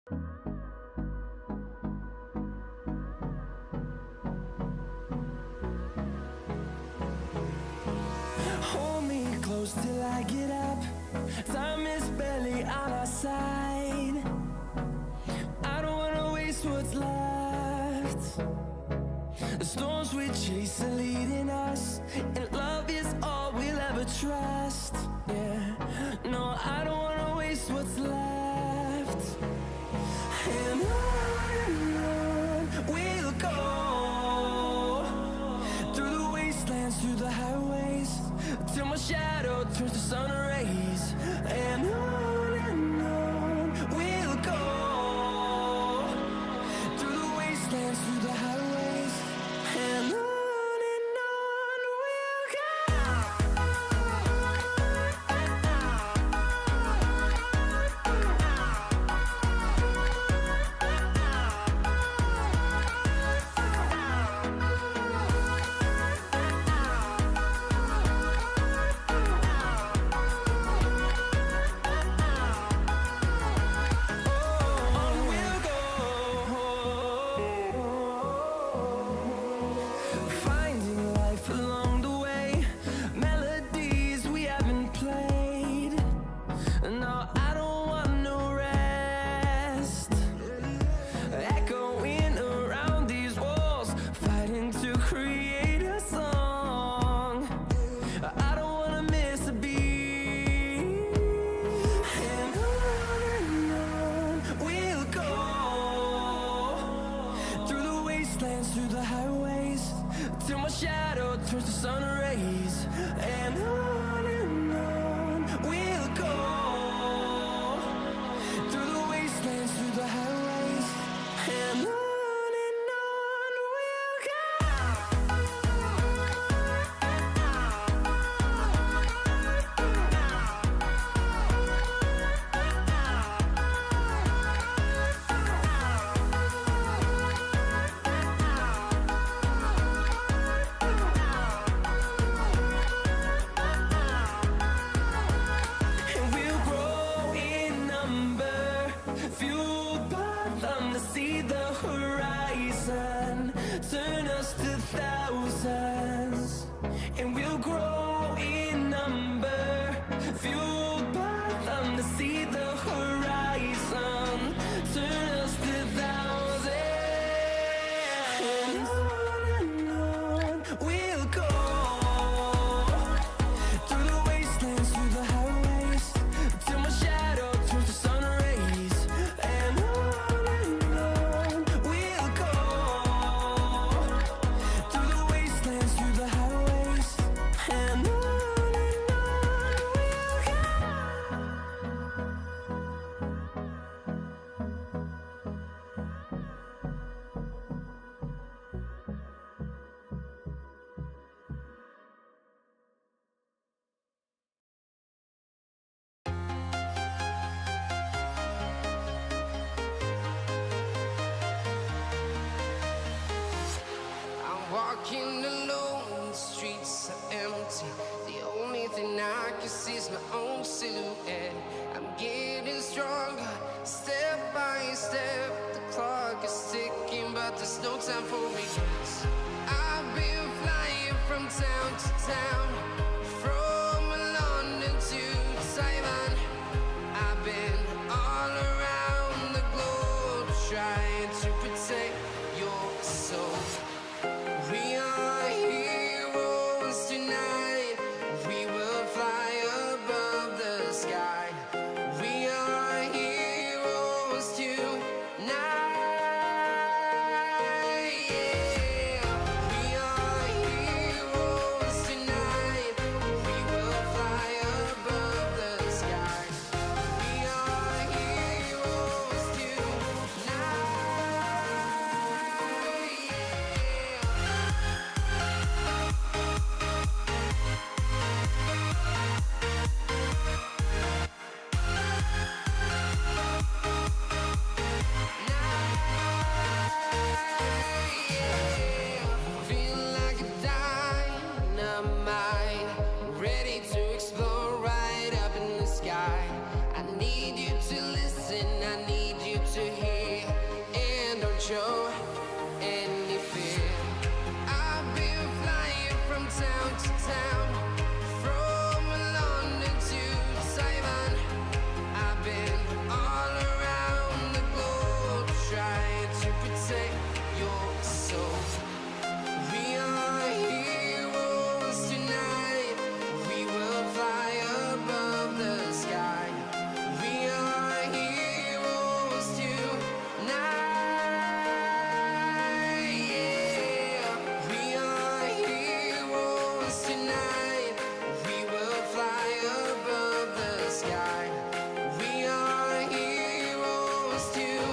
Hold me close till I get up. Time is barely on our side. I don't wanna waste what's left. The storms we chase are leading us, and love is all we'll ever trust. Yeah, no, I don't wanna waste what's left. And on we'll go, through the wastelands, through the highways, till my shadow turns to sun rays. And on we'll go, through the wastelands, through the highways, and on we'll go. Finding life along the way, melodies we haven't played. No, I don't want no rest. Echoing around these walls, fighting to create a song. I don't wanna miss a beat. And on we'll go, through the wastelands, through the highways, till my shadow turns to sun rays. And on we'll go, through the wastelands, through the highways, and on we'll go. And we'll grow in number, fueled by them to see the horizon, turn us to thousands. And we'll grow in number, fueled by them to see the horizon, turn us to thousands. And on we'll go, through the wastelands, through the highways, till my shadow turns to sun rays. And on we'll go, through the wastelands, through the highways, and on we'll go. I'm walking alone, the streets are empty. The only thing I can see is my own silhouette. I'm getting stronger, step by step. The clock is ticking, but there's no time for regrets. I've been flying from town to town, from London to Taiwan. I've been all around the globe, trying to protect your soul. We are heroes tonight. We will fly above the sky. We are heroes tonight. Yeah. We are heroes tonight. to hear and don't show any fear. I've been flying from town to town, from London to Taiwan. I've been all around the globe trying to protect your soul. We are heroes tonight. We will fly above the sky. We are heroes tonight. Yeah. We are heroes tonight. We will fly above the sky. We are heroes tonight.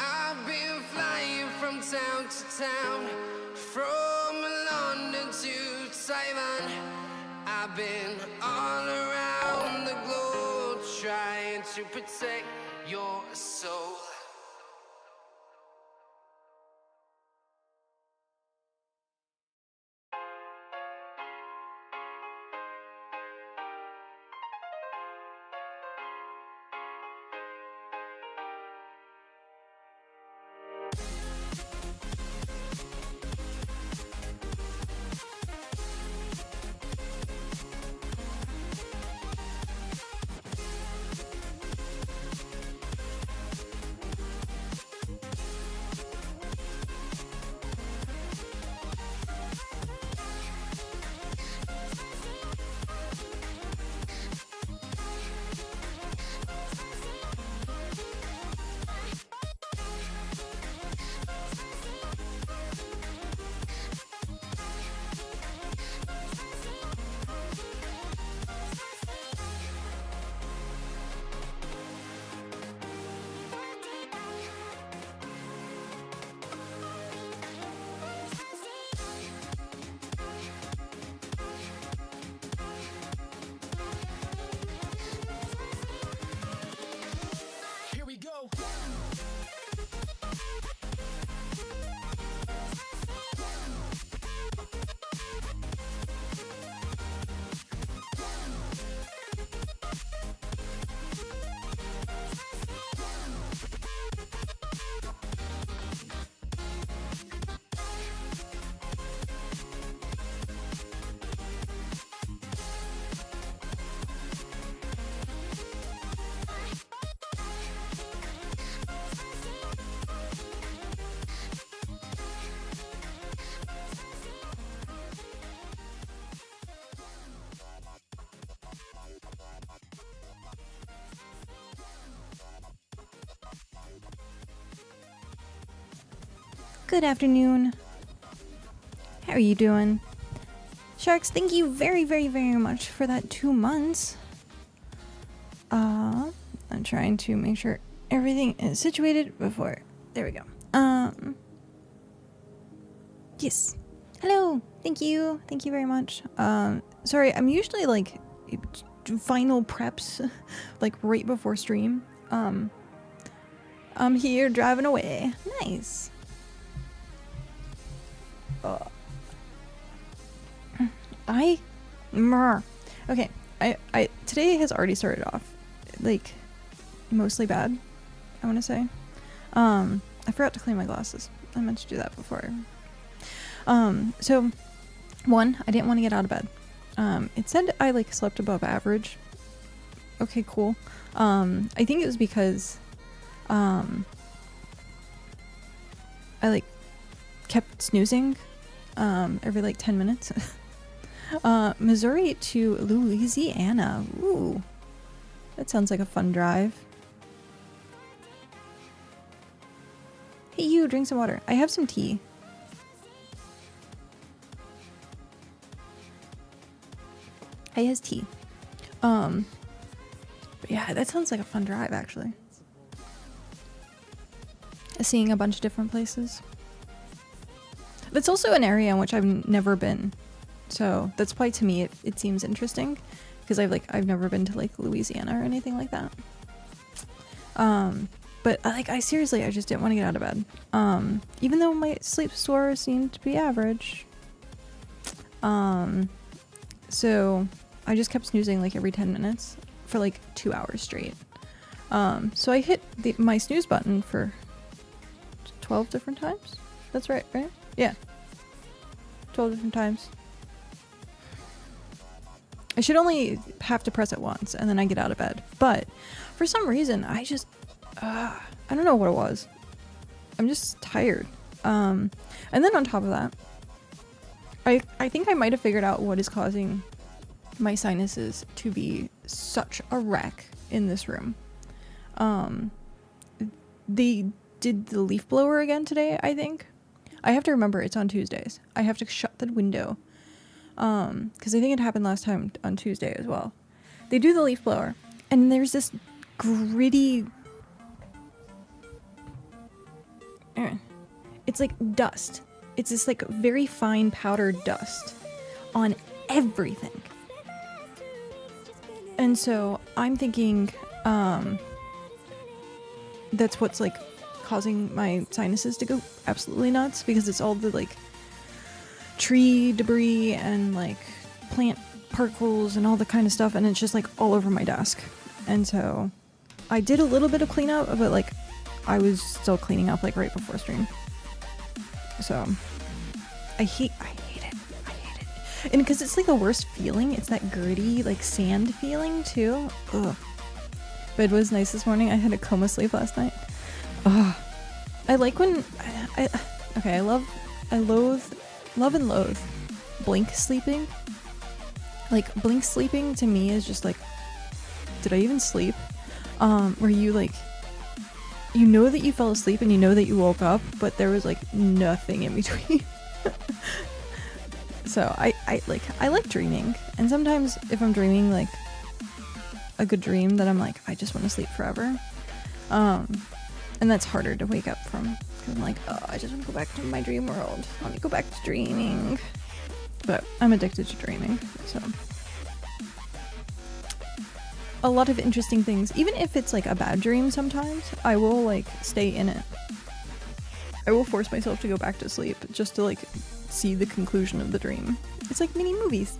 I've been flying from town to town, from London to Taiwan. I've been all around the globe trying to protect your soul. Here we go. Good afternoon. How are you doing? Sharks, thank you very, very, very much for that 2 months. I'm trying to make sure everything is situated before. There we go. Yes. Hello. Thank you. Thank you very much. Sorry, I'm usually like final preps like right before stream. I'm here driving away. Nice. Okay, I today has already started off like mostly bad, I want to say. I forgot to clean my glasses. I meant to do that before. So one, I didn't want to get out of bed. It said I like slept above average. Okay, cool. I think it was because I like kept snoozing every like 10 minutes. Missouri to Louisiana. Ooh. That sounds like a fun drive. Hey, you, drink some water. I have some tea. I has tea. But yeah, that sounds like a fun drive, actually. Seeing a bunch of different places. That's also an area in which I've never been. So that's why to me it seems interesting. Because I've never been to like Louisiana or anything like that. But I seriously, I just didn't want to get out of bed. Even though my sleep score seemed to be average. So I just kept snoozing like every 10 minutes for like 2 hours straight. So I hit my snooze button for 12 different times. That's right? Yeah. 12 different times. I should only have to press it once and then I get out of bed. But for some reason, I just, I don't know what it was. I'm just tired. And then on top of that, I think I might have figured out what is causing my sinuses to be such a wreck in this room. They did the leaf blower again today, I think. I have to remember it's on Tuesdays. I have to shut the window. Because I think it happened last time on Tuesday as well. They do the leaf blower, and there's this gritty... It's like dust. It's this like very fine powdered dust on everything. And so I'm thinking that's what's like causing my sinuses to go absolutely nuts, because it's all the like tree debris and like plant particles and all the kind of stuff, and it's just like all over my desk. And so I did a little bit of cleanup, but like I was still cleaning up like right before stream. So I hate it. And because it's like the worst feeling, it's that gritty like sand feeling too. Ugh. Bed was nice this morning. I had a coma sleep last night. Ugh. I like when I love and loathe blink sleeping. Like blink sleeping to me is just like, did I even sleep? Where you like, you know that you fell asleep and you know that you woke up, but there was like nothing in between. So I like dreaming, and sometimes if I'm dreaming like a good dream, that I'm like, I just want to sleep forever. And that's harder to wake up from, because I'm like, oh, I just want to go back to my dream world. Let me go back to dreaming. But I'm addicted to dreaming, so. A lot of interesting things. Even if it's like a bad dream sometimes, I will like stay in it. I will force myself to go back to sleep just to like see the conclusion of the dream. It's like mini movies.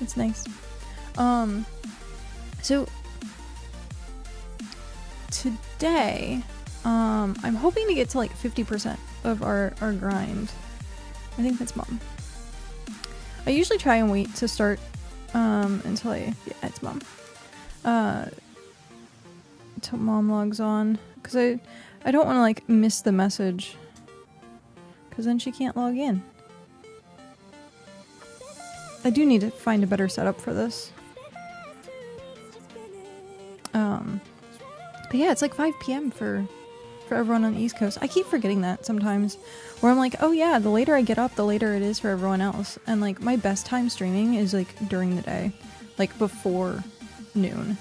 It's nice. So today, I'm hoping to get to like 50% of our grind. I think that's Mom. I usually try and wait to start until it's Mom. Until Mom logs on, because I don't want to like miss the message, because then she can't log in. I do need to find a better setup for this. But yeah, it's like 5 p.m. for everyone on the East Coast. I keep forgetting that sometimes, where I'm like, oh yeah, the later I get up, the later it is for everyone else. And like my best time streaming is like during the day, like before noon.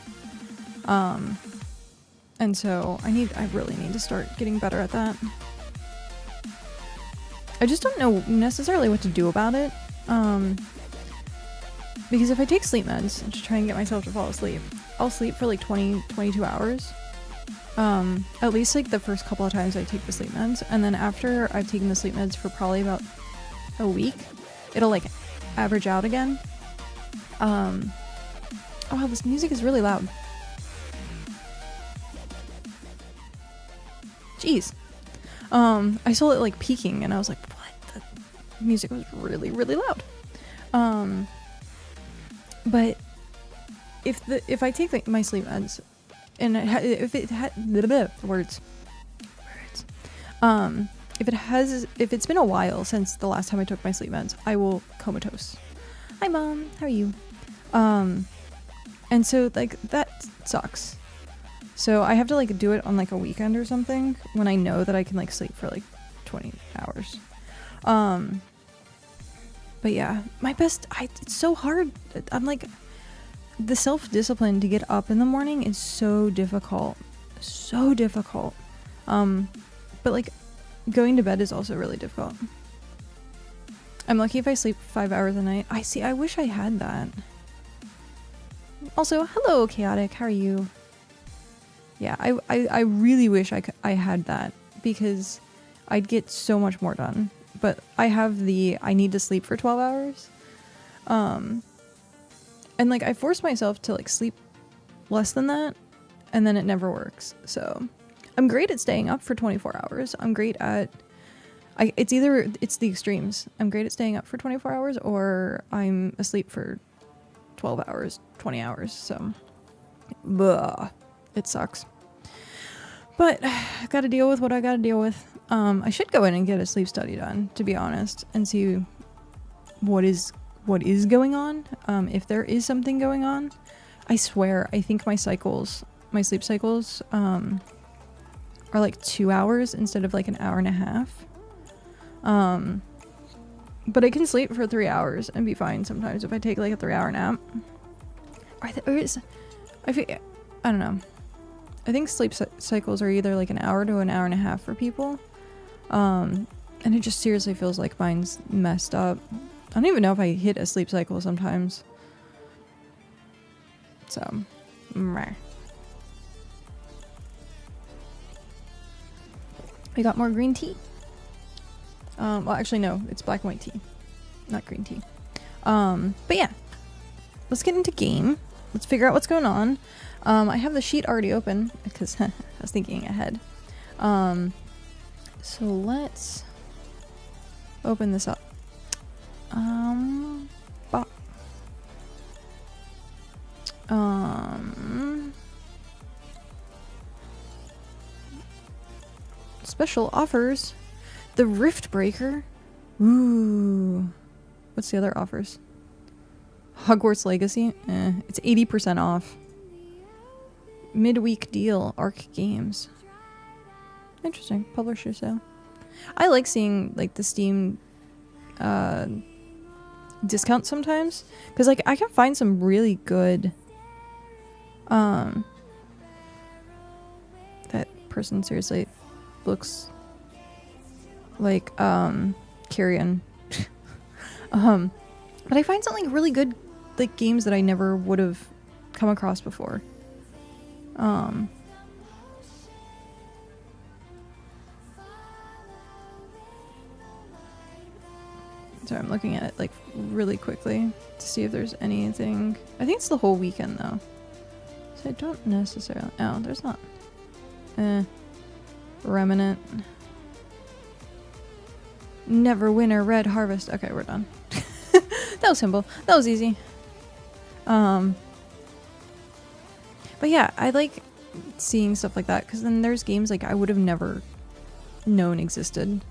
And so I really need to start getting better at that. I just don't know necessarily what to do about it. Because if I take sleep meds to try and get myself to fall asleep, I'll sleep for like 22 hours. At least like the first couple of times I take the sleep meds, and then after I've taken the sleep meds for probably about a week, it'll like average out again. Oh wow, this music is really loud. Jeez. I saw it like peaking and I was like, what? The music was really, really loud. But if I take my sleep meds, and if it's been a while since the last time I took my sleep meds, I will comatose. Hi Mom, how are you? And so like that sucks. So I have to like do it on like a weekend or something when I know that I can like sleep for like 20 hours. But yeah, it's so hard. I'm like, the self-discipline to get up in the morning is so difficult. So difficult. But like going to bed is also really difficult. I'm lucky if I sleep 5 hours a night. I wish I had that. Also, hello Chaotic, how are you? Yeah, I really wish I had that because I'd get so much more done. But I have I need to sleep for 12 hours. And like I force myself to like sleep less than that and then it never works. So I'm great at staying up for 24 hours. I'm great at it's the extremes. I'm great at staying up for 24 hours or I'm asleep for 12 hours, 20 hours. So it sucks. But I got to deal with what I got to deal with. I should go in and get a sleep study done, to be honest, and see what is going on. If there is something going on, I swear, I think my sleep cycles, are like 2 hours instead of like an hour and a half. But I can sleep for 3 hours and be fine sometimes if I take like a 3-hour nap. I don't know. I think sleep cycles are either like an hour to an hour and a half for people. And it just seriously feels like mine's messed up. I don't even know if I hit a sleep cycle sometimes. So, meh. We got more green tea. Well, actually, no, it's black and white tea, not green tea. But yeah, let's get into game. Let's figure out what's going on. I have the sheet already open because I was thinking ahead. So let's open this up. Special offers. The Rift Breaker. Ooh. What's the other offers? Hogwarts Legacy. It's 80% off. Midweek deal. Arc Games. Interesting. Publisher sale. I like seeing like the Steam discounts sometimes because like I can find some really good that person seriously looks like Carrion. But I find something really good like games that I never would have come across before. So I'm looking at it like really quickly to see if there's anything. I think it's the whole weekend though. So I don't necessarily. Oh, there's not. Remnant. Neverwinter Red Harvest. Okay, we're done. That was simple. That was easy. But yeah, I like seeing stuff like that because then there's games like I would have never known existed.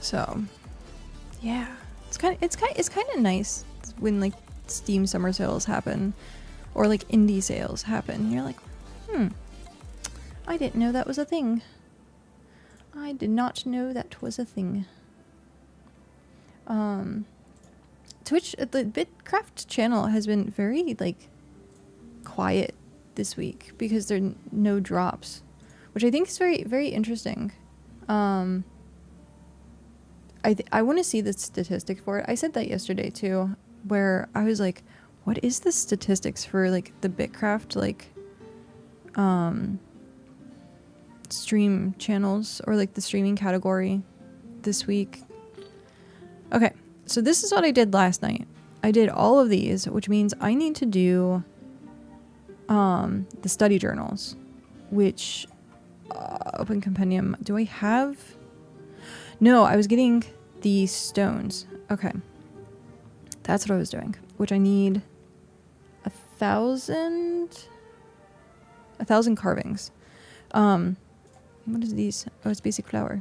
So yeah, it's kind of nice when like Steam summer sales happen or like indie sales happen. You're like, I didn't know that was a thing. I did not know that was a thing. Twitch, the BitCraft channel has been very like quiet this week because there are no drops, which I think is very, very interesting. I want to see the statistic for it. I said that yesterday too, where I was like, what is the statistics for like the BitCraft like stream channels or like the streaming category this week? Okay, so this is what I did last night. I did all of these, which means I need to do the study journals, which open compendium. Do I have? No, I was getting the stones. Okay, that's what I was doing, which I need 1,000 carvings. What is these? Oh, it's basic flour.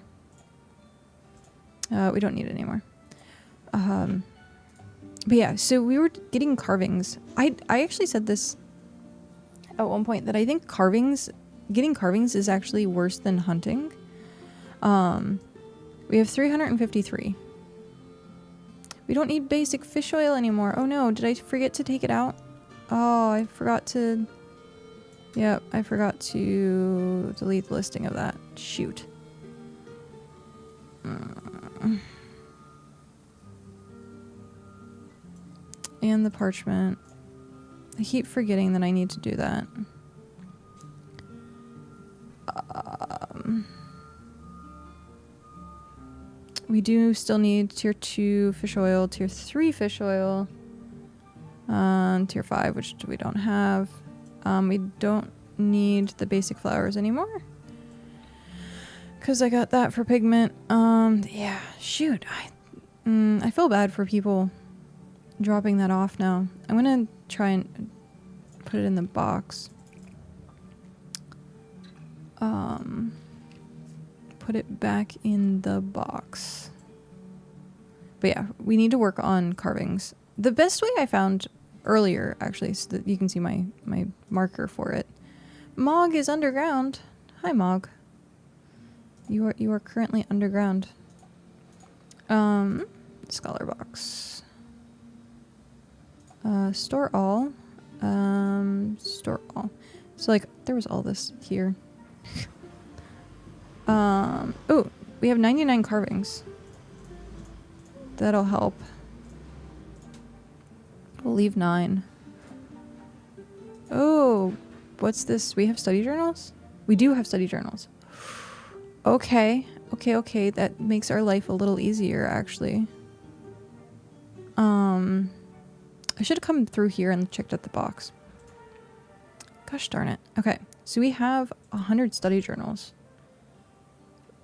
We don't need it anymore. But yeah, so we were getting carvings. I actually said this at one point that I think getting carvings is actually worse than hunting. We have 353. We don't need basic fish oil anymore. Oh no, did I forget to take it out? Oh, I forgot to... Yep, I forgot to delete the listing of that. Shoot. And the parchment. I keep forgetting that I need to do that. We do still need tier 2 fish oil, tier 3 fish oil, tier 5, which we don't have. We don't need the basic flowers anymore, because I got that for pigment. Yeah, shoot. I feel bad for people dropping that off now. I'm gonna try and put it in the box. Put it back in the box. But yeah, we need to work on carvings. The best way I found earlier, actually, so that you can see my marker for it. Mog is underground. Hi, Mog. You are currently underground. Scholar box. Store all. Store all. So like there was all this here. Oh, we have 99 carvings. That'll help. We'll leave 9. Oh, what's this? We have study journals? We do have study journals. Okay. Okay. That makes our life a little easier, actually. I should have come through here and checked out the box. Gosh darn it. Okay. So we have 100 study journals.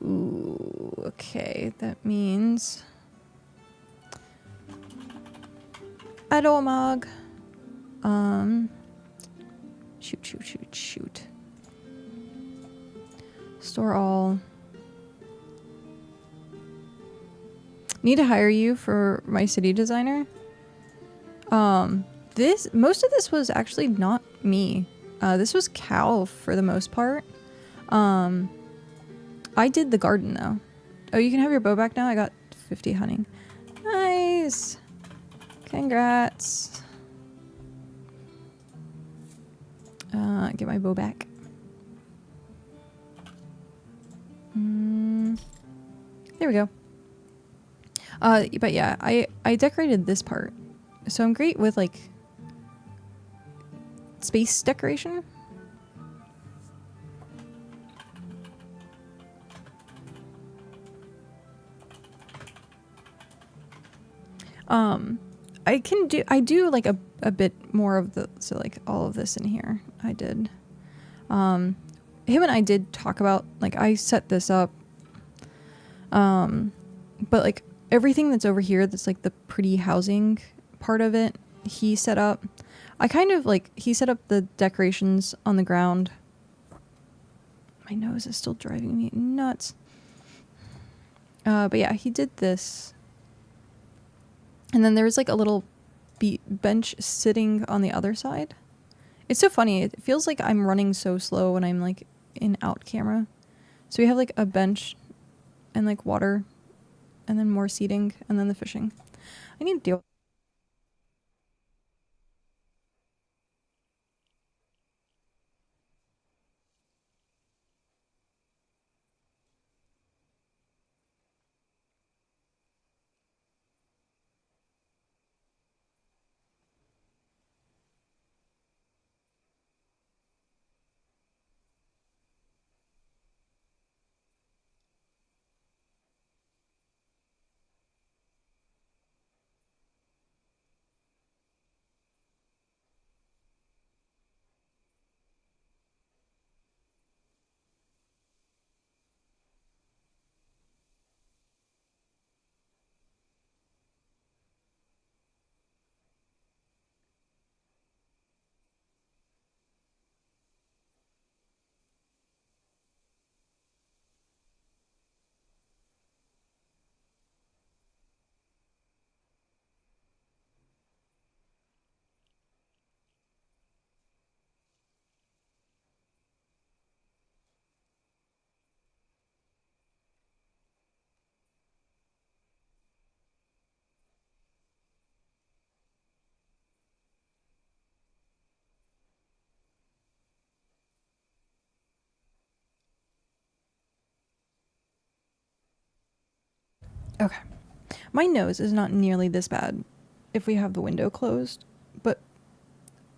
Ooh, okay. That means... Adomag. Shoot. Store all. Need to hire you for my city designer. Most of this was actually not me. This was Cal for the most part. I did the garden though. Oh, you can have your bow back now. I got 50 hunting. Nice. Congrats. Get my bow back. There we go. But yeah, I decorated this part. So I'm great with like space decoration. I do like a bit more of the, so like all of this in here I did. Him and I did talk about, like, I set this up, but like everything that's over here that's like the pretty housing part of it, he set up. I kind of like, he set up the decorations on the ground. My nose is still driving me nuts. But yeah, he did this. And then there was like a little bench sitting on the other side. It's so funny. It feels like I'm running so slow when I'm like in out camera. So we have like a bench and like water and then more seating and then the fishing. I need to deal. Okay. My nose is not nearly this bad if we have the window closed, but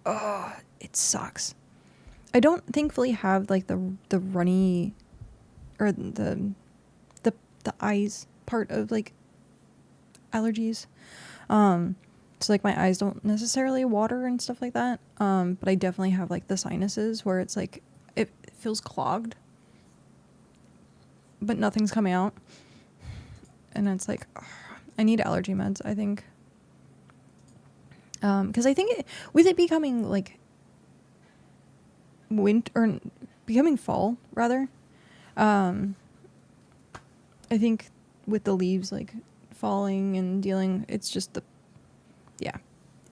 oh, it sucks. I don't thankfully have like the runny or the eyes part of like allergies. So like my eyes don't necessarily water and stuff like that. But I definitely have like the sinuses where it's like it feels clogged, but nothing's coming out. And it's like, ugh, I need allergy meds, I think. Because I think with it becoming like winter or becoming fall rather, I think with the leaves like falling and dealing, it's just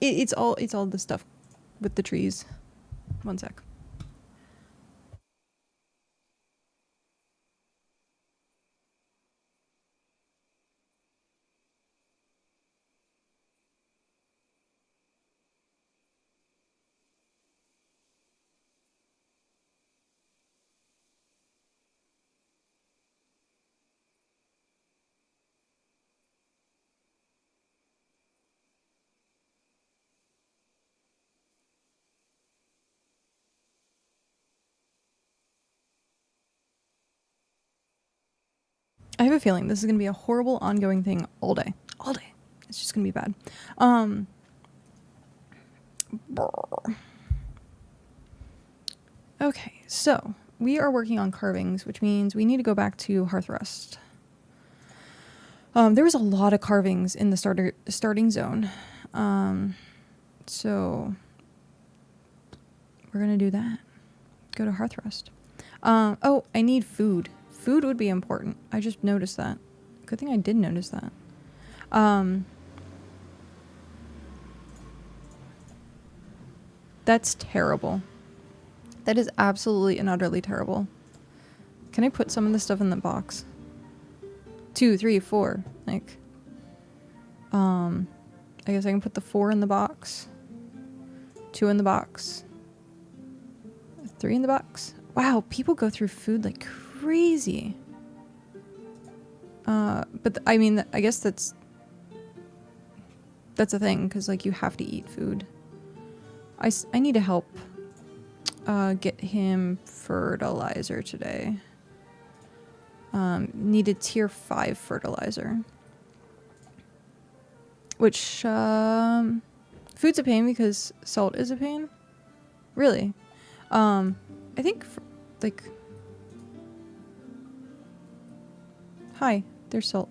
it's all the stuff with the trees. One sec. I have a feeling this is going to be a horrible ongoing thing all day. All day. It's just going to be bad. Okay, so we are working on carvings, which means we need to go back to Hearth Rest. There was a lot of carvings in the starting zone. So we're going to do that. Go to Hearth Rest. Oh, I need food. Food would be important. I just noticed that. Good thing I did notice that. That's terrible. That is absolutely and utterly terrible. Can I put some of this stuff in the box? 2, 3, 4. Like, I guess I can put the 4 in the box. 2 in the box. 3 in the box. Wow, people go through food like crazy. But I mean, I guess that's a thing, because like you have to eat food. I need to help get him fertilizer today. Needed tier 5 fertilizer. Which, food's a pain because salt is a pain. Really. I think, like... Hi, there's salt.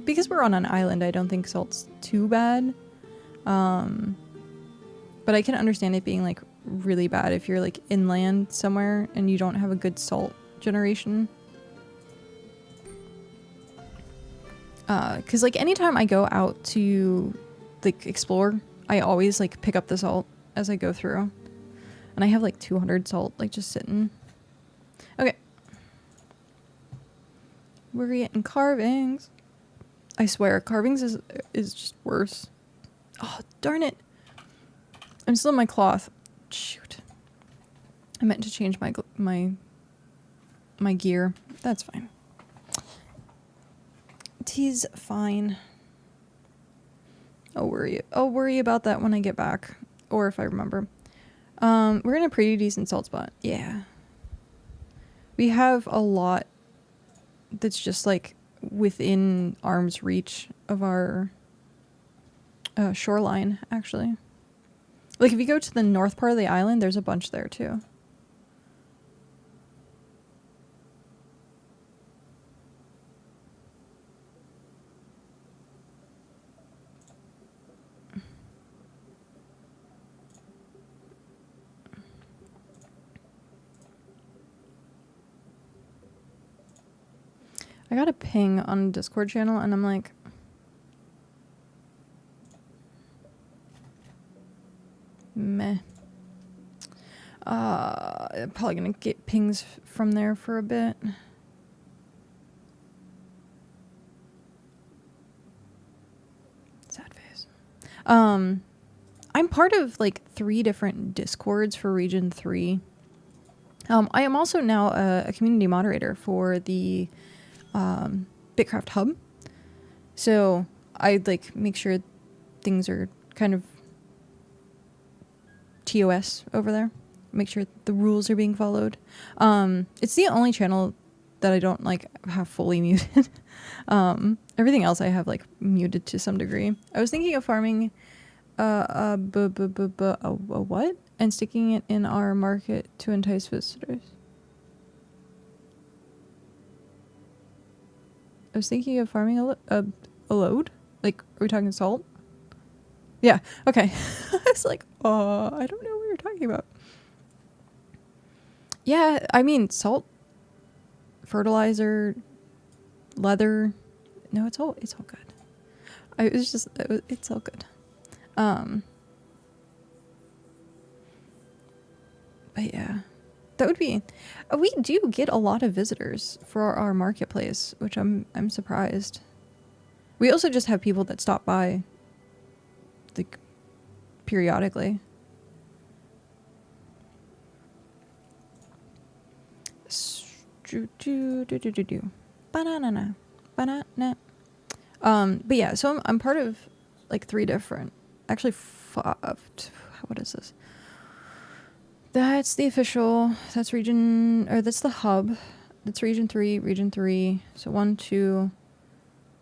Because we're on an island, I don't think salt's too bad. But I can understand it being, like, really bad if you're, like, inland somewhere and you don't have a good salt generation. Because, like, anytime I go out to, like, explore, I always, like, pick up the salt as I go through. And I have, like, 200 salt, like, just sitting. Okay. We're getting carvings. I swear, carvings is just worse. Oh, darn it. I'm still in my cloth. Shoot. I meant to change my gear. That's fine. Tis fine. I'll worry about that when I get back. Or if I remember. We're in a pretty decent salt spot. Yeah. We have a lot that's just like within arm's reach of our shoreline, actually. Like if you go to the north part of the island, there's a bunch there too. I got a ping on a Discord channel and I'm like, meh. I'm probably gonna get pings from there for a bit. Sad face. I'm part of like 3 different Discords for Region 3. I am also now a community moderator for the BitCraft hub. So I like make sure things are kind of TOS over there. Make sure the rules are being followed. It's the only channel that I don't like have fully muted. Everything else I have like muted to some degree. I was thinking of farming a what? And sticking it in our market to entice visitors. I was thinking of farming a load. Like, are we talking salt? Yeah. Okay. I was like, I don't know what you're talking about. Yeah, I mean, salt, fertilizer, leather. No, it's all good. It's all good. But yeah, that would be. We do get a lot of visitors for our marketplace, which I'm surprised. We also just have people that stop by, like, periodically. Banana. But yeah, so I'm part of like 3 different, actually 5. What is this? That's the official. That's that's the hub. That's region 3. So 1, 2,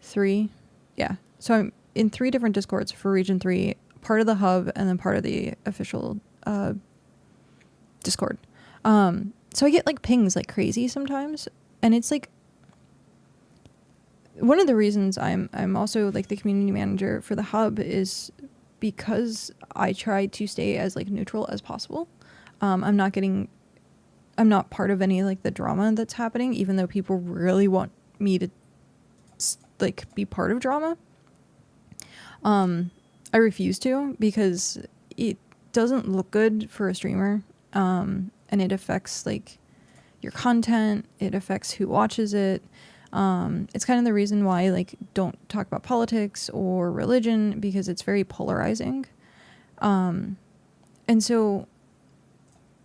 3. Yeah. So I'm in 3 different Discords for region 3, part of the hub, and then part of the official Discord. So I get like pings like crazy sometimes, and it's like one of the reasons I'm also like the community manager for the hub is because I try to stay as like neutral as possible. I'm not part of any like the drama that's happening, even though people really want me to like be part of drama. I refuse to, because it doesn't look good for a streamer. And it affects like your content. It affects who watches it. It's kind of the reason why like don't talk about politics or religion, because it's very polarizing. And so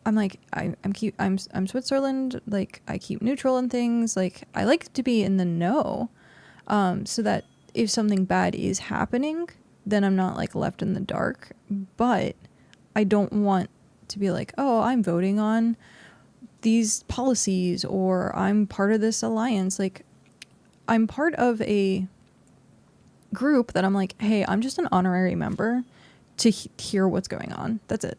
I'm like, I'm Switzerland. Like, I keep neutral in things. Like, I like to be in the know, so that if something bad is happening, then I'm not like left in the dark. But I don't want to be like, oh, I'm voting on these policies, or I'm part of this alliance. Like, I'm part of a group that I'm like, hey, I'm just an honorary member to hear what's going on. That's it.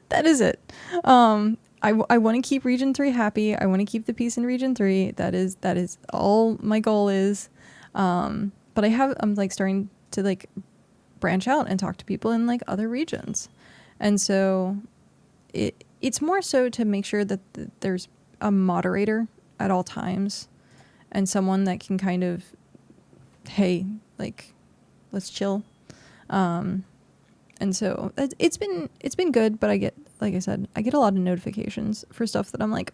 That is it. I want to keep Region 3 happy. I want to keep the peace in Region 3. That is all my goal is. But I'm like starting to like branch out and talk to people in like other regions. And so it's more so to make sure that there's a moderator at all times, and someone that can kind of, hey, like, let's chill. And so it's been good, but I get, like I said, I get a lot of notifications for stuff that I'm like,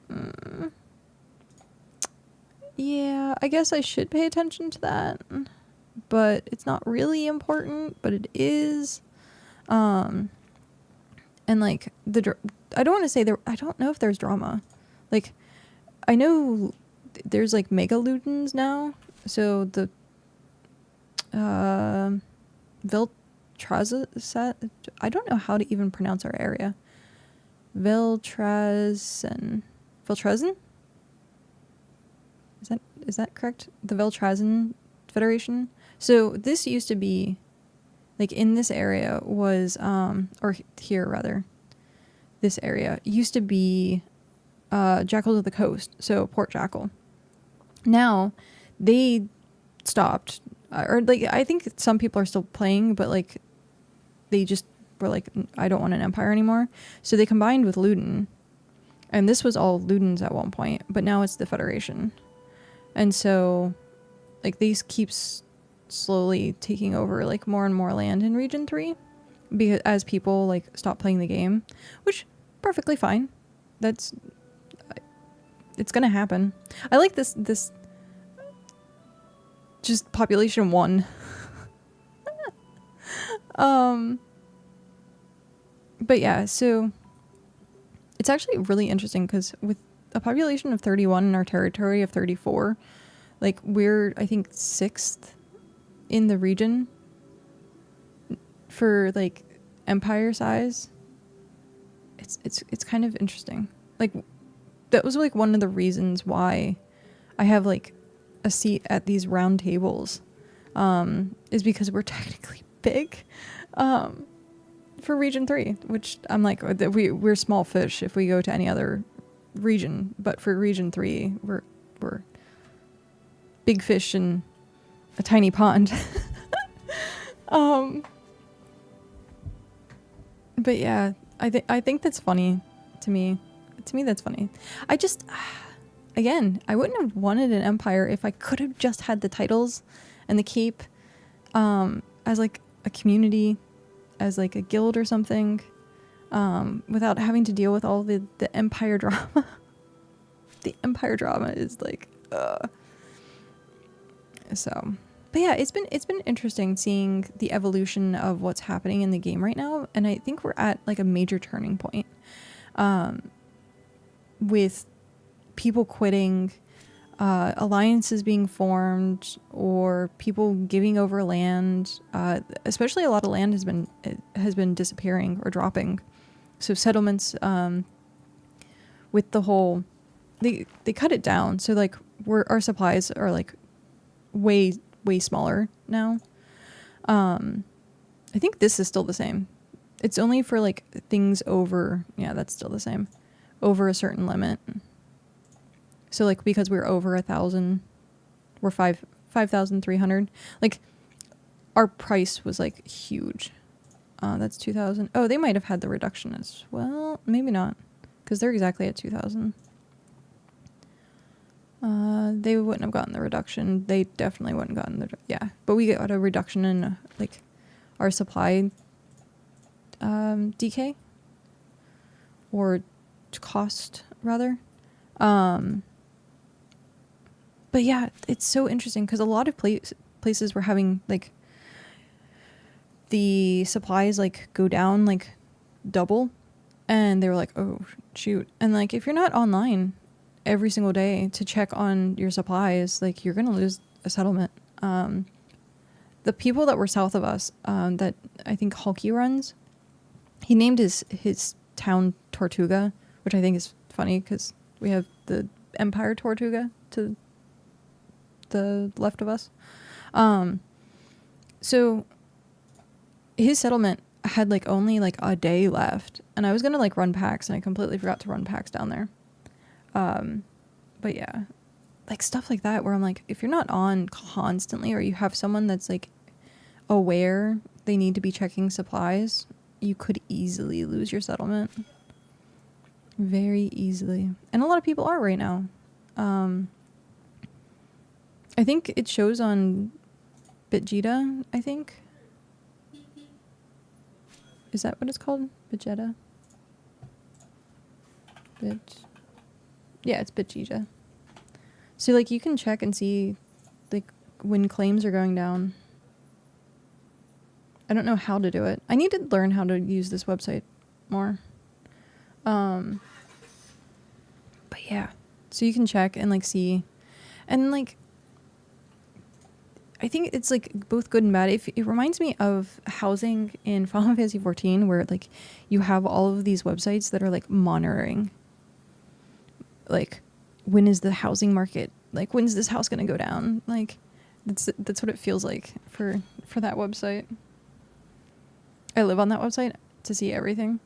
yeah, I guess I should pay attention to that, but it's not really important, but it is. And like I don't want to say I don't know if there's drama. Like, I know there's like mega Ludens now. So the Veltrazen, I don't know how to even pronounce our area. Veltrazen. Is that correct? The Veltrazen Federation. So this used to be, like, in this area was, or here rather, this area used to be Jackals of the Coast, so Port Jackal. Now they stopped, or like I think some people are still playing, but like they just were like, I don't want an empire anymore. So they combined with Luden, and this was all Ludens at one point, but now it's the Federation. And so like these keeps slowly taking over like more and more land in Region 3, because as people like stop playing the game, which perfectly fine. It's gonna happen. I like this just population 1. But yeah, so it's actually really interesting because with a population of 31 in our territory of 34, Like we're, I think, 6th in the region for like empire size. It's kind of interesting. Like that was like one of the reasons why I have like a seat at these round tables, is because we're technically big for region 3, which I'm like, we're small fish if we go to any other region, but for region 3 we're big fish in a tiny pond. But yeah, I think that's funny to me. To me, that's funny. I just, again, I wouldn't have wanted an empire if I could have just had the titles and the cape as like a community, as like a guild or something, without having to deal with all the empire drama. The empire drama is like, so. But yeah, it's been interesting seeing the evolution of what's happening in the game right now, and I think we're at like a major turning point, with people quitting, alliances being formed, or people giving over land. Especially a lot of land has been disappearing or dropping. So settlements, with the whole, they cut it down. So like our supplies are like way smaller now. I think this is still the same. It's only for like things over, yeah, that's still the same, over a certain limit. So like because we're over 1,000, we're 5,300. Like our price was like huge. That's 2,000. Oh, they might have had the reduction as well. Maybe not, because they're exactly at 2,000. They wouldn't have gotten the reduction. They definitely wouldn't have gotten the, yeah. But we got a reduction in like our supply DK, or cost rather. But yeah, it's so interesting because a lot of places were having like the supplies like go down like double, and they were like, oh shoot. And like if you're not online every single day to check on your supplies, like you're gonna lose a settlement. The people that were south of us, that I think Hulky runs, he named his town Tortuga, which I think is funny because we have the Empire Tortuga to the left of us. So his settlement had like only like a day left, and I was gonna like run packs, and I completely forgot to run packs down there. But yeah, like stuff like that where I'm like, if you're not on constantly, or you have someone that's like aware they need to be checking supplies, you could easily lose your settlement. Very easily. And a lot of people are right now. I think it shows on Bitjeta, I think. Is that what it's called? Bitjeta? Yeah, it's Bitjeta. So like you can check and see like when claims are going down. I don't know how to do it. I need to learn how to use this website more. But yeah, so you can check and like see, and like I think it's like both good and bad. It reminds me of housing in Final Fantasy 14, where like you have all of these websites that are like monitoring, like when is the housing market, like when's this house gonna go down? Like that's what it feels like for that website. I live on that website to see everything.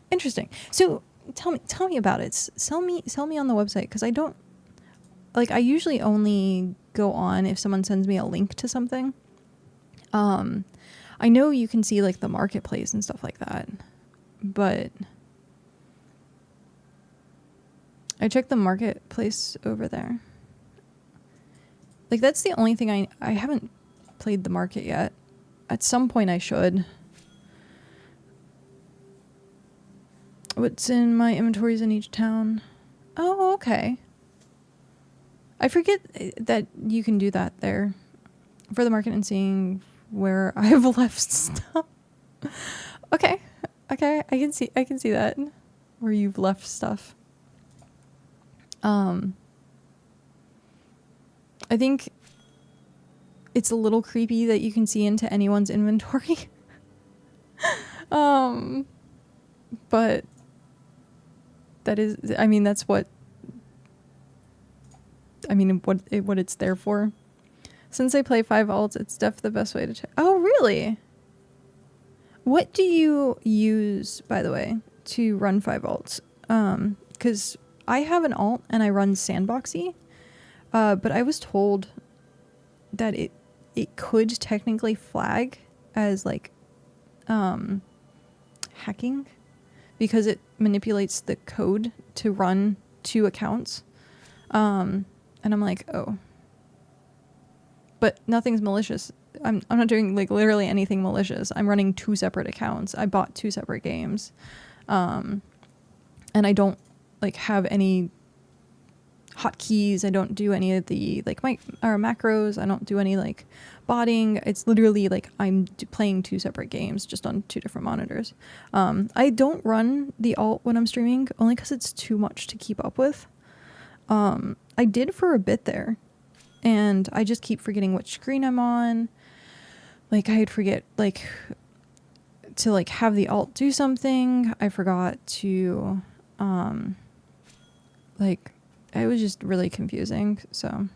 Interesting. So tell me about it. Sell me on the website, because I don't, like, I usually only go on if someone sends me a link to something. I know you can see like the marketplace and stuff like that, but I checked the marketplace over there. Like that's the only thing I haven't played the market yet. At some point I should. What's in my inventories in each town? Oh, okay. I forget that you can do that there for the market and seeing where I've left stuff. Okay. I can see that where you've left stuff. I think it's a little creepy that you can see into anyone's inventory. But that is, I mean, that's what, I mean, what it's there for. Since I play 5 alts, it's def the best way to check. Oh, really? What do you use, by the way, to run 5 alts? Because I have an alt and I run Sandboxy, but I was told that it could technically flag as like hacking because it manipulates the code to run 2 accounts. And I'm like, oh. But nothing's malicious. I'm not doing like literally anything malicious. I'm running 2 separate accounts. I bought 2 separate games. And I don't like have any hotkeys. I don't do any of the like macros. I don't do any like botting. It's literally like I'm playing 2 separate games just on 2 different monitors. I don't run the alt when I'm streaming only because it's too much to keep up with. I did for a bit there. And I just keep forgetting which screen I'm on. Like I'd forget like to like have the alt do something. I forgot to like it was just really confusing. So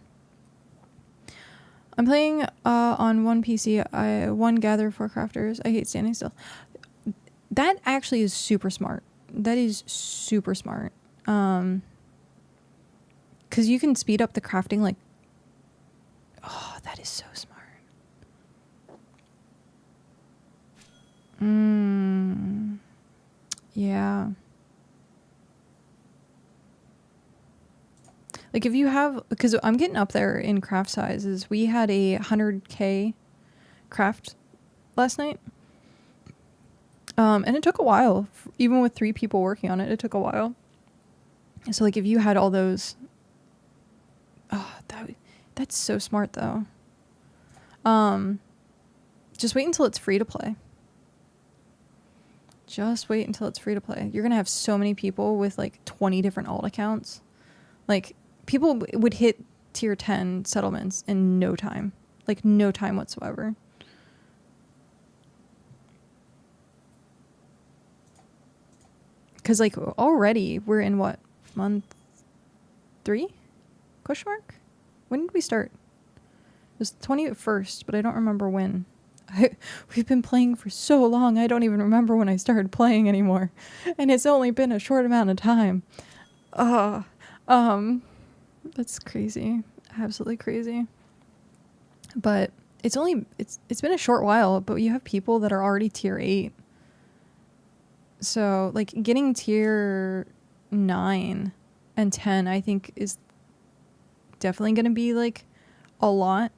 I'm playing on one PC, one Gather for Crafters. I hate standing still. That actually is super smart. That is super smart. Cause you can speed up the crafting like, oh, that is so smart. Yeah. Like if you have, because I'm getting up there in craft sizes. We had a 100K craft last night. And it took a while, even with 3 people working on it, it took a while. So like if you had all those, oh, that's so smart though. Just wait until it's free to play. Just wait until it's free to play. You're going to have so many people with like 20 different alt accounts. Like people would hit tier 10 settlements in no time. Like no time whatsoever. Cause like already we're in what, month 3? Question mark? When did we start? It was the 21st, but I don't remember when. We've been playing for so long, I don't even remember when I started playing anymore. And it's only been a short amount of time. That's crazy. Absolutely crazy. But it's been a short while, but you have people that are already tier 8. So, like, getting tier 9 and 10, I think, is definitely going to be, like, a lot.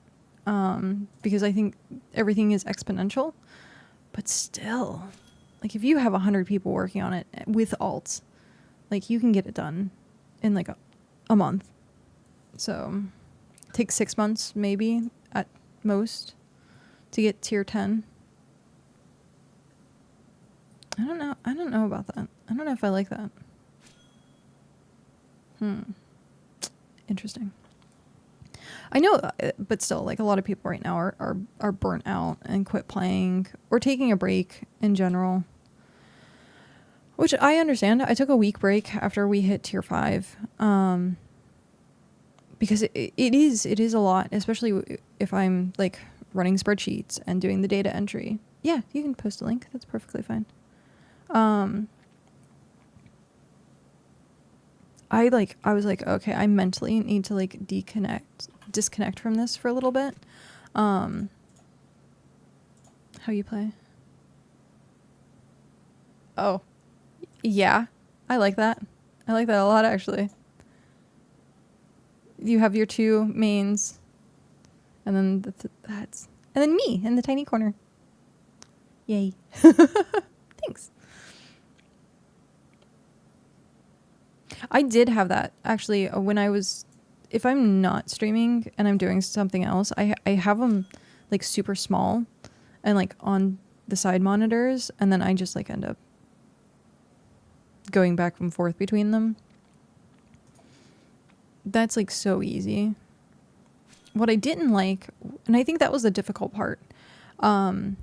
Because I think everything is exponential. But still, like, if you have 100 people working on it with alts, like, you can get it done in, like, a month. So, it takes 6 months, maybe, at most, to get tier 10. I don't know about that. I don't know if I like that. Interesting. I know, but still, like, a lot of people right now are burnt out and quit playing or taking a break in general. Which I understand. I took a week break after we hit tier 5. Because it is a lot, especially if I'm, like, running spreadsheets and doing the data entry. Yeah, you can post a link. That's perfectly fine. I was like, okay, I mentally need to, like, disconnect from this for a little bit. How you play? Oh, yeah, I like that. I like that a lot, actually. You have your 2 mains, and then and then me in the tiny corner. Yay. Thanks. I did have that, actually, when I was, if I'm not streaming and I'm doing something else, I have them, like, super small and, like, on the side monitors, and then I just, like, end up going back and forth between them. That's, like, so easy. what I didn't like, and I think that was the difficult part, because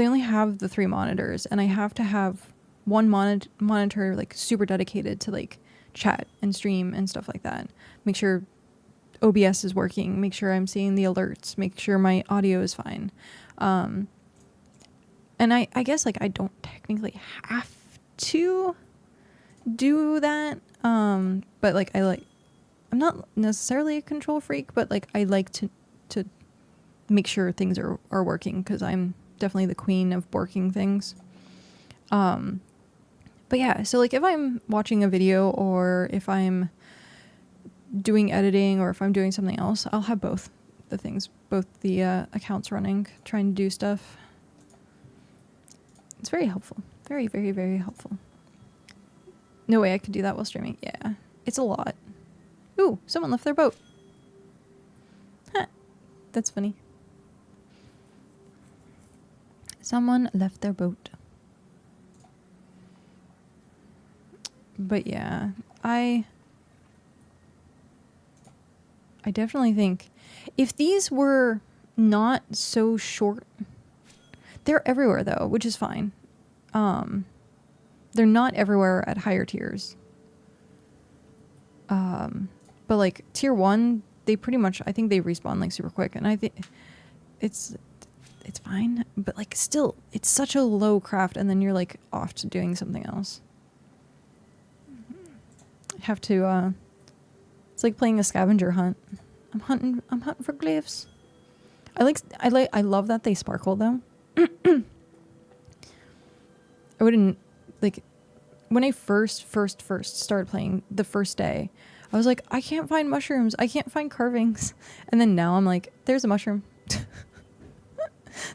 I only have the 3 monitors, and I have to have one monitor like super dedicated to like chat and stream and stuff like that. Make sure OBS is working, make sure I'm seeing the alerts, make sure my audio is fine. And I guess like I don't technically have to do that. But like I'm not necessarily a control freak, but like I like to make sure things are working, because I'm definitely the queen of working things. But yeah, so like if I'm watching a video, or if I'm doing editing, or if I'm doing something else, I'll have both the accounts running, trying to do stuff. It's very helpful. Very, very, very helpful. No way I could do that while streaming. Yeah, it's a lot. Ooh, someone left their boat. Huh, that's funny. Someone left their boat. But yeah, I definitely think if these were not so short, they're everywhere though, which is fine. They're not everywhere at higher tiers. But like tier 1, they pretty much, I think they respawn like super quick, and I think it's fine, but like still, it's such a low craft, and then you're like off to doing something else. Have to it's like playing a scavenger hunt. I'm hunting for glyphs. I love that they sparkle though. I wouldn't like, when I first started playing the first day, I was like, I can't find mushrooms, I can't find carvings, and then now I'm like, there's a mushroom.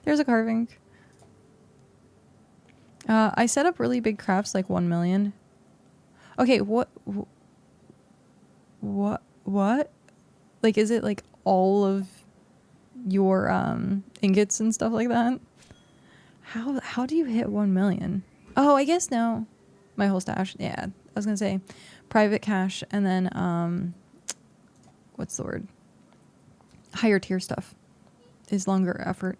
There's a carving. I set up really big crafts, like 1 million. Okay, what? Like, is it like all of your ingots and stuff like that? How do you hit 1 million? Oh, I guess no. My whole stash. Yeah, I was gonna say private cache, and then what's the word? Higher tier stuff is longer effort.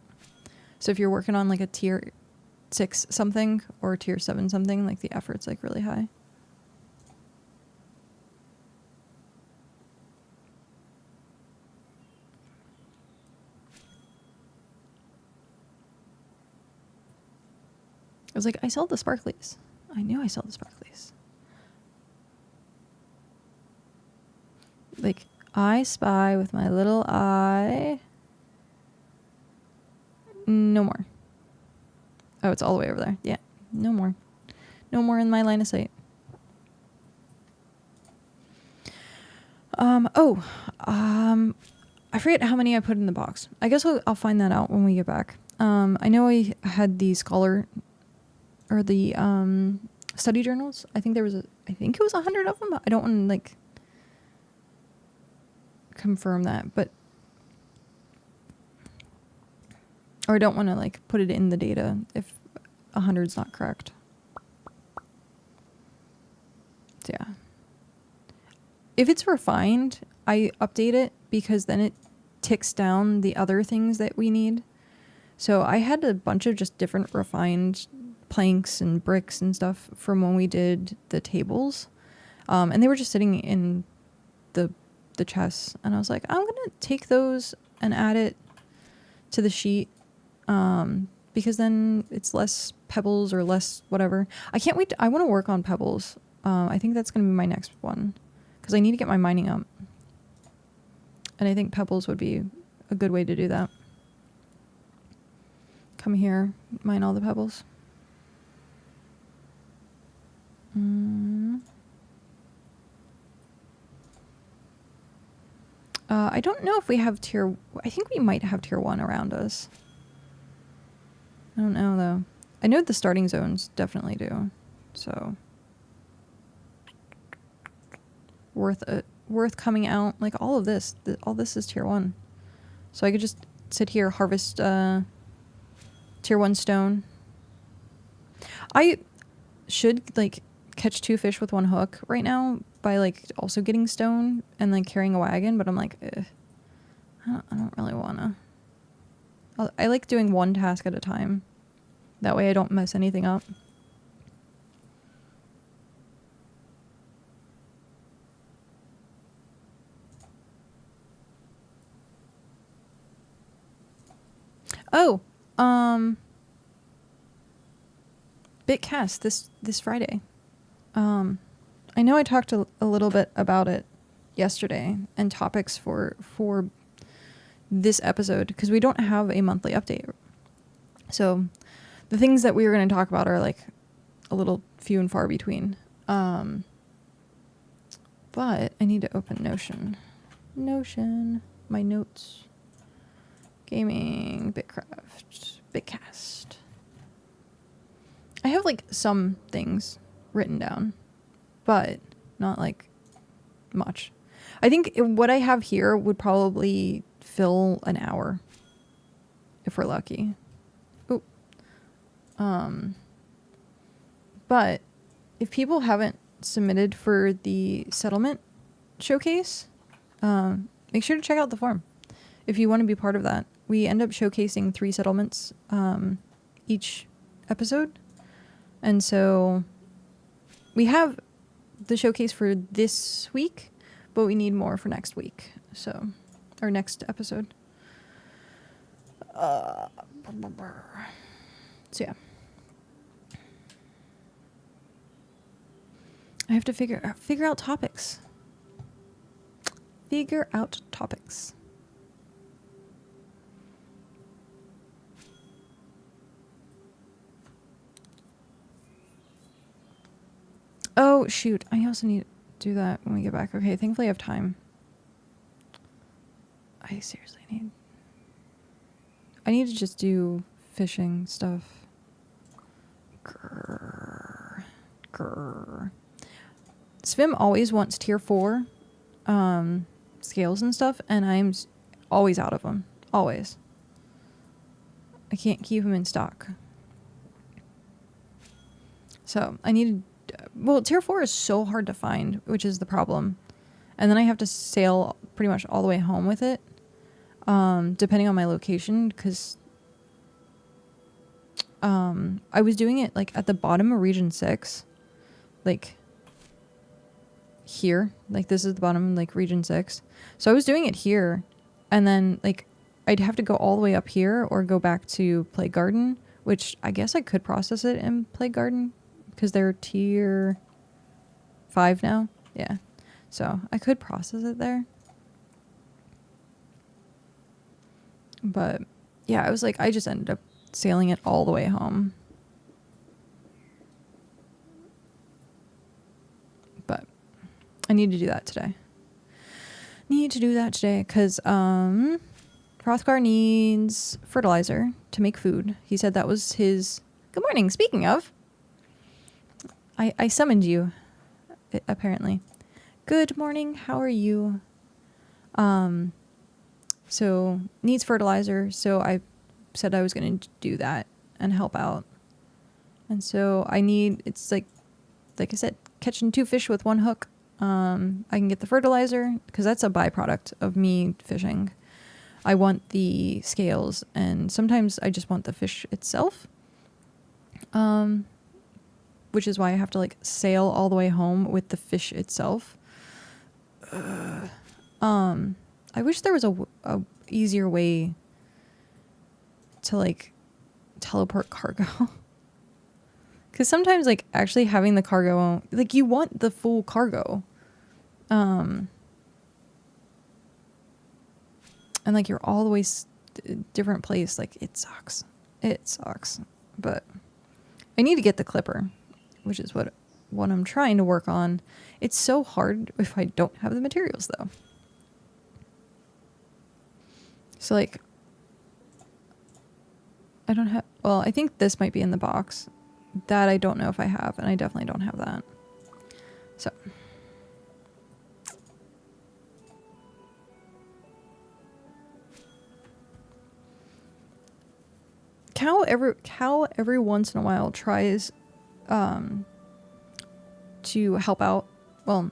So if you're working on like a tier 6 something or tier 7 something, like the effort's like really high. I was like, I saw the sparklies. I knew I saw the sparklies. Like, I spy with my little eye. No more. Oh, it's all the way over there. Yeah, no more. No more in my line of sight. I forget how many I put in the box. I guess I'll find that out when we get back. I know I had the scholar, or the study journals. I think it was 100 of them. I don't want to like confirm that, but, or I don't want to like put it in the data if 100's not correct. So yeah. If it's refined, I update it, because then it ticks down the other things that we need. So I had a bunch of just different refined planks and bricks and stuff from when we did the tables. And they were just sitting in the chests. And I was like, I'm going to take those and add it to the sheet. Because then it's less pebbles or less whatever. I can't wait. I want to work on pebbles. I think that's going to be my next one, because I need to get my mining up. And I think pebbles would be a good way to do that. Come here, mine all the pebbles. I don't know if we have tier... I think we might have tier 1 around us. I don't know, though. I know the starting zones definitely do. So... worth coming out. Like, all of this. All this is tier 1. So I could just sit here, harvest tier 1 stone. I should, like, catch 2 fish with 1 hook right now by, like, also getting stone and, like, carrying a wagon. But I'm like, I don't really wanna. I like doing one task at a time. That way I don't mess anything up. Oh, BitCast this Friday. I know I talked a little bit about it yesterday and topics for this episode because we don't have a monthly update. So the things that we were going to talk about are like a little few and far between. But I need to open Notion. My notes. Gaming, BitCraft, BitCast. I have like some things written down, but not like much. I think what I have here would probably fill an hour if we're lucky. Ooh. But if people haven't submitted for the settlement showcase, make sure to check out the form if you want to be part of that. We end up showcasing 3 settlements each episode. And so we have the showcase for this week, but we need more for next week. So, or next episode. So yeah. I have to figure out topics. Figure out topics. Oh, shoot. I also need to do that when we get back. Okay, thankfully I have time. I seriously I need to just do fishing stuff. Grrr. Svim always wants tier 4 scales and stuff, and I'm always out of them. Always. I can't keep them in stock. So I need to... Well, tier 4 is so hard to find, which is the problem. And then I have to sail pretty much all the way home with it, depending on my location, because I was doing it like at the bottom of region 6, like here, like this is the bottom, like region 6. So I was doing it here, and then like I'd have to go all the way up here or go back to Play Garden, which I guess I could process it in Play Garden because they're tier 5 now. Yeah. So I could process it there. But yeah, I was like, I just ended up sailing it all the way home. But I need to do that today. Because Hrothgar needs fertilizer to make food. He said that was his... Good morning. Speaking of, I summoned you, apparently. Good morning. How are you? So needs fertilizer. So I said I was going to do that and help out. And so I need, it's like I said, catching 2 fish with 1 hook. I can get the fertilizer because that's a byproduct of me fishing. I want the scales, and sometimes I just want the fish itself. Which is why I have to like sail all the way home with the fish itself. I wish there was a easier way to like teleport cargo. Because sometimes like actually having the cargo, like you want the full cargo. And like you're all the way different place. Like it sucks. But I need to get the clipper, which is what I'm trying to work on. It's so hard if I don't have the materials though. So like, I don't have, well, I think this might be in the box. That I don't know if I have, and I definitely don't have that. So. Cow every once in a while tries to help out. Well,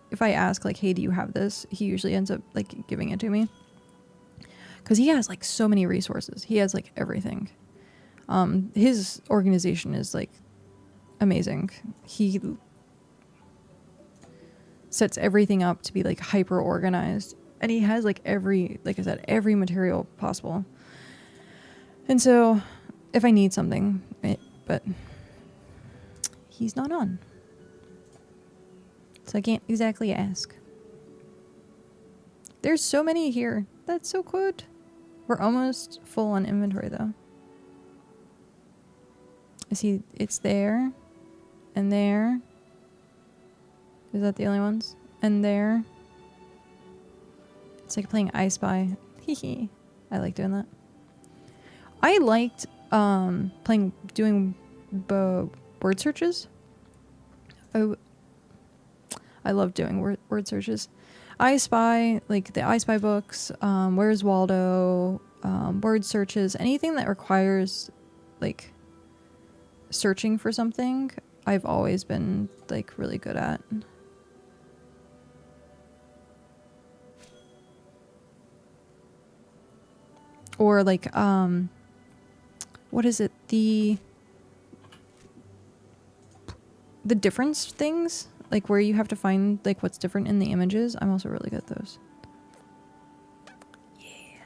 if I ask like, hey, do you have this? He usually ends up like giving it to me. because he has like so many resources. He has like everything. His organization is like amazing. He sets everything up to be like hyper organized, and he has like like I said, every material possible. And so if I need something, but he's not on, so I can't exactly ask. There's so many here. That's so good. We're almost full on inventory though. I see it's there and there. Is that the only ones? And there. It's like playing I Spy. Hee. I like doing that. I liked doing word searches. I love doing word searches. I Spy, like the I Spy books, Where's Waldo, word searches, anything that requires like searching for something, I've always been like really good at. Or like what is it, the difference things, like where you have to find like what's different in the images. I'm also really good at those. Yeah.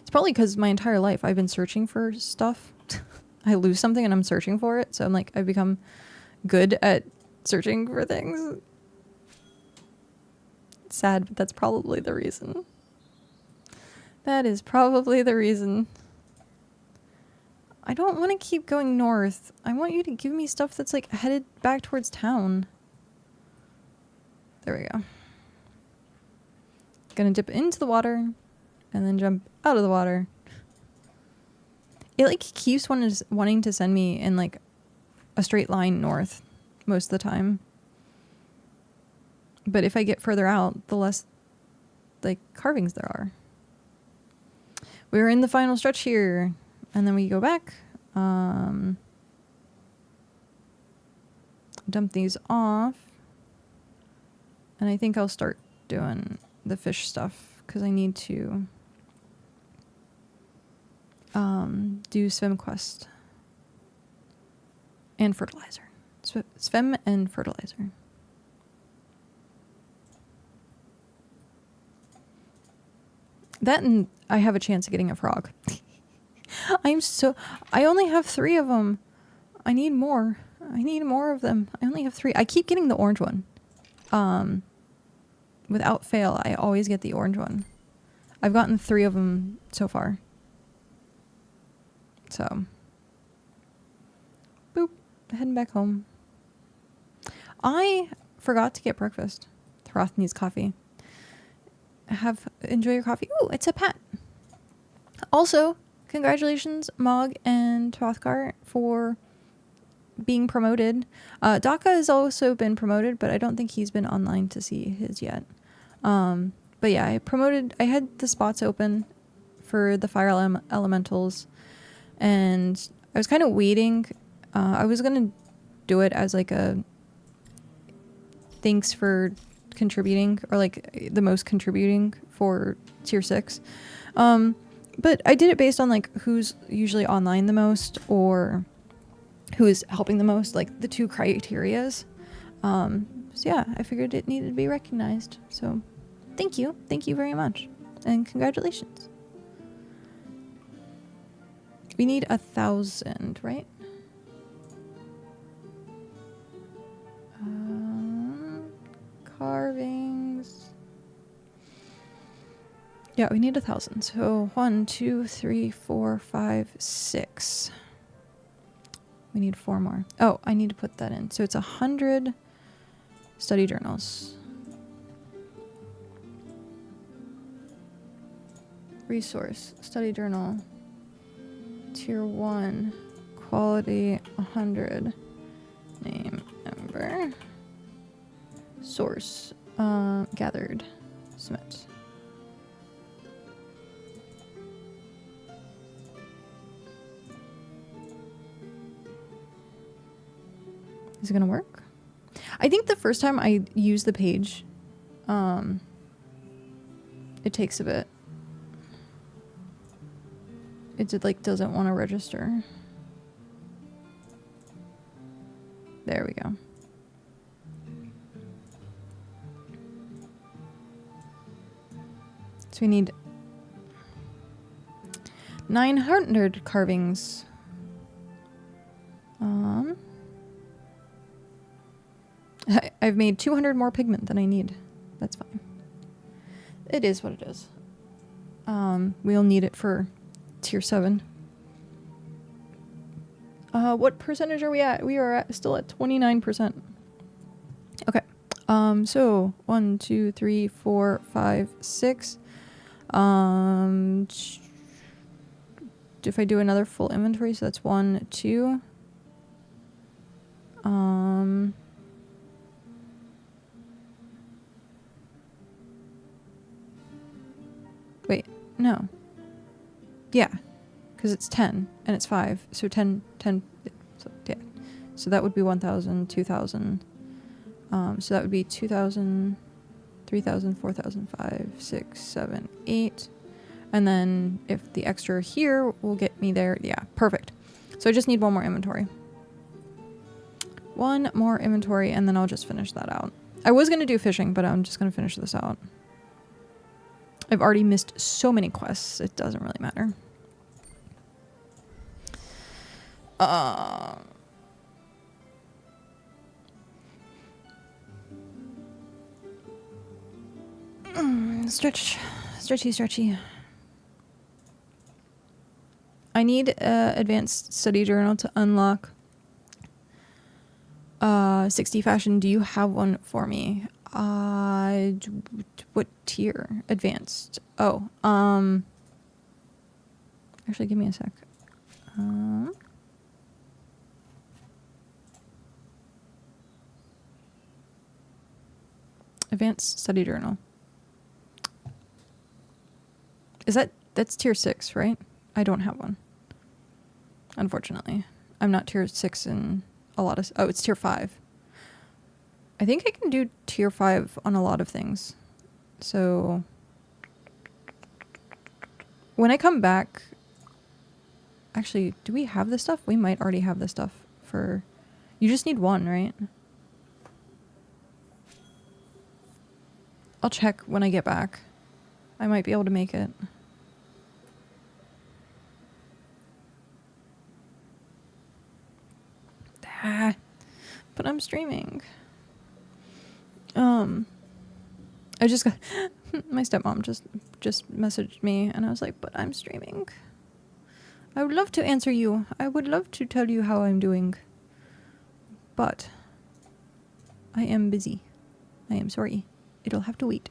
It's probably because my entire life I've been searching for stuff. I lose something and I'm searching for it, so I'm like, I've become good at searching for things. It's sad, but that's probably the reason. That is probably the reason. I don't want to keep going north. I want you to give me stuff that's like headed back towards town. There we go. Gonna dip into the water and then jump out of the water. It like keeps wanting to send me in like a straight line north most of the time. But if I get further out, the less like carvings there are. We're in the final stretch here. And then we go back, dump these off, and I think I'll start doing the fish stuff because I need to do swim quest and fertilizer. Swim and fertilizer. That, and I have a chance of getting a frog. I only have 3 of them. I need more. I need more of them. I only have 3. I keep getting the orange one. Without fail, I always get the orange one. I've gotten 3 of them so far. So, boop, heading back home. I forgot to get breakfast. Hearth needs coffee. Enjoy your coffee. Ooh, it's a pet. Also, congratulations, Mog and Hrothgar, for being promoted. Daka has also been promoted, but I don't think he's been online to see his yet. But yeah, I had the spots open for the fire elementals, and I was kind of waiting. I was going to do it as like a thanks for contributing, or like the most contributing for tier 6. But I did it based on like who's usually online the most or who is helping the most, like the 2 criterias. So yeah, I figured it needed to be recognized. So thank you very much, and congratulations. We need 1,000, right? Carvings. Yeah, we need 1,000. So 1, 2, 3, 4, 5, 6. We need 4 more. Oh, I need to put that in. So it's 100 study journals. Resource, study journal. Tier 1. Quality 100. Name Ember. Source. Gathered. Submit. Is it gonna work? I think the first time I used the page, It takes a bit. It like doesn't want to register. There we go. So we need 900 carvings. I've made 200 more pigment than I need. That's fine. It is what it is. We'll need it for tier 7. What percentage are we at? We are still at 29%. Okay. So 1, 2, 3, 4, 5, 6. If I do another full inventory, so that's 1, 2. Wait, no. Yeah, because it's 10 and it's 5, so 10, so yeah. So that would be 1,000, 2,000. So that would be 2,000, 3,000, 4,000, 5, 6, 7, 8. And then if the extra here will get me there, yeah, perfect. So I just need one more inventory. One more inventory, and then I'll just finish that out. I was going to do fishing, but I'm just going to finish this out. I've already missed so many quests, it doesn't really matter. Stretchy. I need advanced study journal to unlock 60 fashion. Do you have one for me? What tier? Advanced. Oh, actually give me a sec. Advanced study journal. That's tier 6, right? I don't have one. Unfortunately. I'm not tier 6 in a lot of... Oh, it's tier 5. I think I can do tier 5 on a lot of things. So... when I come back... Actually, do we have this stuff? We might already have this stuff for... You just need one, right? I'll check when I get back. I might be able to make it. But I'm streaming. I just got my stepmom just messaged me and I was like, but I'm streaming. I would love to answer you. I would love to tell you how I'm doing. But I am busy. I am sorry. It'll have to wait.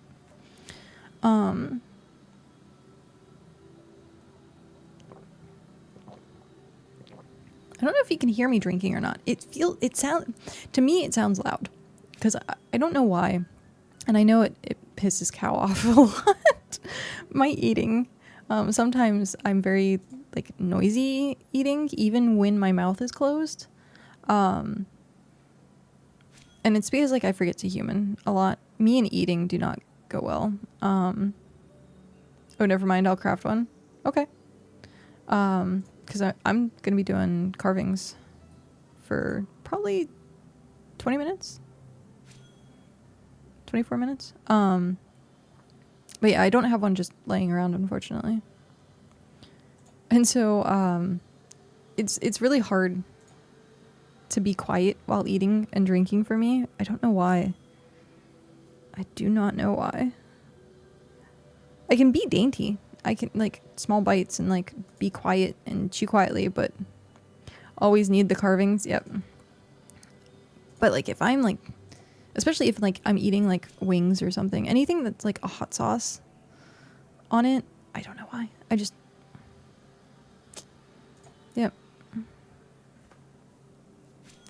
I don't know if you can hear me drinking or not. To me it sounds loud because I don't know why. And I know it pisses Cow off a lot. My eating. Sometimes I'm very like noisy eating even when my mouth is closed. And it's because like I forget to human a lot. Me and eating do not go well. Oh, never mind. I'll craft one. Okay. Because I'm going to be doing carvings for probably 20 minutes. 24 minutes. But yeah, I don't have one just laying around, unfortunately. And so, it's really hard to be quiet while eating and drinking for me. I don't know why. I do not know why. I can be dainty. I can, like, small bites and, like, be quiet and chew quietly, but always need the carvings. Yep. But, like, if I'm, like, especially if, like, I'm eating, like, wings or something, anything that's, like, a hot sauce on it, I don't know why. I just, yep.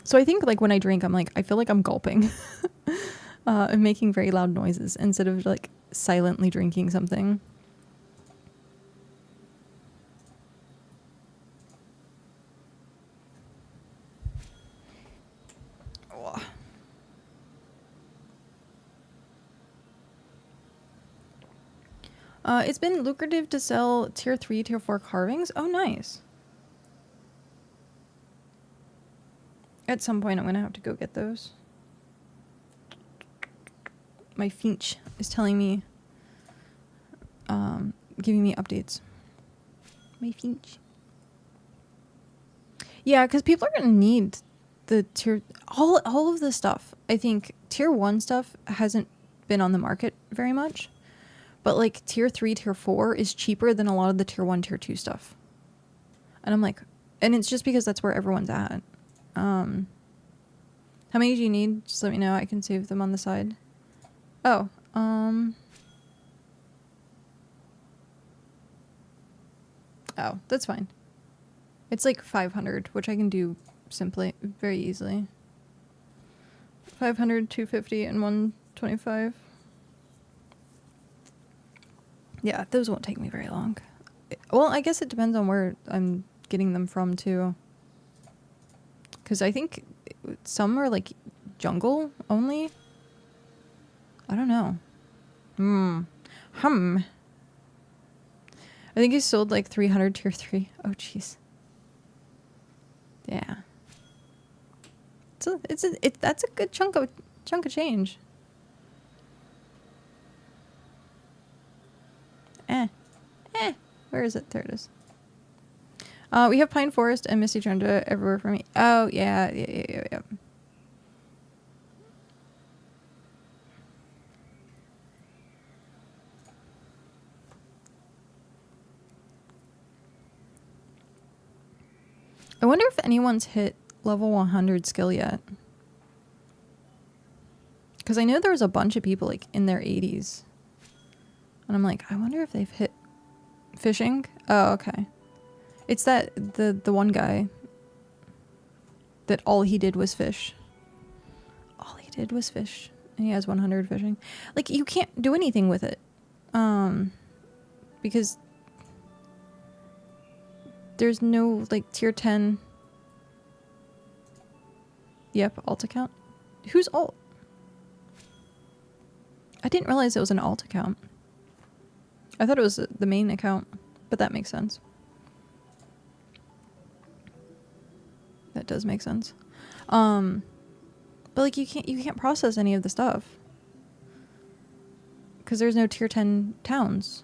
So I think, like, when I drink, I'm, like, I feel like I'm gulping. I'm making very loud noises instead of, like, silently drinking something. It's been lucrative to sell tier 3, tier 4 carvings. Oh, nice. At some point, I'm going to have to go get those. My Finch is telling me, giving me updates. My Finch. Yeah, because people are going to need the tier... All of the stuff. I think tier 1 stuff hasn't been on the market very much. But, like, tier 3, tier 4 is cheaper than a lot of the tier 1, tier 2 stuff. And I'm like... And it's just because that's where everyone's at. How many do you need? Just let me know. I can save them on the side. Oh, oh, that's fine. It's like 500, which I can do simply, very easily. 500, 250, and 125. Yeah, those won't take me very long. Well, I guess it depends on where I'm getting them from, too. Because I think some are, like, jungle only. I don't know. I think he sold, like, 300 tier 3. Oh, jeez. Yeah. So that's a good chunk of change. Where is it? There it is. We have Pine Forest and Misty Tundra everywhere for me. Oh, yeah. I wonder if anyone's hit level 100 skill yet. Because I know there was a bunch of people, like, in their 80s. And I'm like, I wonder if they've hit fishing. Oh, okay. It's that the one guy that all he did was fish. All he did was fish. And he has 100 fishing. Like, you can't do anything with it. Because there's no, like, tier 10. Yep, alt account. Who's alt? I didn't realize it was an alt account. I thought it was the main account, but that makes sense. That does make sense. But like you can't process any of the stuff because there's no tier 10 towns.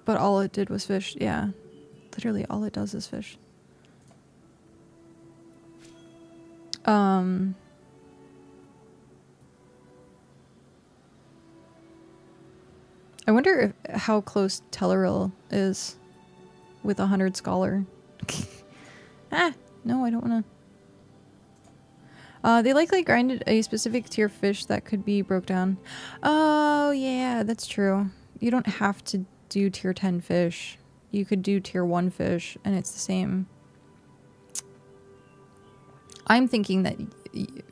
But all it did was fish. Yeah, literally all it does is fish. I wonder how close Telleril is with 100 Scholar. No, I don't want to. They likely grinded a specific tier fish that could be broke down. Oh, yeah, that's true. You don't have to do tier 10 fish. You could do tier 1 fish, and it's the same. I'm thinking that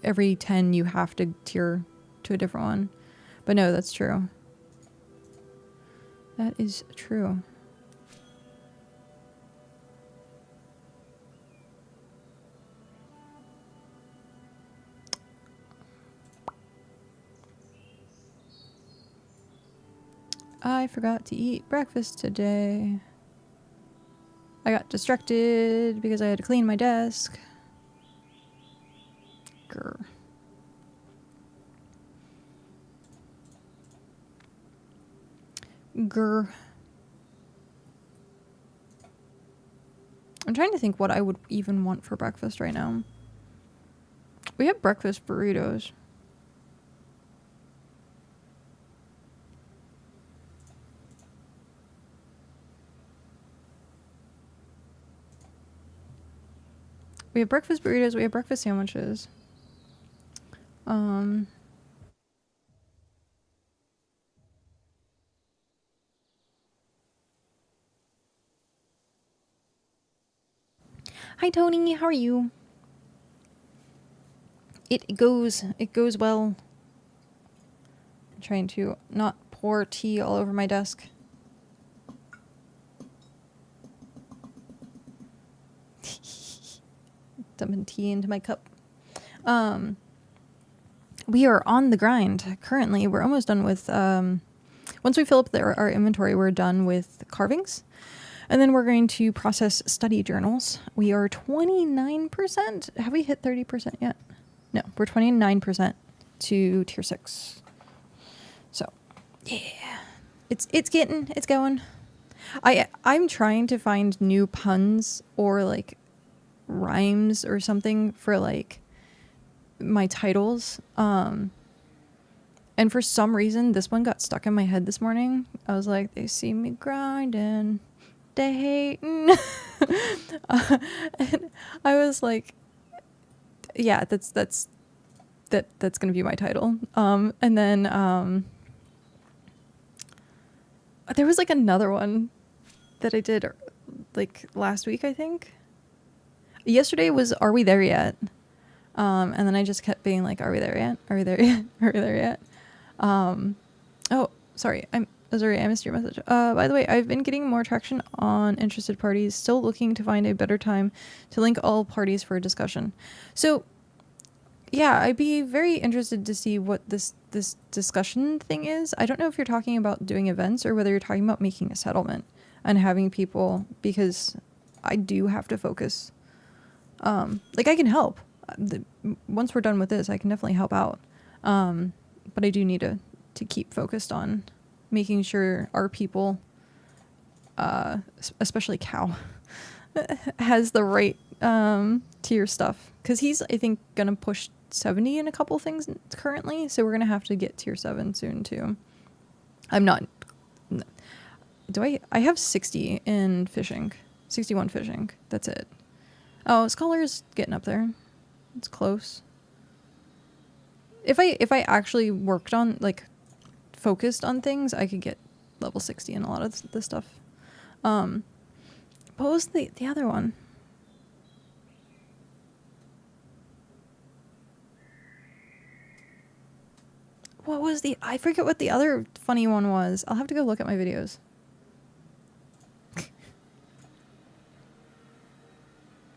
every 10 you have to tier to a different one. But no, that's true. That is true. I forgot to eat breakfast today. I got distracted because I had to clean my desk. Grr. Grr. I'm trying to think what I would even want for breakfast right now. We have breakfast burritos. We have breakfast burritos, we have breakfast sandwiches. Hi Tony, how are you? It goes well. I'm trying to not pour tea all over my desk. Dumping tea into my cup. we are on the grind currently. We're almost done with, once we fill up our inventory, we're done with carvings. And then we're going to process study journals. We are 29%. Have we hit 30% yet? No, we're 29% to tier 6. So, yeah. It's going. I'm trying to find new puns or like rhymes or something for like my titles. And for some reason this one got stuck in my head this morning. I was like, they see me grinding, they hating. And I was like, yeah, that's gonna be my title. And then there was like another one that I did like last week, I think. Yesterday was Are We There Yet? And then I just kept being like, are we there yet? Are we there yet? Are we there yet? Oh, sorry. I missed your message. By the way, I've been getting more traction on interested parties, still looking to find a better time to link all parties for a discussion. So yeah, I'd be very interested to see what this discussion thing is. I don't know if you're talking about doing events or whether you're talking about making a settlement and having people, because I do have to focus. Like I can help. Once we're done with this, I can definitely help out. But I do need to keep focused on making sure our people, especially Cow, has the right tier stuff. Because he's, I think, going to push 70 in a couple things currently. So we're going to have to get tier 7 soon, too. I'm not... I have 60 in fishing. 61 fishing. That's it. Oh, Scholar's getting up there. It's close. If I actually worked on, like, focused on things, I could get level 60 in a lot of this stuff. What was the other one? What was I forget what the other funny one was. I'll have to go look at my videos.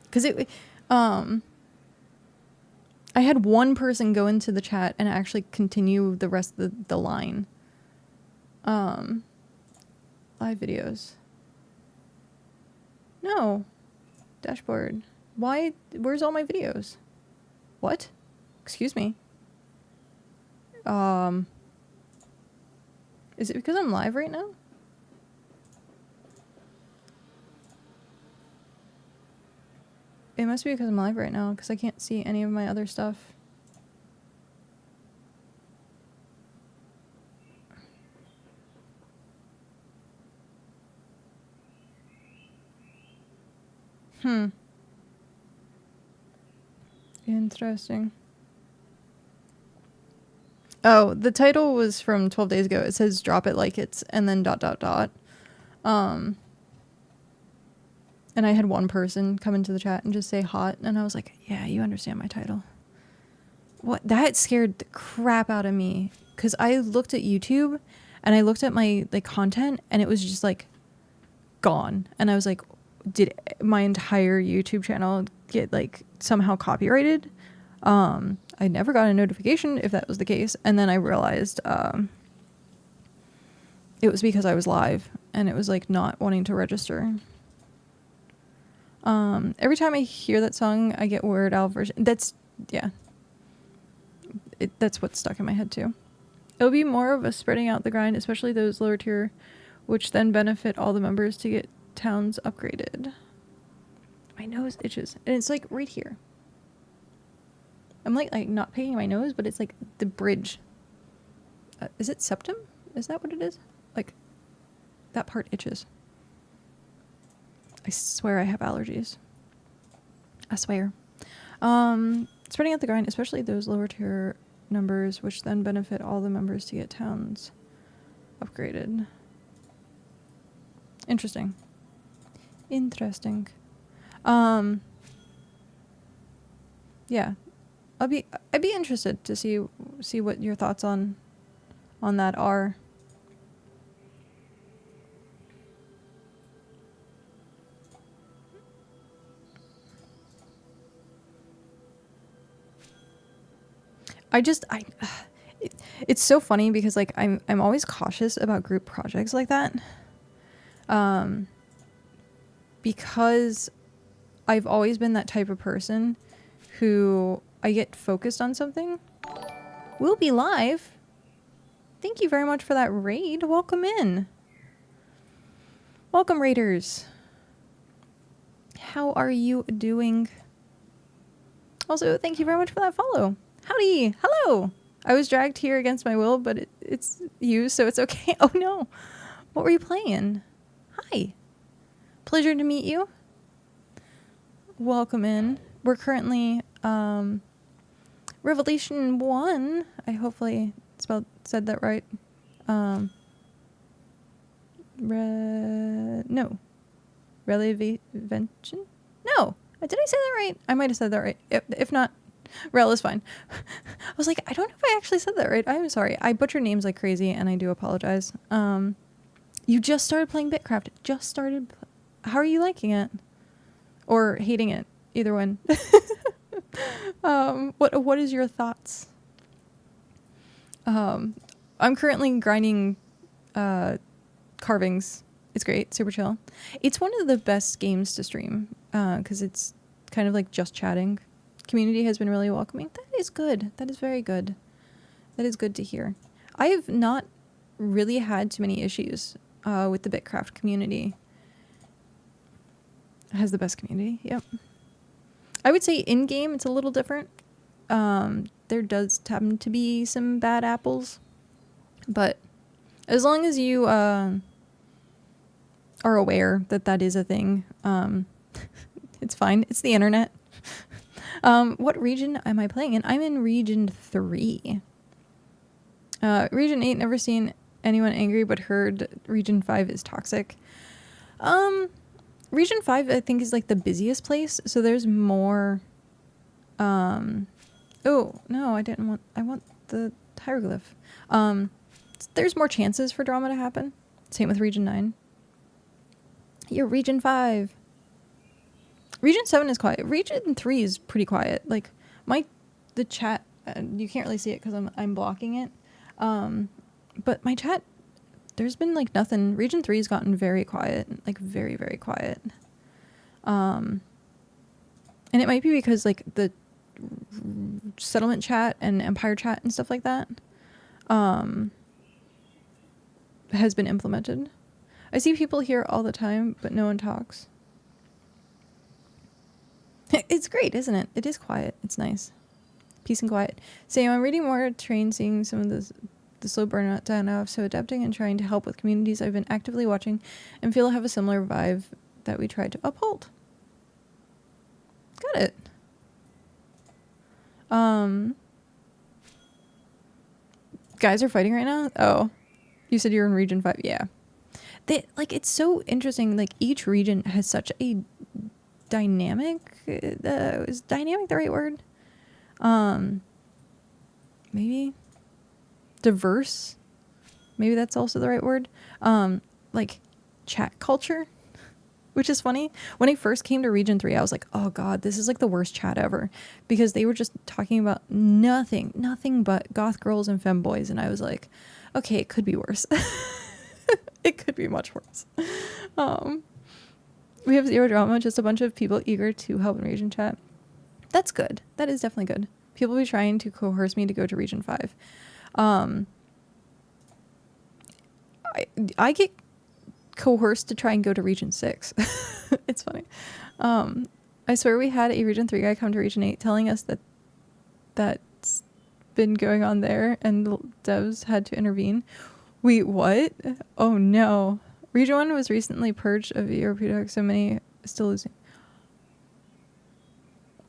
Because I had one person go into the chat and actually continue the rest of the line. Live videos. No. Dashboard. Why? Where's all my videos? What? Excuse me. Is it because I'm live right now? It must be because I'm live right now, because I can't see any of my other stuff. Interesting. Oh, the title was from 12 days ago. It says drop it like it's, and then ... And I had one person come into the chat and just say hot. And I was like, yeah, you understand my title. What? That scared the crap out of me. Because I looked at YouTube and I looked at my like content and it was just like gone. And I was like, did my entire YouTube channel get like somehow copyrighted? I never got a notification if that was the case. And then I realized it was because I was live and it was like not wanting to register. Every time I hear that song, I get Weird Al version. That's, yeah. That's what's stuck in my head too. It'll be more of a spreading out the grind, especially those lower tier, which then benefit all the members to get towns upgraded. My nose itches. And it's like right here. I'm like not picking my nose, but it's like the bridge. Is it septum? Is that what it is? Like that part itches. I swear I have allergies. I swear. Spreading out the grind, especially those lower tier numbers, which then benefit all the members to get towns upgraded. Interesting. Interesting. Yeah. I'd be interested to see what your thoughts on that are. it's so funny because like I'm always cautious about group projects like that. Because I've always been that type of person who I get focused on something. We'll be live. Thank you very much for that raid. Welcome in. Welcome, raiders. How are you doing? Also, thank you very much for that follow. Howdy. Hello. I was dragged here against my will, but it's you, so it's okay. Oh, no. What were you playing? Hi. Pleasure to meet you. Welcome in. We're currently Revelation 1. I hopefully said that right. No. Relevention? No. Did I say that right? I might have said that right. If not, Rel is fine. I was like, I don't know if I actually said that right. I'm sorry. I butcher names like crazy, and I do apologize. You just started playing BitCraft. Just started. How are you liking it? Or hating it? Either one. What is your thoughts? I'm currently grinding carvings. It's great, super chill. It's one of the best games to stream because it's kind of like just chatting. Community has been really welcoming. That is good. That is very good. That is good to hear. I have not really had too many issues with the BitCraft community. It has the best community. Yep. I would say in game it's a little different. There does happen to be some bad apples, but as long as you are aware that that is a thing, it's fine. It's the internet. What region am I playing in? I'm in region 3. Region 8, never seen anyone angry, but heard region 5 is toxic. Region 5, I think, is like the busiest place, so there's more. Oh no, I want the hieroglyph. There's more chances for drama to happen. Same with region 9. You're region 5. Region 7 is quiet. Region 3 is pretty quiet. Like the chat, you can't really see it because I'm blocking it. But my chat, there's been like nothing. Region 3 has gotten very quiet, like very, very quiet. And it might be because like the settlement chat and empire chat and stuff like that has been implemented. I see people here all the time, but no one talks. It's great, isn't it? It is quiet. It's nice. Peace and quiet. Sam, I'm reading more train, seeing some of the slow burnout down now, so adapting and trying to help with communities I've been actively watching and feel have a similar vibe that we tried to uphold. Got it. Guys are fighting right now? Oh. You said you're in region 5. Yeah. It's so interesting. Like, each region has such a dynamic. Is dynamic the right word? Maybe diverse. Maybe that's also the right word. Like chat culture, which is funny. When I first came to region 3, I was like, oh god, this is like the worst chat ever, because they were just talking about nothing but goth girls and femboys, and I was like, okay, it could be worse. It could be much worse. We have zero drama, just a bunch of people eager to help in region chat. That's good. That is definitely good. People be trying to coerce me to go to region 5. I get coerced to try and go to region 6. It's funny. I swear we had a region 3 guy come to region 8 telling us that's been going on there and the devs had to intervene. Wait, what? Oh no. Region 1 was recently purged of ERP docs, so many still losing.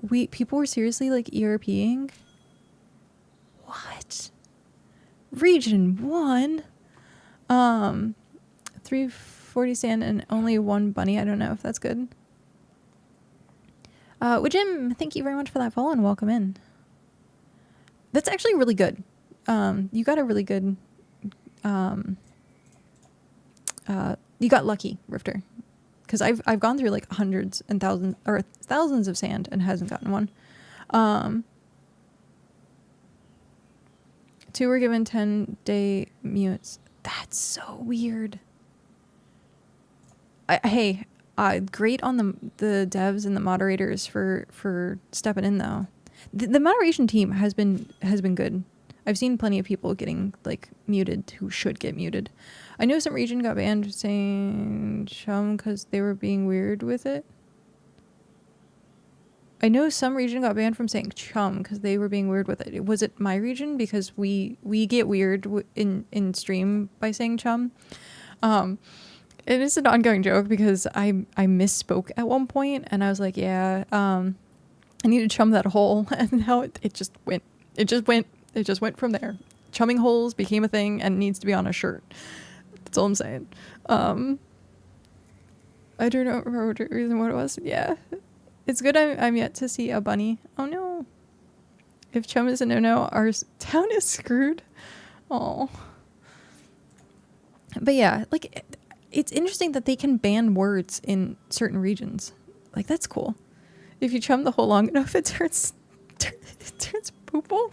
Wait, people were seriously like ERPing? What? Region 1? 340 sand and only 1 bunny. I don't know if that's good. Jim, thank you very much for that follow and welcome in. That's actually really good. You got a really good you got lucky, Rifter, because I've gone through like hundreds and thousands of sand and hasn't gotten one. 2 were given 10-day mutes. That's so weird. Hey, great on the devs and the moderators for stepping in though. The moderation team has been good. I've seen plenty of people getting like muted who should get muted. I know some region got banned saying chum because they were being weird with it. I know some region got banned from saying chum because they were being weird with it. Was it my region? Because we get weird in stream by saying chum. It is an ongoing joke because I misspoke at one point and I was like, yeah, I need to chum that hole, and now it just went from there. Chumming holes became a thing and needs to be on a shirt. That's all I'm saying. I do not remember the reason what it was. Yeah. It's good I'm yet to see a bunny. Oh no. If chum is a no-no, our town is screwed. Oh. But yeah, like it's interesting that they can ban words in certain regions. Like that's cool. If you chum the hole long enough, it turns poople.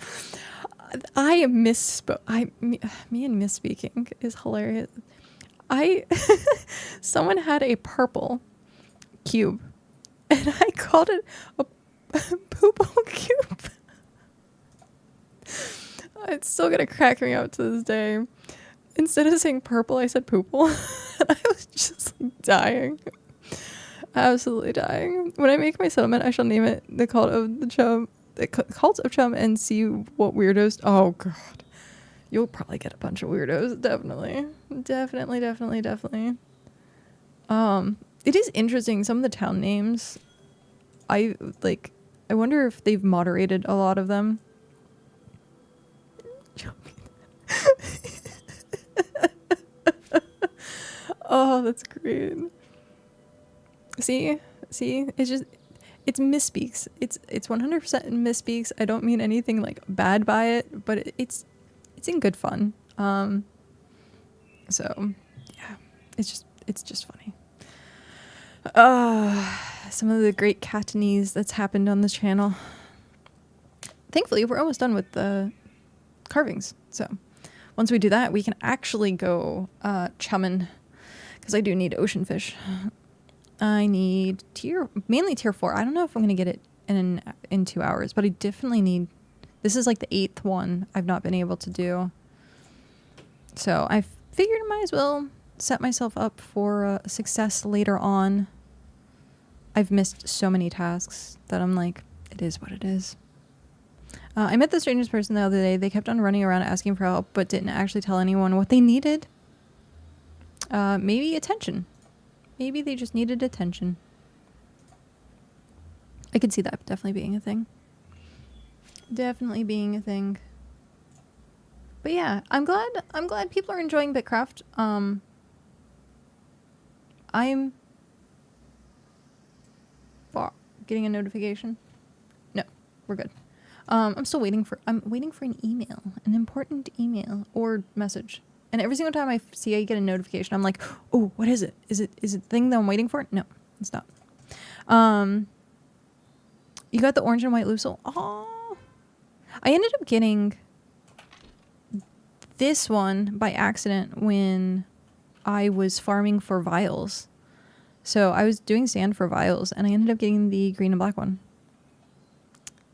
I misspoke. Me and misspeaking is hilarious. Someone had a purple cube, and I called it a poople cube. It's still gonna crack me up to this day. Instead of saying purple, I said poople. And I was just like dying. Absolutely dying. When I make my settlement, I shall name it the Cult of the Chum. The Cult of Chum, and see what weirdos. Oh god, you'll probably get a bunch of weirdos. Definitely. It is interesting. Some of the town names, I wonder if they've moderated a lot of them. Oh, that's great. See, it's misspeaks. It's 100% misspeaks. I don't mean anything like bad by it, but it's in good fun. So yeah, it's just funny. Some of the great Catanese that's happened on this channel. Thankfully, we're almost done with the carvings. So once we do that, we can actually go chumming, because I do need ocean fish. I need mainly tier 4. I don't know if I'm going to get it in 2 hours, but I definitely need, this is like the 8th one I've not been able to do. So I figured I might as well set myself up for success later on. I've missed so many tasks that I'm like, it is what it is. I met the strangest person the other day. They kept on running around asking for help, but didn't actually tell anyone what they needed. Maybe attention. Maybe they just needed attention. I could see that definitely being a thing. Definitely being a thing. But yeah, I'm glad people are enjoying BitCraft. I'm getting a notification. No, we're good. I'm waiting for an email, an important email or message. And every single time I get a notification, I'm like, oh, what is it? Is it the thing that I'm waiting for? No, it's not. You got the orange and white Lucille. Oh, I ended up getting this one by accident when I was farming for vials. So I was doing sand for vials, and I ended up getting the green and black one.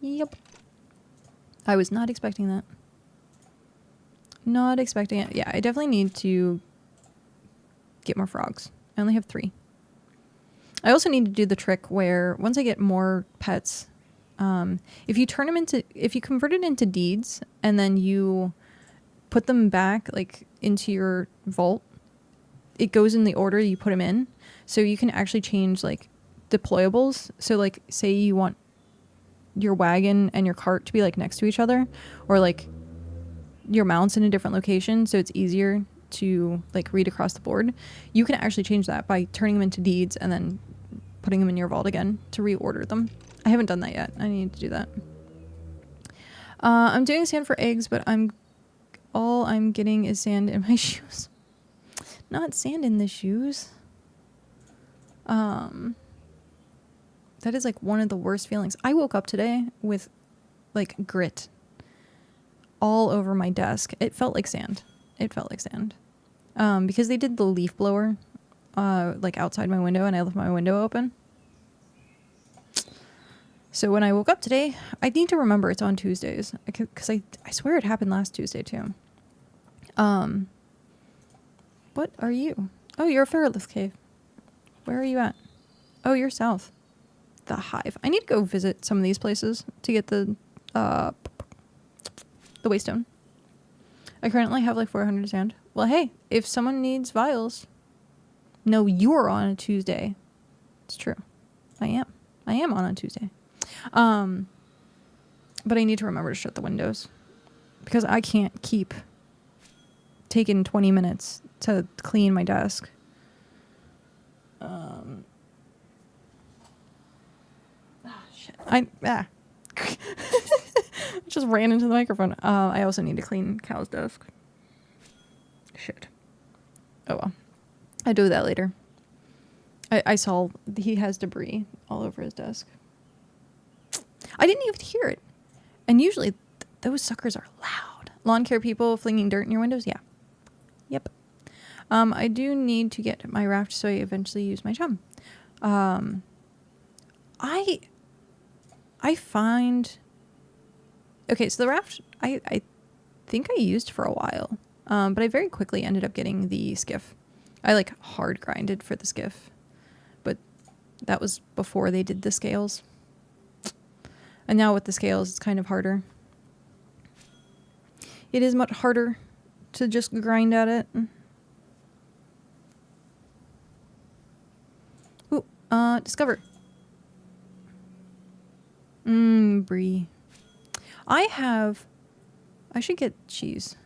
Yep. I was not expecting that. Not expecting it. Yeah, I definitely need to get more frogs. I only have 3. I also need to do the trick where once I get more pets, if you convert it into deeds and then you put them back like into your vault, it goes in the order you put them in. So you can actually change like deployables. So like say you want your wagon and your cart to be like next to each other, or like your mounts in a different location, so it's easier to like read across the board. You can actually change that by turning them into deeds and then putting them in your vault again to reorder them. I haven't done that yet. I need to do that. I'm doing sand for eggs, but all I'm getting is sand in my shoes. Not sand in the shoes. That is like one of the worst feelings. I woke up today with like grit all over my desk. It felt like sand. It felt like sand. Because they did the leaf blower, like outside my window, and I left my window open. So when I woke up today, I need to remember it's on Tuesdays, because I swear it happened last Tuesday too. What are you? Oh, you're a Feralith cave. Where are you at? Oh, you're south. The Hive. I need to go visit some of these places to get the waystone. I currently have like 400 sand. Well, hey, if someone needs vials. No, you're on a Tuesday. It's true. I am on a Tuesday. But I need to remember to shut the windows because I can't keep taking 20 minutes to clean my desk. Shit. I just ran into the microphone. I also need to clean Cal's desk. Shit. Oh well. I do that later. I saw he has debris all over his desk. I didn't even hear it. And usually those suckers are loud. Lawn care people flinging dirt in your windows? Yeah. Yep. I do need to get my raft so I eventually use my chum. I find... Okay, so the raft, I think I used for a while. But I very quickly ended up getting the skiff. I like hard grinded for the skiff. But that was before they did the scales. And now with the scales, it's kind of harder. It is much harder to just grind at it. Ooh, discover. Brie. I should get cheese.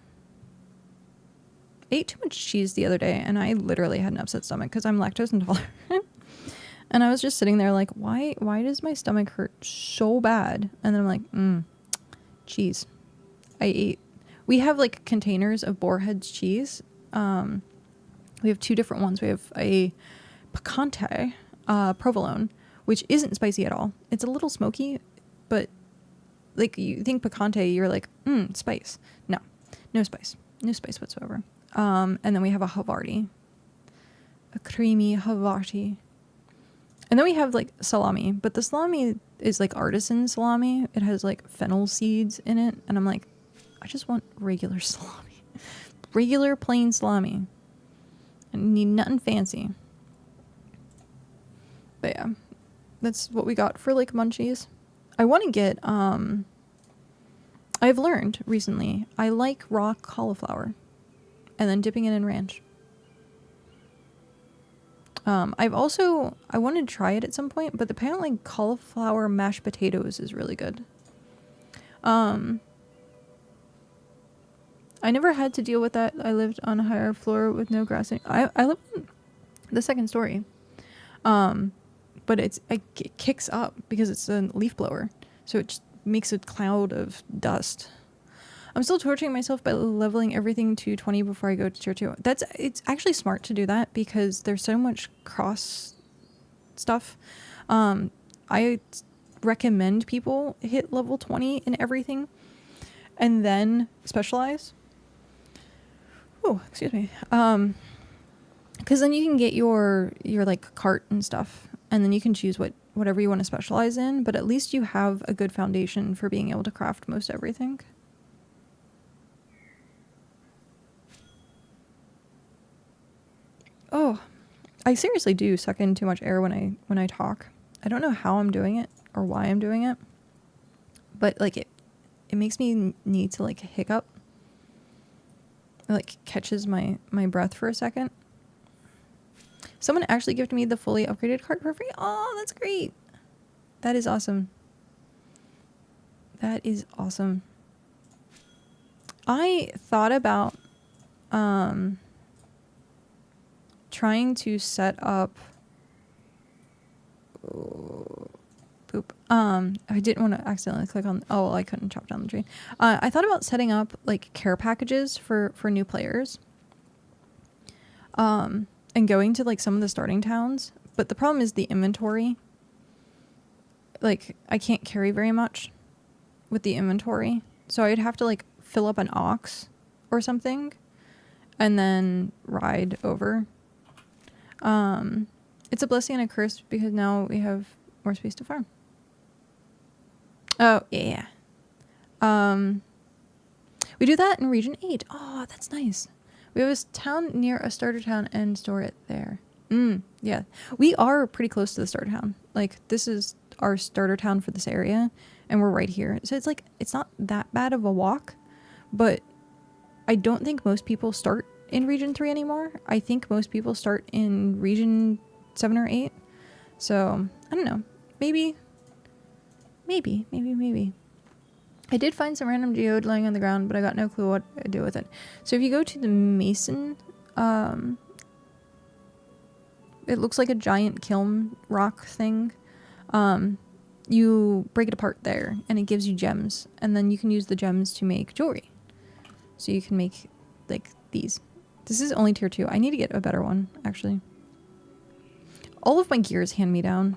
I ate too much cheese the other day, and I literally had an upset stomach because I'm lactose intolerant. And I was just sitting there like, why does my stomach hurt so bad? And then I'm like, cheese. I ate. We have like containers of Boarhead's cheese. We have two different ones. We have a picante provolone, which isn't spicy at all. It's a little smoky, but like you think picante, you're like, spice. No spice. No spice whatsoever. And then we have a Havarti. A creamy Havarti. And then we have like salami, but the salami is like artisan salami. It has like fennel seeds in it. And I'm like, I just want regular salami. Regular plain salami. I need nothing fancy. But yeah, that's what we got for like munchies. I want to get, I've learned recently, I like raw cauliflower and then dipping it in ranch. I wanted to try it at some point, but apparently cauliflower mashed potatoes is really good. I never had to deal with that. I lived on a higher floor with no grass. I live on the second story. But it kicks up because it's a leaf blower. So it just makes a cloud of dust. I'm still torturing myself by leveling everything to 20 before I go to tier 2. It's actually smart to do that because there's so much cross stuff. I recommend people hit level 20 in everything and then specialize. Oh, excuse me. Because then you can get your like cart and stuff, and then you can choose whatever you want to specialize in, but at least you have a good foundation for being able to craft most everything. Oh, I seriously do suck in too much air when I talk. I don't know how I'm doing it or why I'm doing it, but like it makes me need to like hiccup. It like catches my breath for a second. Someone actually gifted me the fully upgraded cart for free. Oh, that's great. That is awesome. That is awesome. I thought about trying to set up I didn't want to accidentally click on well, I couldn't chop down the tree. I thought about setting up like care packages for new players and going to like some of the starting towns, but the problem is the inventory. Like I can't carry very much with the inventory, so I'd have to like fill up an ox or something and then ride over. It's a blessing and a curse because now we have more space to farm. Oh, yeah. We do that in Region 8. Oh, that's nice. We have a town near a starter town and store it there. Yeah. We are pretty close to the starter town. Like, this is our starter town for this area, and we're right here. So it's like, it's not that bad of a walk, but I don't think most people start in Region 3 anymore. I think most people start in Region 7 or 8. So, I don't know. Maybe. I did find some random geode lying on the ground, but I got no clue what to do with it. So if you go to the mason, it looks like a giant kiln rock thing. You break it apart there, and it gives you gems. And then you can use the gems to make jewelry. So you can make, like, these. This is only tier 2. I need to get a better one, actually. All of my gear is hand-me-down.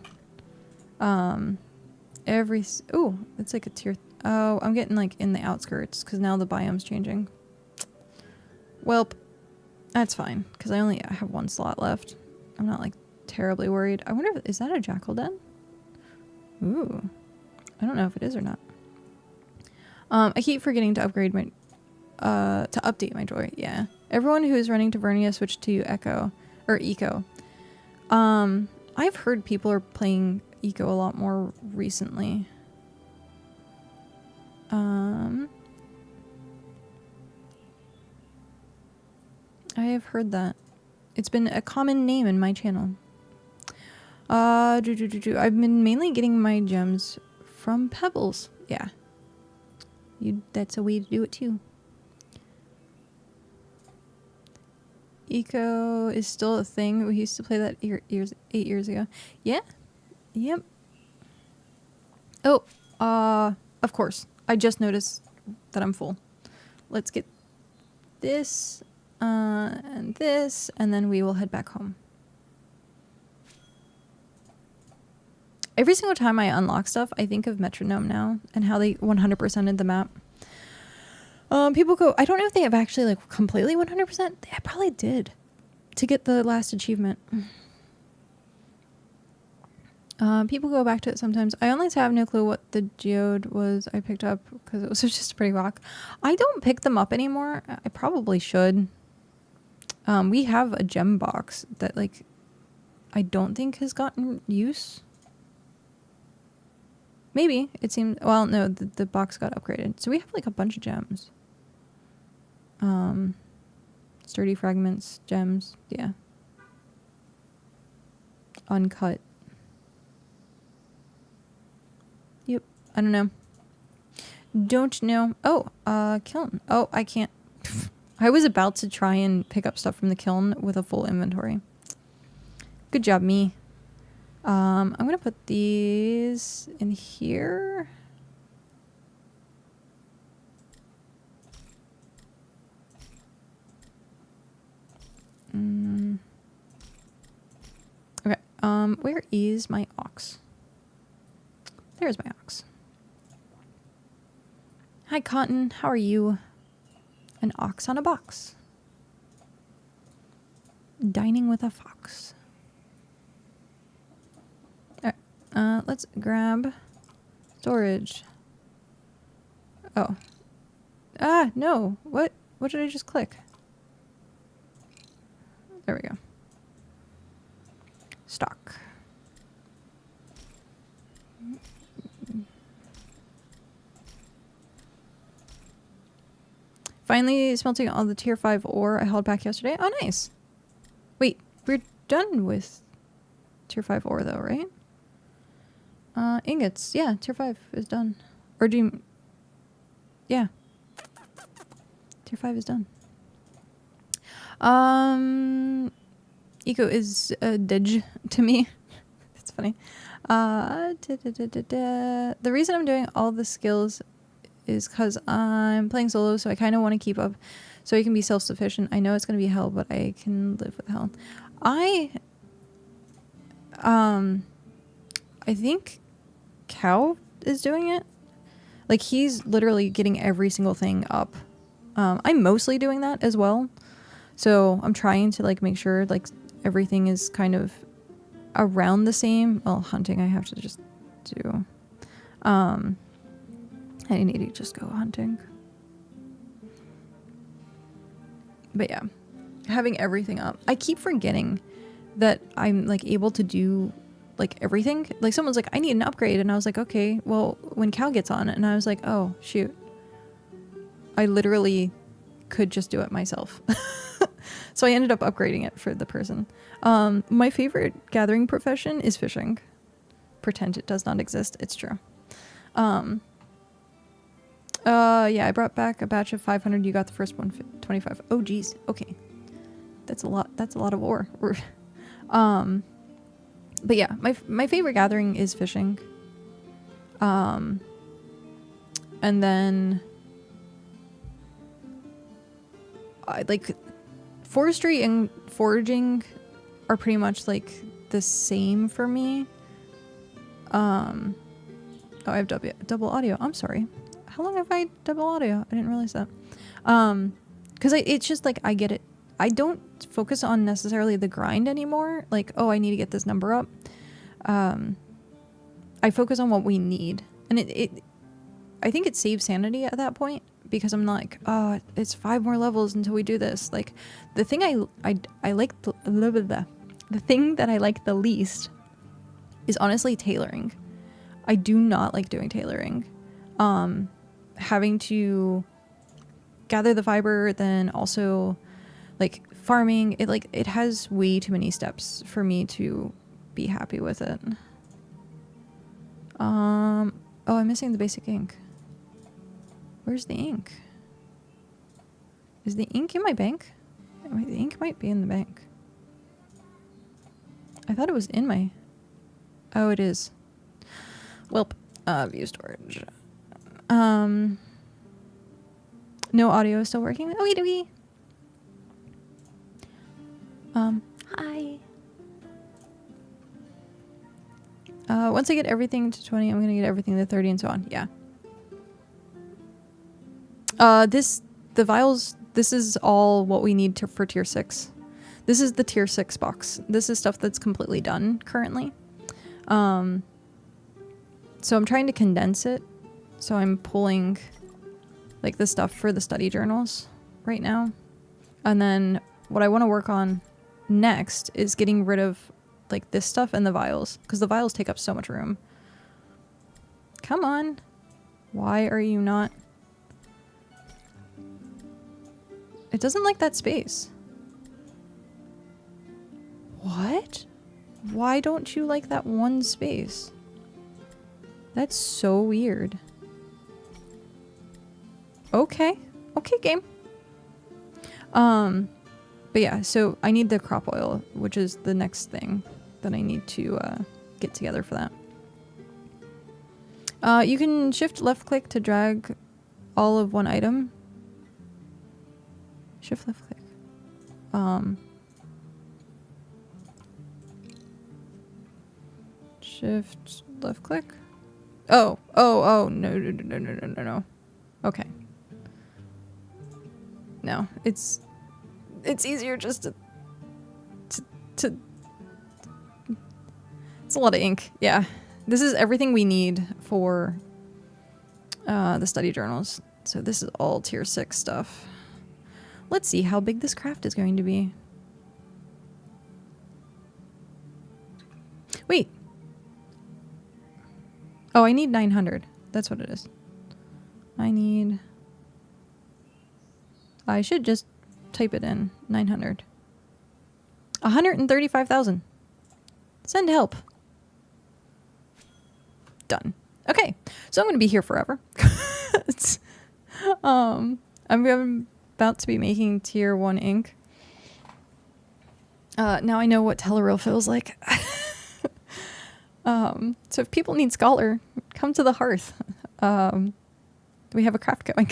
Ooh, it's like a tier... Oh, I'm getting, like, in the outskirts, because now the biome's changing. Welp. That's fine, because I only have 1 slot left. I'm not, like, terribly worried. I wonder if... Is that a jackal den? Ooh. I don't know if it is or not. I keep forgetting to upgrade my... to update my jewelry. Yeah. Everyone who is running Tavernia switch to Echo. Or Eco. I've heard people are playing Eco a lot more recently. I have heard that. It's been a common name in my channel. I've been mainly getting my gems from pebbles. Yeah. That's a way to do it too. Eco is still a thing. We used to play that 8 years ago. Yeah. Yep. Oh, of course. I just noticed that I'm full. Let's get this, and this, and then we will head back home. Every single time I unlock stuff, I think of Metronome now and how they 100%ed the map. People go, I don't know if they have actually, like, completely 100%. They probably did to get the last achievement. People go back to it sometimes. I honestly have no clue what the geode was I picked up because it was just a pretty rock. I don't pick them up anymore. I probably should. We have a gem box that, like, I don't think has gotten use. Maybe. It seemed... Well, no, the box got upgraded. So we have, like, a bunch of gems. Sturdy fragments, gems. Yeah. Uncut. Yep. I don't know. Don't know. Oh, kiln. Oh, I can't. I was about to try and pick up stuff from the kiln with a full inventory. Good job, me. I'm gonna put these in here. Okay. Where is my ox? There's my ox. Hi, Cotton. How are you? An ox on a box. Dining with a fox. Alright. Let's grab storage. Oh. Ah, no. What did I just click? There we go. Stock. Finally smelting all the tier 5 ore I held back yesterday. Oh, nice. Wait, we're done with tier 5 ore though, right? Ingots. Yeah, tier 5 is done. Or do you... Yeah. Tier 5 is done. Eco is a dig to me. That's funny. The reason I'm doing all the skills is because I'm playing solo, so I kind of want to keep up so I can be self-sufficient. I know it's going to be hell, but I can live with hell. I think Cow is doing it. Like, he's literally getting every single thing up. I'm mostly doing that as well. So I'm trying to like make sure like everything is kind of around the same. Well, hunting I have to just do. I need to just go hunting. But yeah, having everything up. I keep forgetting that I'm like able to do like everything. Like someone's like, I need an upgrade. And I was like, okay, well, when Cal gets on, and I was like, oh shoot. I literally could just do it myself. So I ended up upgrading it for the person. My favorite gathering profession is fishing. Pretend it does not exist. It's true. Yeah, I brought back a batch of 500. You got the first one, 25. Oh, geez. Okay. That's a lot. That's a lot of ore. But yeah, my favorite gathering is fishing. And then I like forestry and foraging are pretty much like the same for me. Oh, I have double audio. I'm sorry. How long have I double audio? I didn't realize that. Because it's just like I get it. I don't focus on necessarily the grind anymore. Like, oh, I need to get this number up. I focus on what we need, and I think it saves sanity at that point, because I'm like, oh, it's 5 more levels until we do this. Like, the thing I like, the thing that I like the least is honestly tailoring. I do not like doing tailoring. Having to gather the fiber, then also like farming, it has way too many steps for me to be happy with it. Oh, I'm missing the basic ink. Where's the ink? Is the ink in my bank? The ink might be in the bank. I thought it was in my... Oh, it is. Welp. View storage. No audio is still working. Okie dokie. Hi. Once I get everything to 20, I'm gonna get everything to 30 and so on. Yeah. The vials, this is all what we need for tier 6. This is the tier 6 box. This is stuff that's completely done currently. So I'm trying to condense it. So I'm pulling like the stuff for the study journals right now. And then what I want to work on next is getting rid of like this stuff and the vials, because the vials take up so much room. Come on. Why are you not? It doesn't like that space. What? Why don't you like that one space? That's so weird. Okay. Okay, game. But yeah, so I need the crop oil, which is the next thing that I need to get together for that. You can shift left click to drag all of one item. Shift left click. Shift left click. Oh, no. Okay. No, it's easier just to it's a lot of ink. Yeah. This is everything we need for the study journals. So this is all tier 6 stuff. Let's see how big this craft is going to be. Wait. Oh, I need 900. That's what it is. I should just type it in. 900. 135,000. Send help. Done. Okay. So I'm going to be here forever. I'm about to be making tier 1 ink. Now I know what Telleril feels like. So if people need Scholar, come to the Hearth. We have a craft going.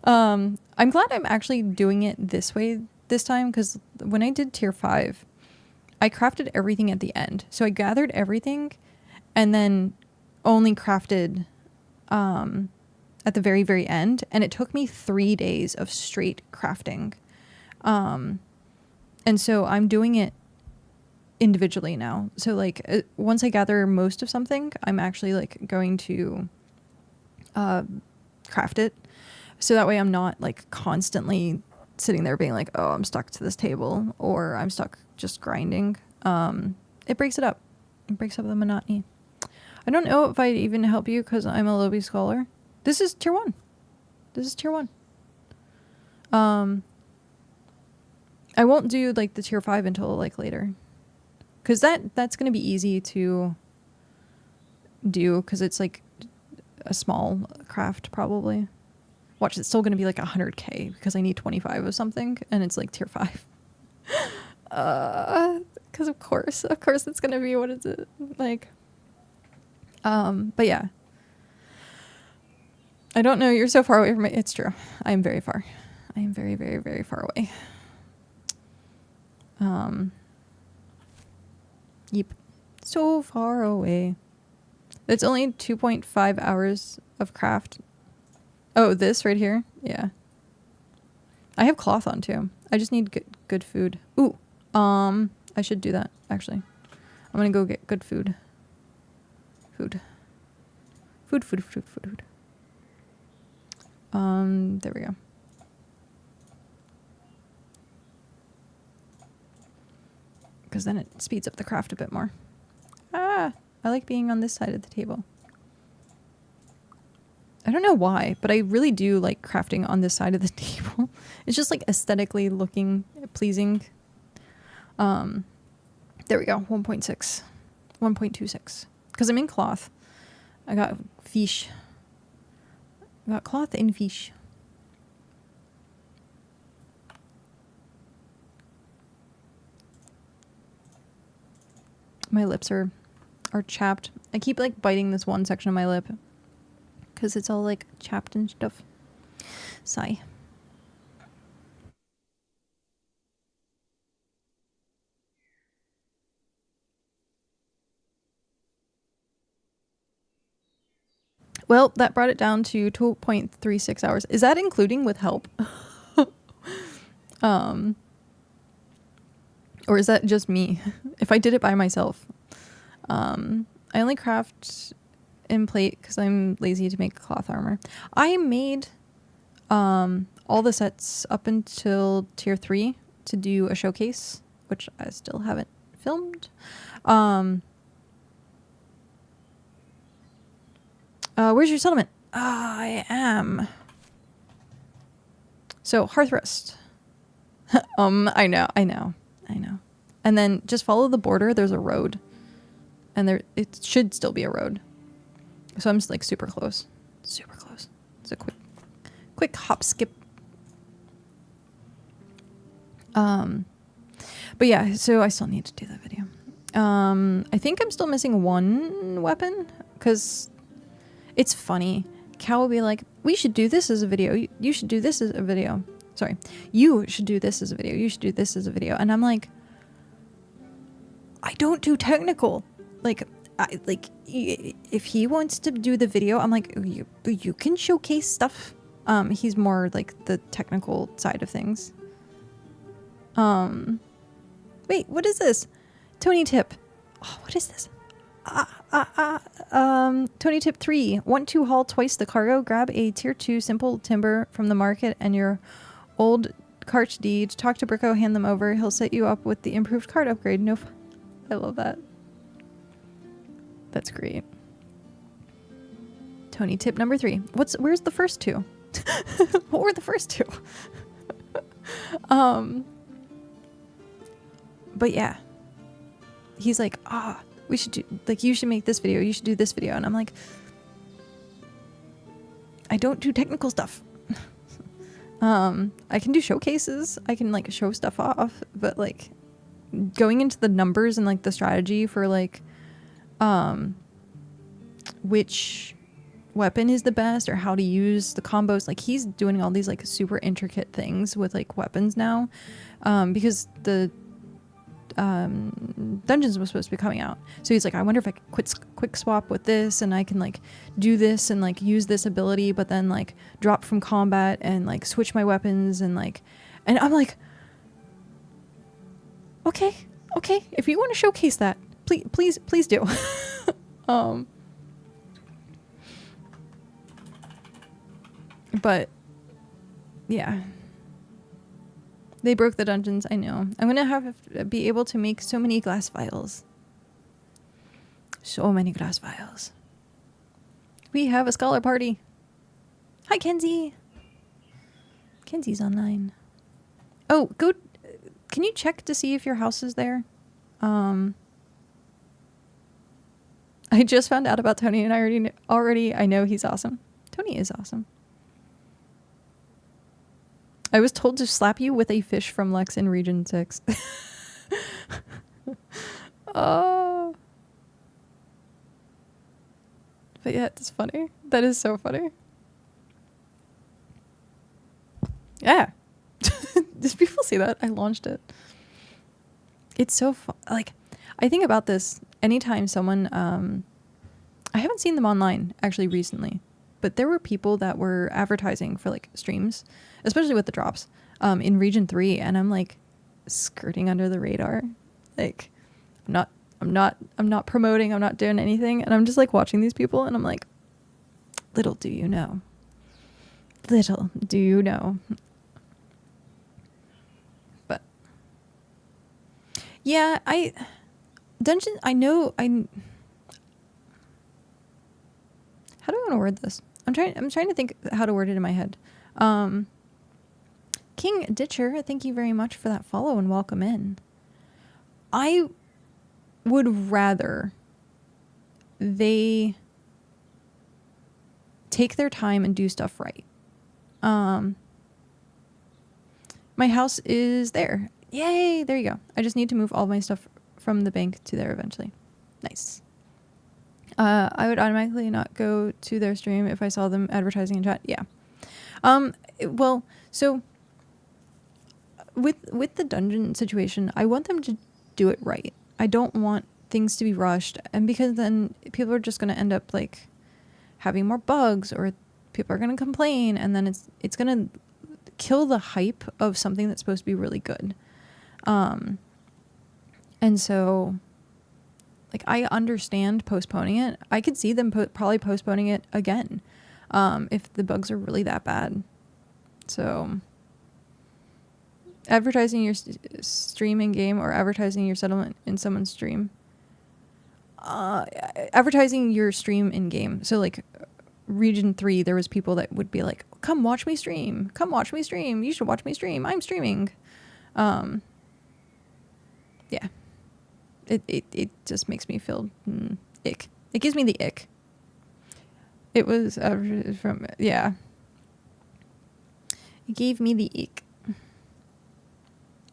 I'm glad I'm actually doing it this way this time, because when I did tier 5, I crafted everything at the end. So I gathered everything and then only crafted at the very, very end, and it took me 3 days of straight crafting. And so I'm doing it individually now. So like once I gather most of something, I'm actually like going to craft it. So that way I'm not like constantly sitting there being like, oh, I'm stuck to this table, or I'm stuck just grinding. It breaks it up. It breaks up the monotony. I don't know if I'd even help you because I'm a Lobby Scholar. This is tier 1. This is tier 1. I won't do like the tier 5 until like later. Because that's going to be easy to do because it's like a small craft probably. Watch, it's still going to be like 100k because I need 25 of something and it's like tier 5. Because of course it's going to be, what is it? Like, but yeah. I don't know, you're so far away from me. It's true. I am very far. I am very, very, very far away. Yep. So far away. It's only 2.5 hours of craft. Oh, this right here? Yeah. I have cloth on too. I just need good food. Ooh. I should do that, actually. I'm gonna go get good food. Food. There we go. Because then it speeds up the craft a bit more. I like being on this side of the table. I don't know why, but I really do like crafting on this side of the table. It's just like aesthetically looking pleasing. There we go. 1.6. 1.26. Because I'm in cloth. I got fish. I got cloth and fish. My lips are chapped. I keep like biting this one section of my lip because it's all like chapped and stuff. Sigh. Well, that brought it down to 2.36 hours. Is that including with help? Or is that just me? If I did it by myself. I only craft in plate because I'm lazy to make cloth armor. I made all the sets up until tier 3 to do a showcase, which I still haven't filmed. Where's your settlement? I am. So, Hearth Rest. I know. And then just follow the border. There's a road. And it should still be a road. So I'm just like super close. Super close. It's a quick hop skip. But yeah, so I still need to do that video. I think I'm still missing one weapon because it's funny. Cal will be like, we should do this as a video. You should do this as a video. Sorry. You should do this as a video. You should do this as a video. And I'm like, I don't do technical. Like, if he wants to do the video, I'm like, you can showcase stuff. He's more like the technical side of things. Wait, what is this? Tony tip. Oh, what is this? Tony tip 3. Want to haul twice the cargo? Grab a tier 2 simple timber from the market and your old cart deed. Talk to Bricko, hand them over. He'll set you up with the improved cart upgrade. No, I love that. That's great. Tony tip number 3. Where's the first 2? What were the first 2? But yeah. He's like, we should do, like, you should make this video. You should do this video. And I'm like, I don't do technical stuff. I can do showcases. I can like show stuff off, but like going into the numbers and like the strategy for like, which weapon is the best or how to use the combos. Like he's doing all these like super intricate things with like weapons now, because the dungeons was supposed to be coming out. So he's like, I wonder if I could quick swap with this, and I can like do this and like use this ability, but then like drop from combat and like switch my weapons and like, and I'm like, okay, if you want to showcase that, please do. But yeah, they broke the dungeons. I know. I'm gonna be able to make so many glass vials. So many glass vials. We have a scholar party. Hi, Kenzie. Kenzie's online. Oh, go. Can you check to see if your house is there? I just found out about Tony, and I already I know he's awesome. Tony is awesome. I was told to slap you with a fish from Lex in Region 6. Oh. But yeah, it's funny. That is so funny. Yeah. Did people see that? I launched it. It's so fun. Like, I think about this anytime someone, I haven't seen them online actually recently, but there were people that were advertising for like streams, especially with the drops, in Region 3. And I'm like skirting under the radar. Like, I'm not promoting, I'm not doing anything. And I'm just like watching these people and I'm like, little do you know. Little do you know. But yeah, I know how do I want to word this? I'm trying to think how to word it in my head. King Ditcher, thank you very much for that follow and welcome in. I would rather they take their time and do stuff right. My house is there. Yay, there you go. I just need to move all my stuff from the bank to there eventually. Nice. I would automatically not go to their stream if I saw them advertising in chat. Yeah. Well, so with the dungeon situation, I want them to do it right. I don't want things to be rushed, and because then people are just going to end up like having more bugs, or people are going to complain, and then it's going to kill the hype of something that's supposed to be really good. And so like I understand postponing it. I could see them probably postponing it again if the bugs are really that bad. So advertising your stream in game or advertising your settlement in someone's stream. Advertising your stream in game. So like Region 3, there was people that would be like, come watch me stream. Come watch me stream. You should watch me stream. I'm streaming. Yeah. It just makes me feel ick. It gives me the ick. It was from, yeah. It gave me the ick.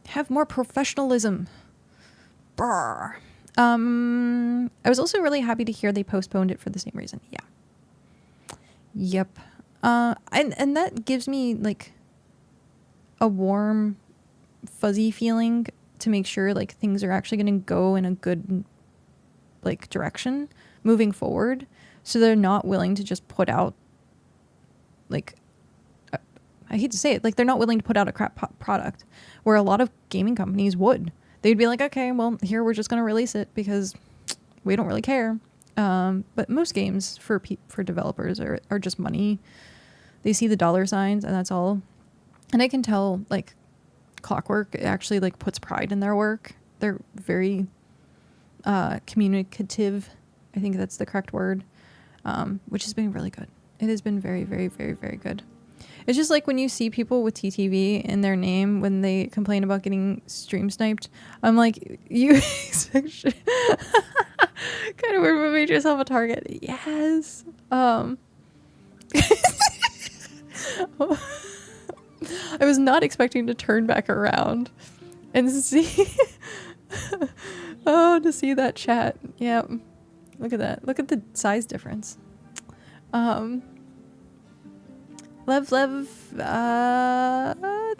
Have more professionalism. Brr. I was also really happy to hear they postponed it for the same reason. Yeah. Yep. And that gives me like a warm, fuzzy feeling to make sure like things are actually going to go in a good like direction moving forward. So they're not willing to just put out like, I hate to say it, like they're not willing to put out a crap product where a lot of gaming companies would. They'd be like, okay, well, here we're just going to release it because we don't really care. But most games for developers are just money. They see the dollar signs and that's all. And I can tell like Clockwork actually like puts pride in their work. They're very communicative. I think that's the correct word, which has been really good. It has been very, very, very, very good. It's just like when you see people with TTV in their name when they complain about getting stream sniped. I'm like, you kind of weird, but made yourself a target. Yes. I was not expecting to turn back around and see to see that chat. Yep. Look at that. Look at the size difference. Lev,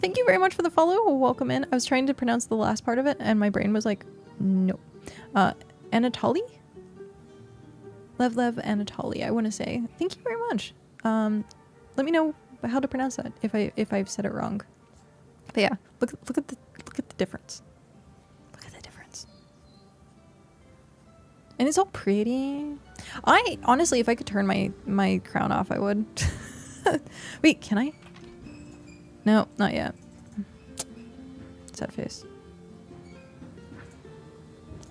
Thank you very much for the follow. Welcome in. I was trying to pronounce the last part of it, and my brain was like, no. Anatoly? Lev Anatoly, I want to say. Thank you very much. Let me know how to pronounce that if I've said it wrong. But yeah, look at the difference. Look at the difference. And it's all pretty. I honestly, if I could turn my crown off, I would. Wait, can I? No, not yet. Sad face.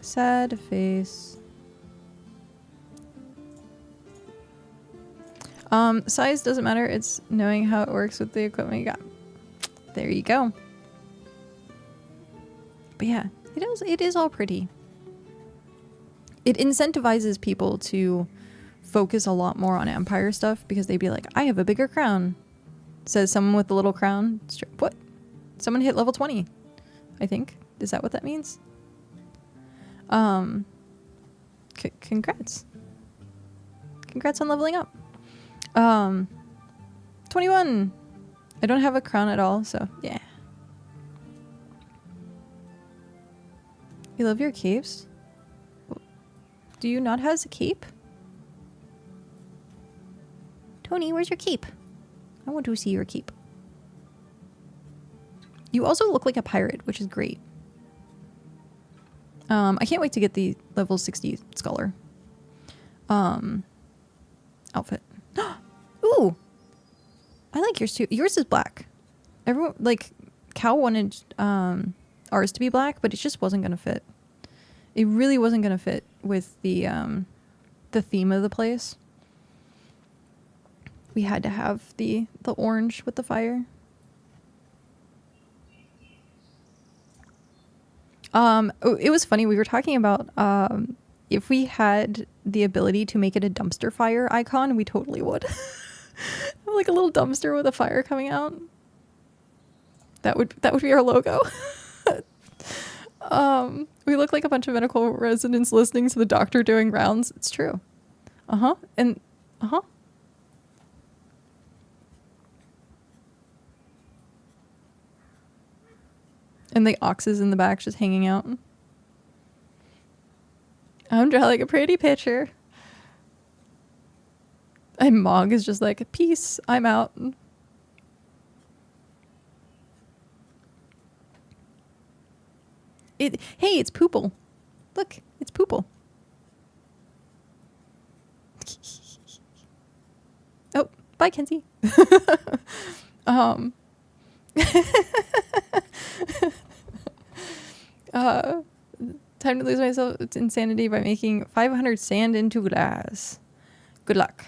Sad face. Size doesn't matter. It's knowing how it works with the equipment you got. There you go. But yeah, it is all pretty. It incentivizes people to focus a lot more on Empire stuff because they'd be like, I have a bigger crown. Says someone with a little crown. What? Someone hit level 20, I think. Is that what that means? Congrats. Congrats on leveling up. 21. I don't have a crown at all, so yeah. You love your capes? Do you not have a cape? Tony, where's your cape? I want to see your cape. You also look like a pirate, which is great. I can't wait to get the level 60 scholar outfit. Ooh! I like yours too. Yours is black. Everyone, like, Cal wanted ours to be black, but it just wasn't gonna fit. It really wasn't gonna fit with the theme of the place. We had to have the orange with the fire. It was funny. We were talking about if we had the ability to make it a dumpster fire icon, we totally would. Like a little dumpster with a fire coming out. That would be our logo. We look like a bunch of medical residents listening to the doctor doing rounds. It's true. And and the oxes in the back just hanging out. I'm drawing like a pretty picture. And Mog is just like, peace, I'm out. Hey, it's Poople. Look, it's Poople. Oh, bye, Kenzie. Time to lose myself to insanity by making 500 sand into glass. Good luck.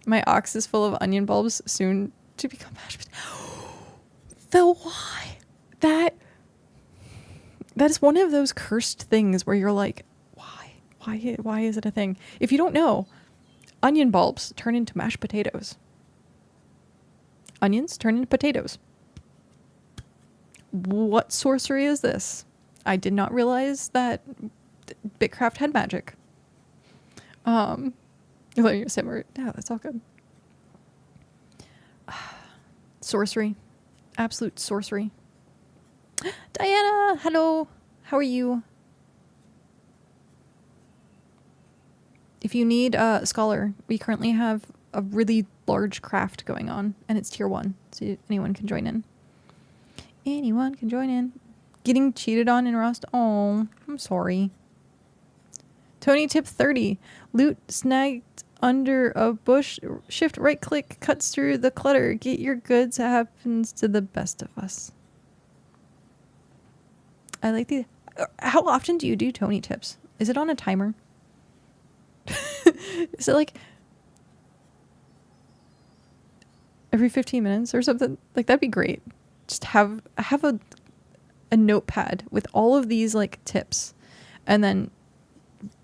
My ox is full of onion bulbs, soon to become mashed potatoes. The why? That is one of those cursed things where you're like, why is it a thing? If you don't know, onion bulbs turn into mashed potatoes. Onions turn into potatoes. What sorcery is this? I did not realize that BitCraft had magic. Yeah, that's all good. Sorcery. Absolute sorcery. Diana, hello. How are you? If you need a scholar, we currently have a really large craft going on, and it's tier 1, so anyone can join in. Anyone can join in. Getting cheated on in Rust? Oh, I'm sorry. Tony tip 30. Loot snagged under a bush. Shift right click cuts through the clutter. Get your goods. Happens to the best of us. I like the... How often do you do Tony tips? Is it on a timer? Is it like every 15 minutes or something? Like, that'd be great. Just have a notepad with all of these like tips, and then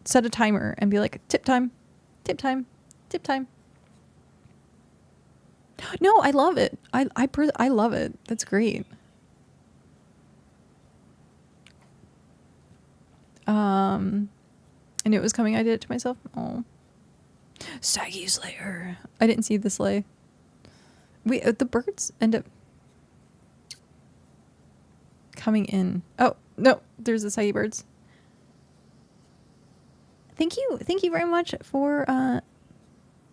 set a timer and be like, tip time, tip time, tip time. No, I love it. I love it. That's great. I knew it was coming. I did it to myself. Oh, Saggy Slayer. I didn't see the sleigh. Wait, the birds end up. coming in. Oh, no, there's the Saggy Birds. Thank you. Thank you very much for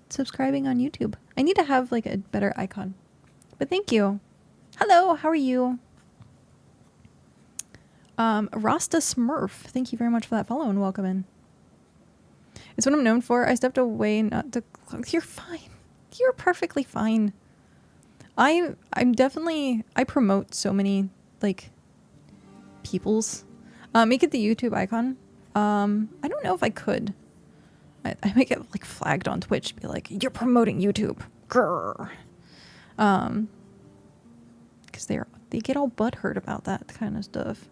subscribing on YouTube. I need to have like a better icon. But thank you. Hello, how are you? Rasta Smurf, thank you very much for that follow and welcome in. It's what I'm known for. I stepped away not to... You're fine. You're perfectly fine. I'm definitely... I promote so many, like, peoples. Make it the YouTube icon. I don't know if I could. I might get, like, flagged on Twitch. Be like, you're promoting YouTube. Grrr. Because they get all butthurt about that kind of stuff.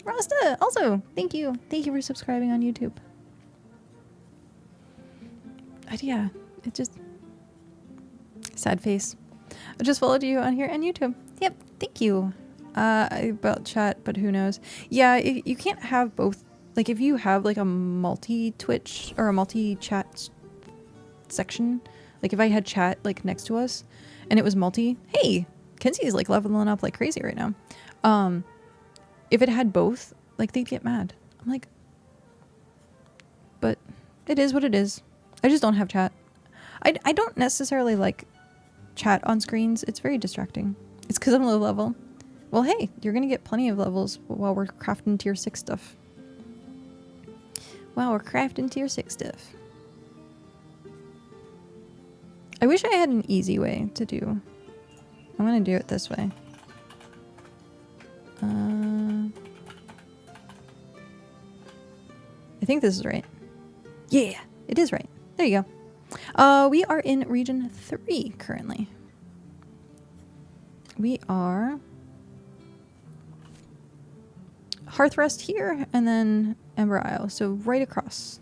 Rasta, also, thank you. Thank you for subscribing on YouTube. Yeah, it just... Sad face. I just followed you on here and YouTube. Yep, thank you. About chat, but who knows. Yeah, you can't have both. Like, if you have, like, a multi-Twitch or a multi-chat section, like, if I had chat, like, next to us, and it was multi... Hey! Kenzie's, like, leveling up like crazy right now. If it had both, like, they'd get mad. I'm like... But it is what it is. I just don't have chat. I don't necessarily like chat on screens. It's very distracting. It's because I'm low level. Well, hey, you're going to get plenty of levels while we're crafting tier 6 stuff. Wow, we're crafting tier 6 stuff. I wish I had an easy way to do. I'm going to do it this way. I think this is right. Yeah, it is right. There you go. We are in region 3 currently. We are Hearth Rest here and then Ember Isle. So right across,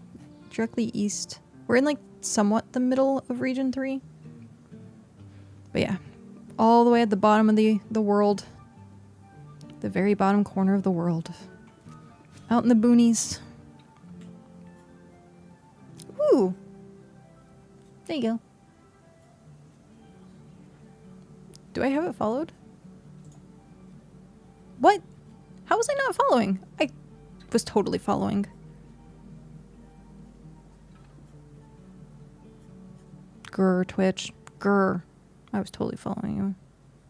directly east. We're in like somewhat the middle of region 3. But yeah, all the way at the bottom of the world. The very bottom corner of the world. Out in the boonies. Woo! There you go. Do I have it followed? What? How was I not following? I was totally following. Grr, Twitch. Grr. I was totally following you.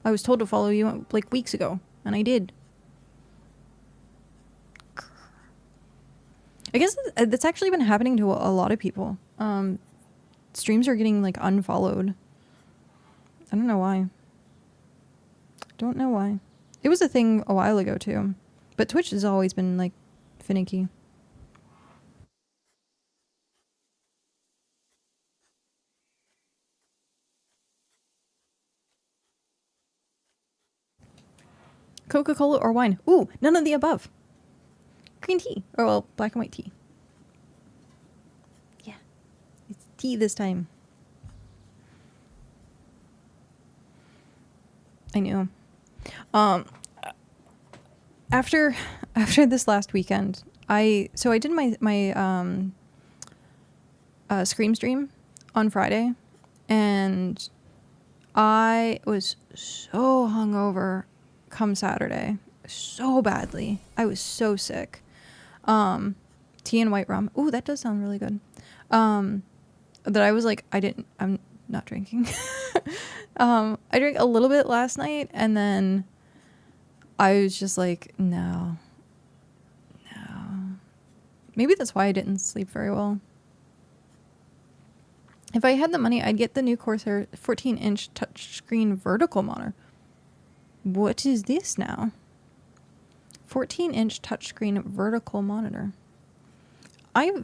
I was told to follow you like weeks ago, and I did. Grr. I guess that's actually been happening to a lot of people. Streams are getting like unfollowed. I don't know why. Don't know why. It was a thing a while ago too, but Twitch has always been like finicky. Coca-Cola or wine? Ooh, none of the above. Green tea. Or, well, black and white tea. Yeah. It's tea this time. I knew. After this last weekend, I did my Scream stream on Friday, and I was so hungover come Saturday, so badly. I was so sick. Tea and white rum. Ooh, that does sound really good. That I was like, I'm not drinking. I drank a little bit last night, and then I was just like, no. Maybe that's why I didn't sleep very well. If I had the money, I'd get the new Corsair 14-inch touchscreen vertical monitor. What is this now? 14-inch touchscreen vertical monitor. I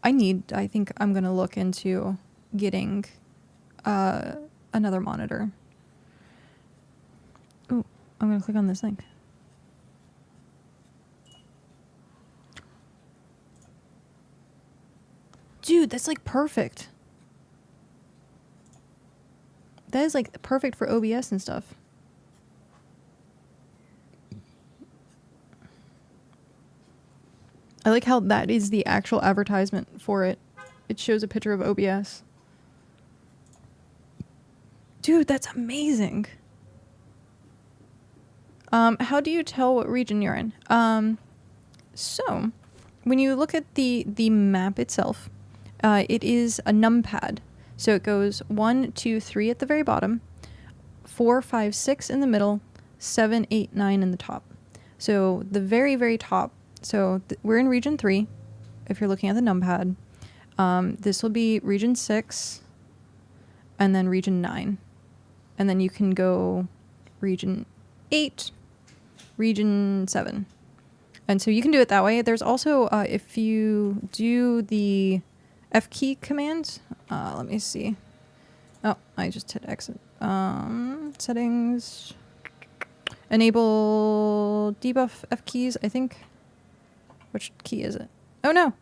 think I'm going to look into getting another monitor. Ooh, I'm going to click on this link. Dude, that's like perfect. That is like perfect for OBS and stuff. I like how that is the actual advertisement for it. It shows a picture of OBS. Dude, that's amazing. How do you tell what region you're in? So when you look at the map itself, it is a numpad. So it goes 1, 2, 3 at the very bottom, 4, 5, 6 in the middle, 7, 8, 9 in the top. So the very, very top. So we're in region 3. If you're looking at the numpad, this will be region 6 and then region 9. And then you can go region 8, region 7. And so you can do it that way. There's also, if you do the F key command, let me see. Oh, I just hit exit. Settings, enable debuff F keys, I think. Which key is it? Oh no.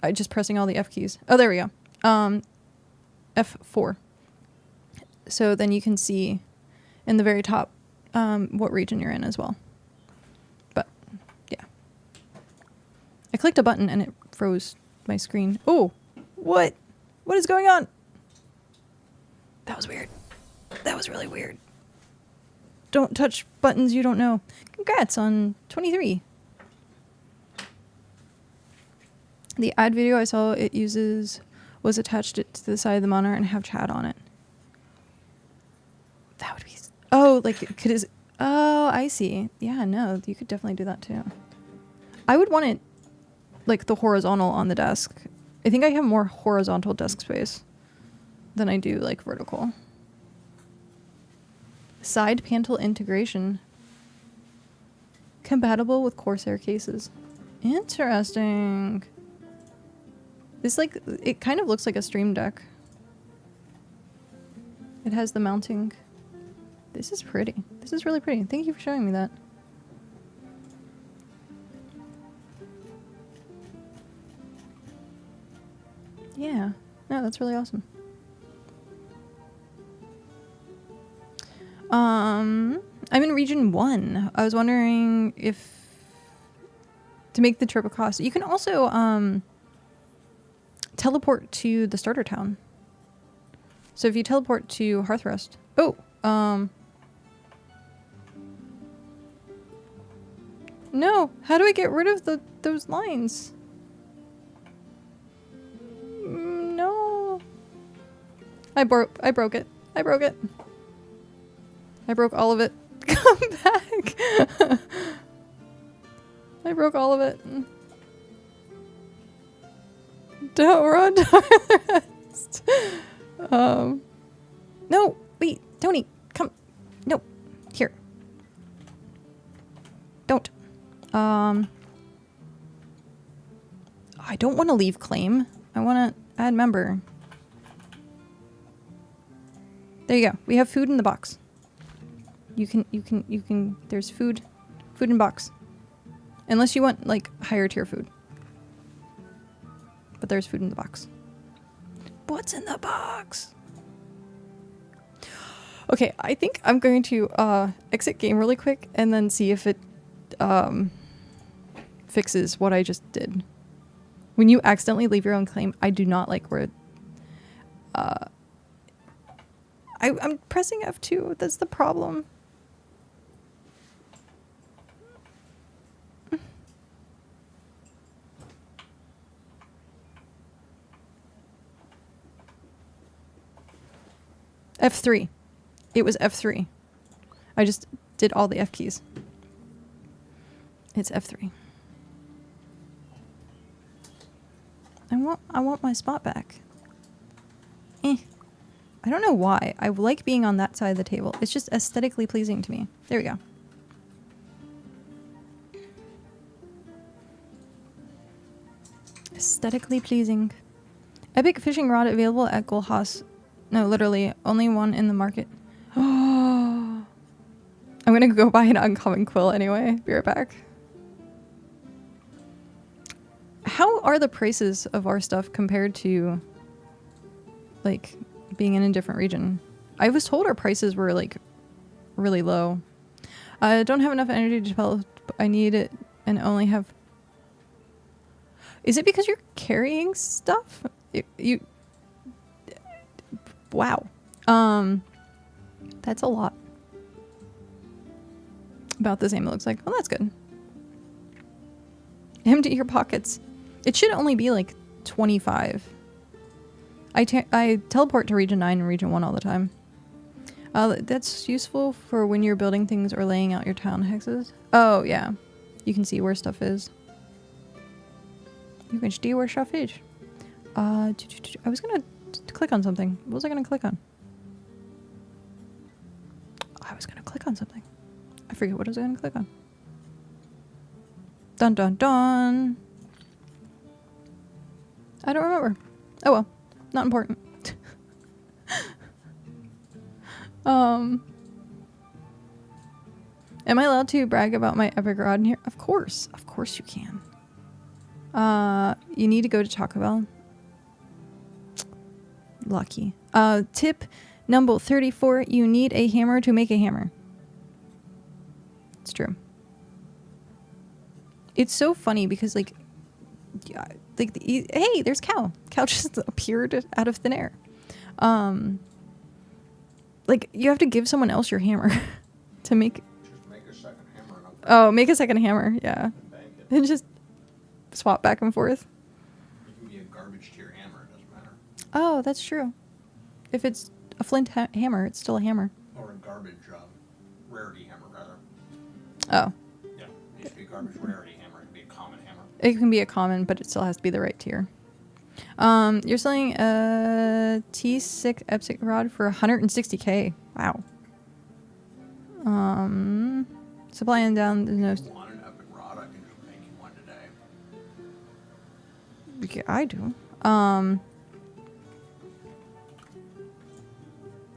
I just pressing all the F keys. Oh, there we go. F4. So then you can see in the very top what region you're in as well. But yeah, I clicked a button and it froze my screen. Oh, what is going on? That was weird. That was really weird. Don't touch buttons you don't know. Congrats on 23. The ad video I saw it uses was attached to the side of the monitor and have chat on it. That would be... Oh, like, oh, I see. Yeah, no, you could definitely do that too. I would want it, like, the horizontal on the desk. I think I have more horizontal desk space than I do, like, vertical. Side panel integration. Compatible with Corsair cases. Interesting. This, like, it kind of looks like a stream deck. It has the mounting. This is pretty. This is really pretty. Thank you for showing me that. Yeah. No, that's really awesome. I'm in region 1. I was wondering if to make the trip across. You can also teleport to the starter town. So if you teleport to Hearth. Oh, no. How do I get rid of those lines? No. I broke it. I broke it. I broke all of it. Come back. I broke all of it. Don't run to the rest. No, wait, Tony, come. No, here. Don't. I don't want to leave claim. I want to add member. There you go. We have food in the box. You can, there's food in box. Unless you want, like, higher tier food. But there's food in the box. What's in the box? Okay, I think I'm going to exit game really quick and then see if it fixes what I just did. When you accidentally leave your own claim, I do not like where I'm pressing F2. That's the problem. F3. It was F3. I just did all the F keys. It's F3. I want my spot back. I don't know why. I like being on that side of the table. It's just aesthetically pleasing to me. There we go. Aesthetically pleasing. Epic fishing rod available at Gulhas. No, literally, only one in the market. Oh, I'm gonna go buy an uncommon quill anyway. Be right back. How are the prices of our stuff compared to, like, being in a different region? I was told our prices were, like, really low. I don't have enough energy to develop. I need it and only have... Is it because you're carrying stuff? You... Wow. That's a lot. About the same, it looks like. Oh, that's good. Empty your pockets. It should only be like 25. I teleport to region 9 and region 1 all the time. That's useful for when you're building things or laying out your town hexes. Oh, yeah. You can see where stuff is. You can see where stuff is. I was gonna click on something. What was I gonna click on? I was gonna click on something. I forget what I was gonna click on. Dun dun dun. I don't remember. Oh well. Not important. Am I allowed to brag about my epic rod in here? Of course. Of course you can. You need to go to Taco Bell. Lucky. Tip number 34. You need a hammer to make a hammer. It's true. It's so funny because like, yeah, like hey, there's Cow. Cow just appeared out of thin air. Like you have to give someone else your hammer to make. Just make a second hammer. Oh, make a second hammer. Yeah. And bank it. And just swap back and forth. You can be a garbage tier hammer. It doesn't matter. Oh, that's true. If it's a flint hammer, it's still a hammer. Or a garbage rarity hammer, rather. Oh. Yeah. It used to be a garbage rarity hammer. It'd be a common hammer. It can be a common, but it still has to be the right tier. You're selling a T6 Epsic rod for 160k. Wow. Supply and down. There's no. If you want an epic rod, I can just make you one today. Okay, I do.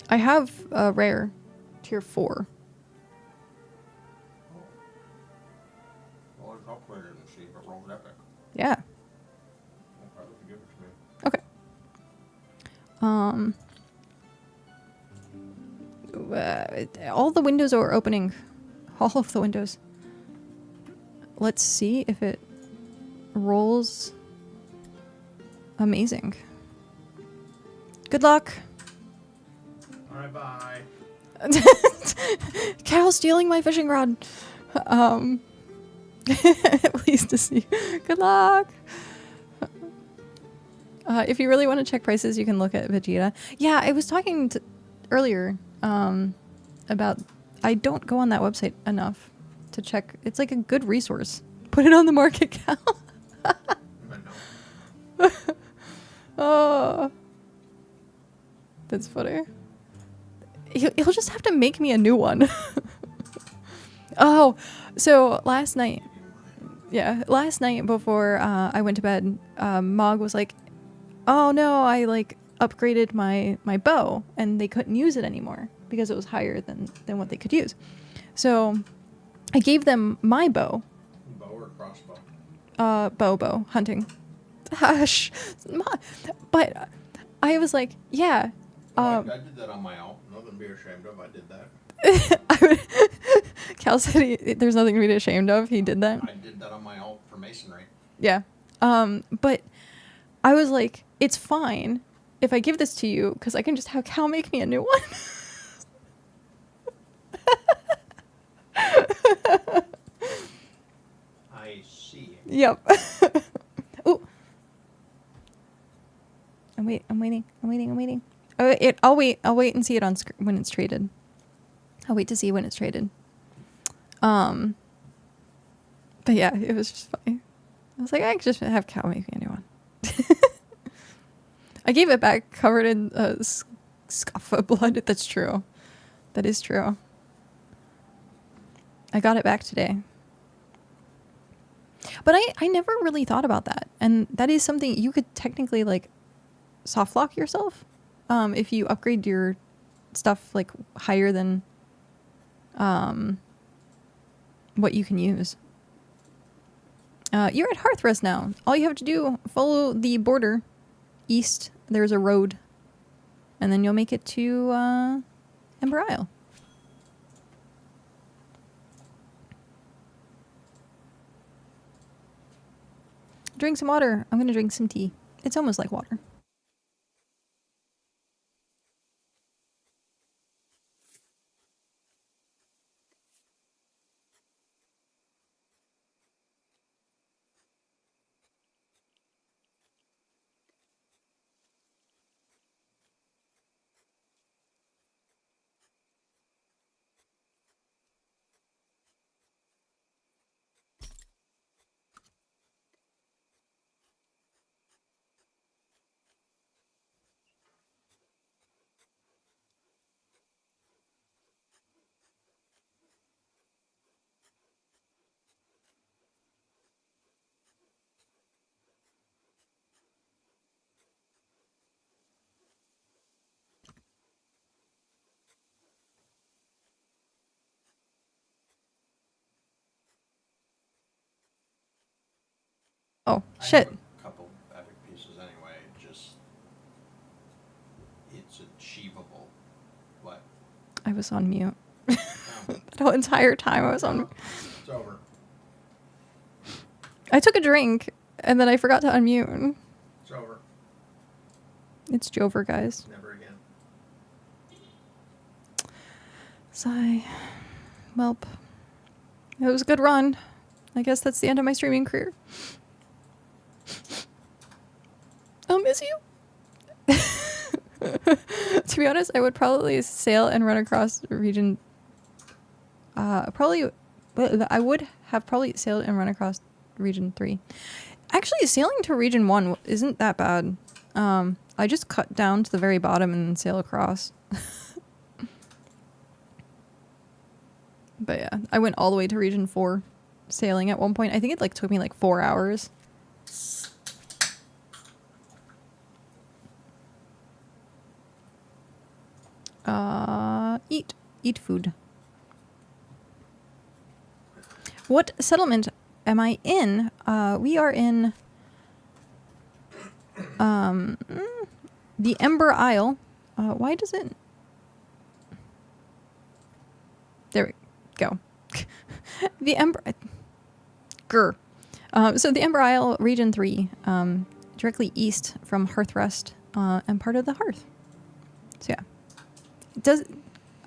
I have a rare tier 4. Well, it's upgraded and see if it rolls epic. Yeah. Okay, if you give it to me. Okay. All the windows are opening. All of the windows. Let's see if it rolls amazing. Good luck. Alright, bye. Cow stealing my fishing rod. Pleased to see you. Good luck. If you really want to check prices, you can look at Vegeta. Yeah, I was talking earlier about I don't go on that website enough to check. It's like a good resource. Put it on the market, Cal. Oh, that's funny. He'll just have to make me a new one. Oh, so last night before I went to bed, Mog was like, oh no, I like upgraded my bow and they couldn't use it anymore because it was higher than what they could use. So I gave them my bow. Bow or crossbow? Bow, hunting. Hush. But I was like, yeah. I did that on my own. Nothing to be ashamed of. I did that. Cal said there's nothing to be ashamed of. He did that. I did that on my own for masonry. Yeah. But I was like, it's fine if I give this to you because I can just have Cal make me a new one. I see. Yep. Ooh. I'm waiting. Oh, I'll wait and see it on when it's traded. I'll wait to see when it's traded. But yeah, it was just funny. I was like, I could just have Cal make me a new one. I gave it back covered in scuff of blood. That's true. That is true. I got it back today. But I never really thought about that. And that is something you could technically like soft lock yourself if you upgrade your stuff like higher than what you can use. You're at Hearth Rest now. All you have to do, follow the border east. There's a road. And then you'll make it to Ember Isle. Drink some water. I'm going to drink some tea. It's almost like water. Oh, I shit. have a couple epic pieces anyway. It's achievable. What? I was on mute. Oh, The whole entire time I was on. it's over. I took a drink and then I forgot to unmute. It's over. It's Jover, guys. Never again. Sigh. Welp. It was a good run. I guess that's the end of my streaming career. I'll miss you. To be honest, I would probably sail and run across region. I would have probably sailed and run across region 3. Actually, sailing to region 1 isn't that bad. I just cut down to the very bottom and then sail across. But yeah, I went all the way to region 4 sailing at one point. I think it like took me like 4 hours. Eat food. What settlement am I in? We are in the Ember Isle. Why does it? There we go. The Ember. So the Ember Isle, Region 3, directly east from Hearth Rest, and part of the Hearth. So yeah, it does.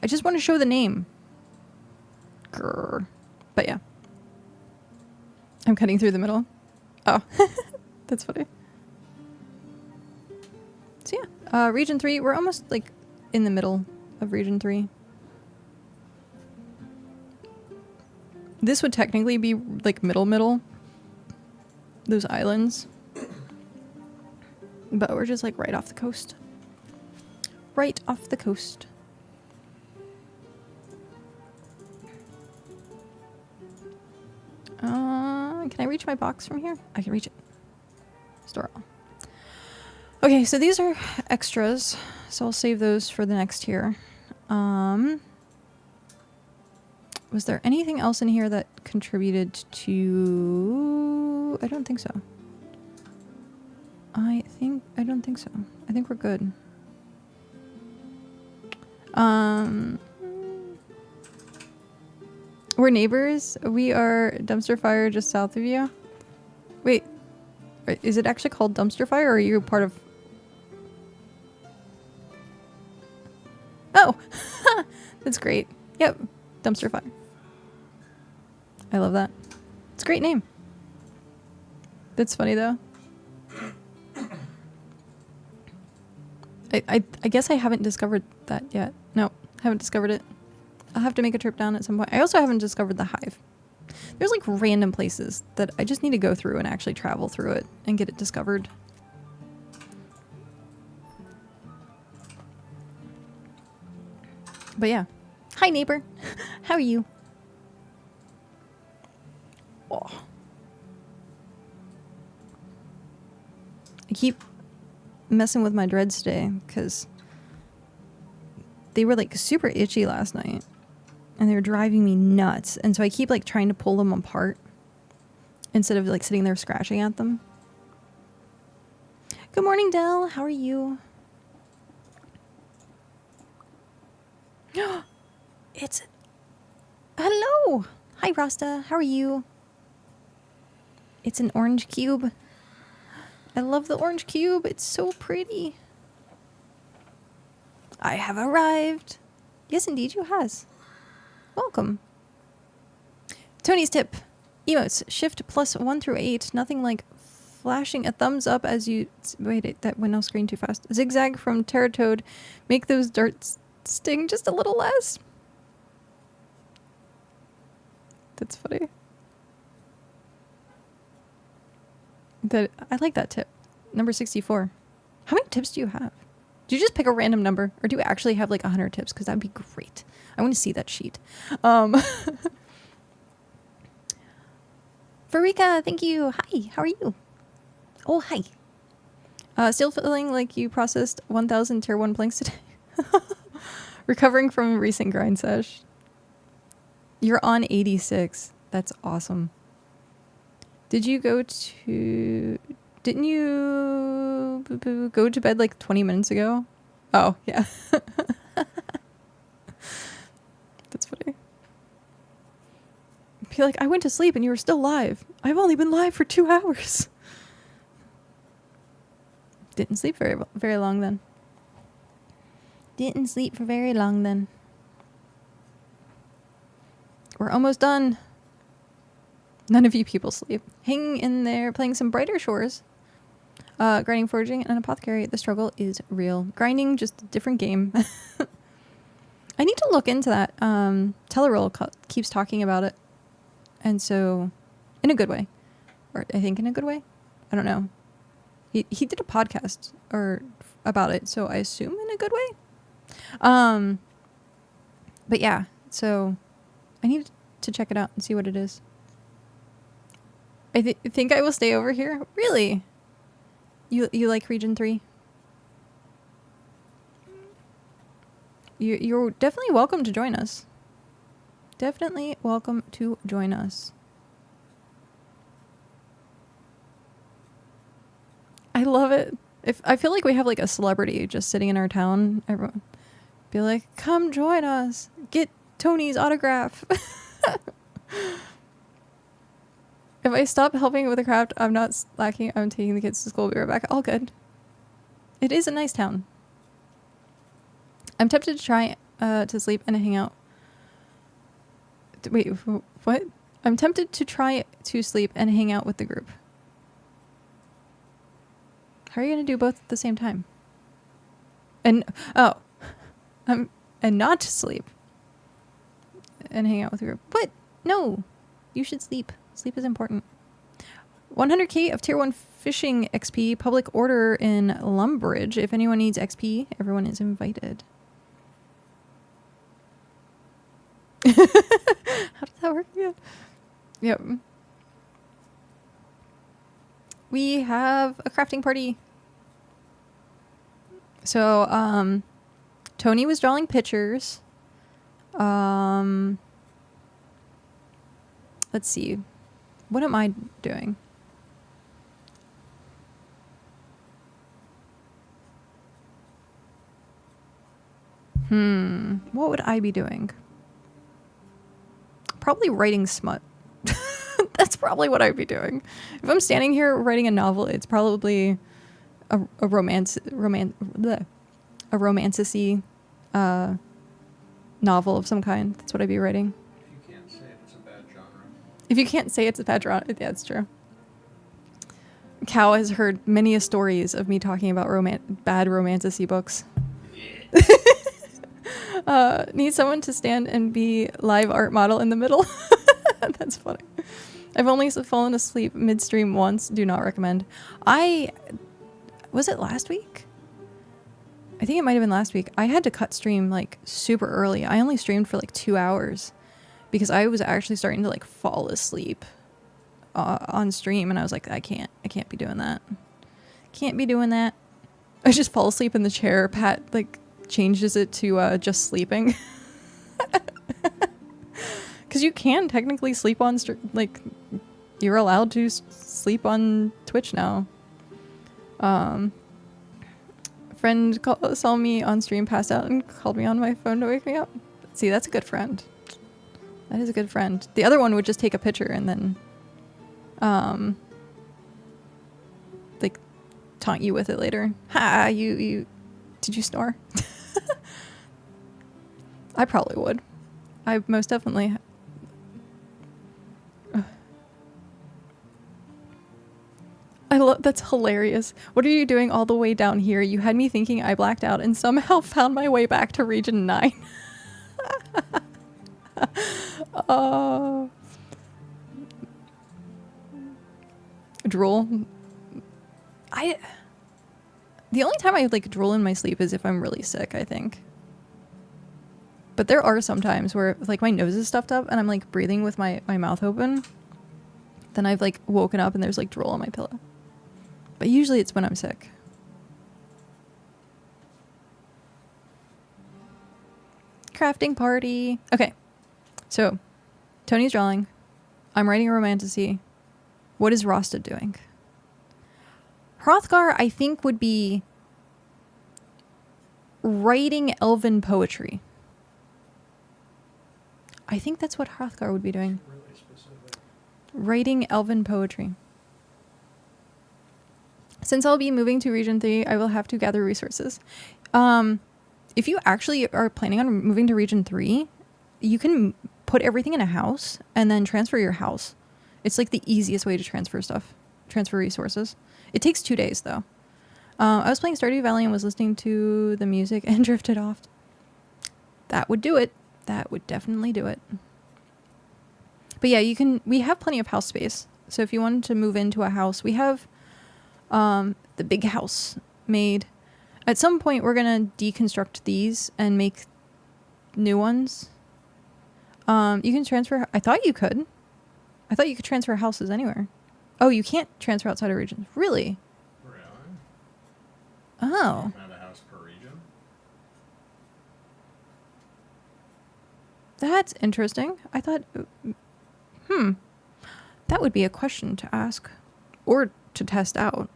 I just want to show the name. But yeah, I'm cutting through the middle. Oh, that's funny. So yeah, Region 3. We're almost like in the middle of Region 3. This would technically be like middle. Those islands. But we're just like right off the coast. Right off the coast. Can I reach my box from here? I can reach it. Store all. Okay, so these are extras. So I'll save those for the next tier. Was there anything else in here that contributed to... I don't think so. I don't think so. I think we're good. We're neighbors. We are Dumpster Fire just south of you. Wait, is it actually called Dumpster Fire, or are you part of... Oh! That's great. Yep, Dumpster Fire. I love that. It's a great name. That's funny though. I guess I haven't discovered that yet. No, haven't discovered it. I'll have to make a trip down at some point. I also haven't discovered the hive. There's like random places that I just need to go through and actually travel through it and get it discovered. But yeah. Hi neighbor. How are you? Oh. I keep messing with my dreads today because they were like super itchy last night and they were driving me nuts, and so I keep like trying to pull them apart instead of like sitting there scratching at them. Good morning, Dell. How are you? It's... Hello! Hi, Rasta. How are you? It's an orange cube. I love the orange cube. It's so pretty. I have arrived. Yes, indeed, you has. Welcome. Tony's tip. Emotes. Shift +1 through 8. Nothing like flashing a thumbs up as you... Wait, that went off screen too fast. Zigzag from Terratoad. Make those darts sting just a little less. That's funny. I like that tip. Number 64. How many tips do you have? Do you just pick a random number, or do you actually have like 100 tips? Because that'd be great. I want to see that sheet. Farika, thank you. Hi, how are you? Oh, hi. Still feeling like you processed 1,000 tier 1 planks today. Recovering from a recent grind sesh. You're on 86. That's awesome. Did you go to... Didn't you go to bed like 20 minutes ago? Oh, yeah. That's funny. Be like, I went to sleep and you were still live. I've only been live for 2 hours. Didn't sleep very long then. Didn't sleep for very long then. We're almost done. None of you people sleep. Hang in there, playing some Brighter Shores. Grinding, foraging, and an apothecary. The struggle is real. Grinding, just a different game. I need to look into that. Teleroll keeps talking about it. And so, in a good way. Or I think in a good way. I don't know. He did a podcast about it, so I assume in a good way. But yeah, so I need to check it out and see what it is. I think I will stay over here. Really? You like Region 3? You're definitely welcome to join us. Definitely welcome to join us. I love it. I feel like we have like a celebrity just sitting in our town. Everyone be like, come join us. Get Tony's autograph. If I stop helping with the craft, I'm not slacking. I'm taking the kids to school. Be right back. All good. It is a nice town. I'm tempted to try to sleep and hang out. Wait, what? I'm tempted to try to sleep and hang out with the group. How are you going to do both at the same time? And, and not sleep. And hang out with the group. What? No. You should sleep. Sleep is important. 100k of tier 1 fishing XP. Public order in Lumbridge. If anyone needs XP, everyone is invited. How does that work again? Yep. We have a crafting party. So, Tony was drawing pictures. Let's see. What am I doing? What would I be doing? Probably writing smut. That's probably what I'd be doing. If I'm standing here writing a novel, it's probably a romantic-y novel of some kind. That's what I'd be writing. If you can't say it, it's a bad genre. If you can't say it's a bad genre, yeah, it's true. Cow has heard many stories of me talking about bad romantic-y books. Need someone to stand and be live art model in the middle. That's funny. I've only fallen asleep midstream once. Do not recommend. Was it last week? I think it might have been last week. I had to cut stream like super early. I only streamed for like 2 hours because I was actually starting to like fall asleep on stream, and I was like, I can't be doing that. Can't be doing that. I just fall asleep in the chair. Pat like changes it to just sleeping. Because you can technically sleep on like you're allowed to sleep on Twitch now. Friend saw me on stream, passed out, and called me on my phone to wake me up. See, that's a good friend. That is a good friend. The other one would just take a picture and then like taunt you with it later. Ha, you did you snore? I probably would. I most definitely. That's hilarious. What are you doing all the way down here? You had me thinking I blacked out and somehow found my way back to Region 9. Drool. The only time I like drool in my sleep is if I'm really sick, I think. But there are some times where like my nose is stuffed up and I'm like breathing with my mouth open. Then I've like woken up and there's like drool on my pillow. But usually it's when I'm sick. Crafting party. Okay. So, Tony's drawing. I'm writing a romantasy. What is Rasta doing? Hrothgar, I think, would be writing elven poetry. I think that's what Hrothgar would be doing. Really specific. Writing elven poetry. Since I'll be moving to Region 3, I will have to gather resources. If you actually are planning on moving to Region 3, you can put everything in a house and then transfer your house. It's like the easiest way to transfer stuff, transfer resources. It takes 2 days, though. I was playing Stardew Valley and was listening to the music and drifted off. That would do it. That would definitely do it. But yeah, we have plenty of house space. So if you wanted to move into a house, we have the big house made. At some point, we're going to deconstruct these and make new ones. You can transfer... I thought you could. I thought you could transfer houses anywhere. Oh, you can't transfer outside of regions. Really? Really? Oh. Have a house per region? That's interesting. I thought... That would be a question to ask. Or to test out.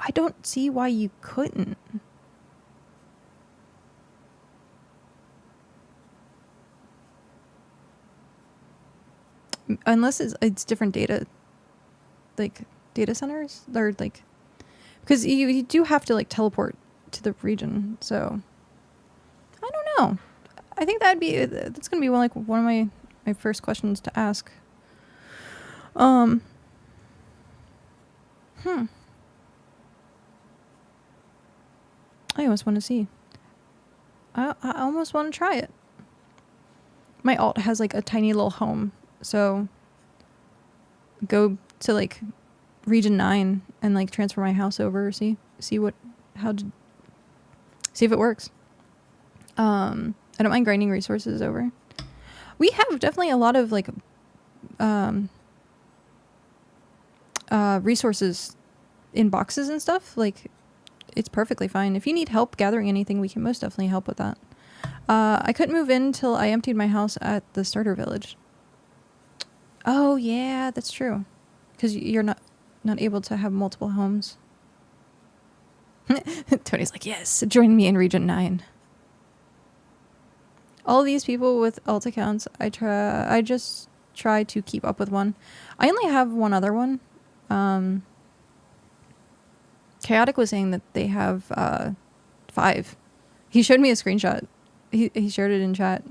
I don't see why you couldn't. Unless it's different data, like data centers, or like, because you do have to like teleport to the region. So I don't know. I think that's gonna be one of my first questions to ask. I almost want to see. I almost want to try it. My alt has like a tiny little home, so go to like region 9 and like transfer my house over, see if it works. I don't mind grinding resources over. We have definitely a lot of like resources in boxes and stuff. Like, it's perfectly fine. If you need help gathering anything, we can most definitely help with that. I couldn't move in till I emptied my house at the starter village. Oh yeah, that's true. Because you're not able to have multiple homes. Tony's like, yes, join me in region 9. All these people with alt accounts, I just try to keep up with one. I only have one other one. Chaotic was saying that they have 5. He showed me a screenshot. He shared it in chat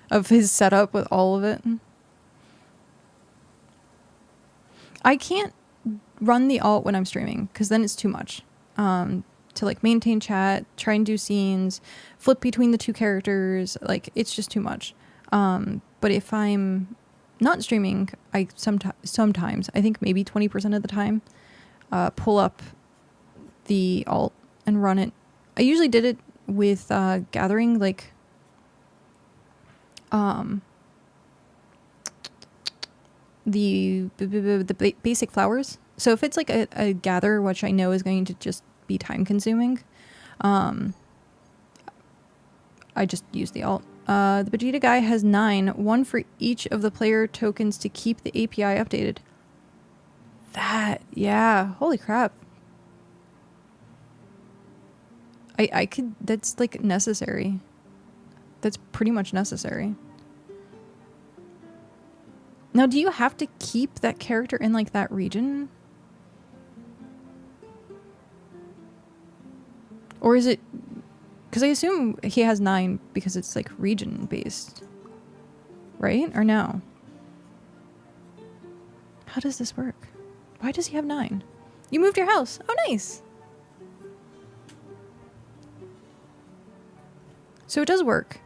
of his setup with all of it. I can't run the alt when I'm streaming because then it's too much. To like maintain chat, try and do scenes, flip between the 2 characters, like it's just too much. But if I'm not streaming, I sometimes, I think maybe 20% of the time, pull up the alt and run it. I usually did it with gathering like the basic flowers. So if it's like a gather, which I know is going to just be time consuming, I just use the alt. The Vegeta guy has 9, 1 for each of the player tokens to keep the API updated. Yeah, holy crap. I could, that's like necessary. That's pretty much necessary. Now, do you have to keep that character in like that region? Or is it, because I assume he has 9 because it's like region based, right? Or no? How does this work? Why does he have 9? You moved your house. Oh, nice. So it does work.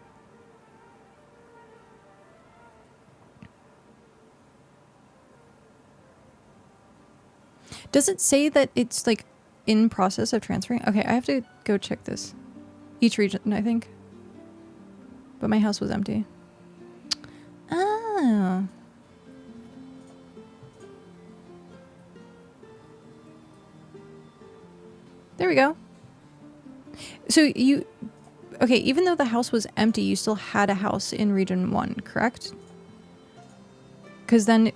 Does it say that it's like in process of transferring? Okay, I have to go check this. Each region, I think. But my house was empty. Oh. There we go. So okay, even though the house was empty, you still had a house in region 1, correct? Because then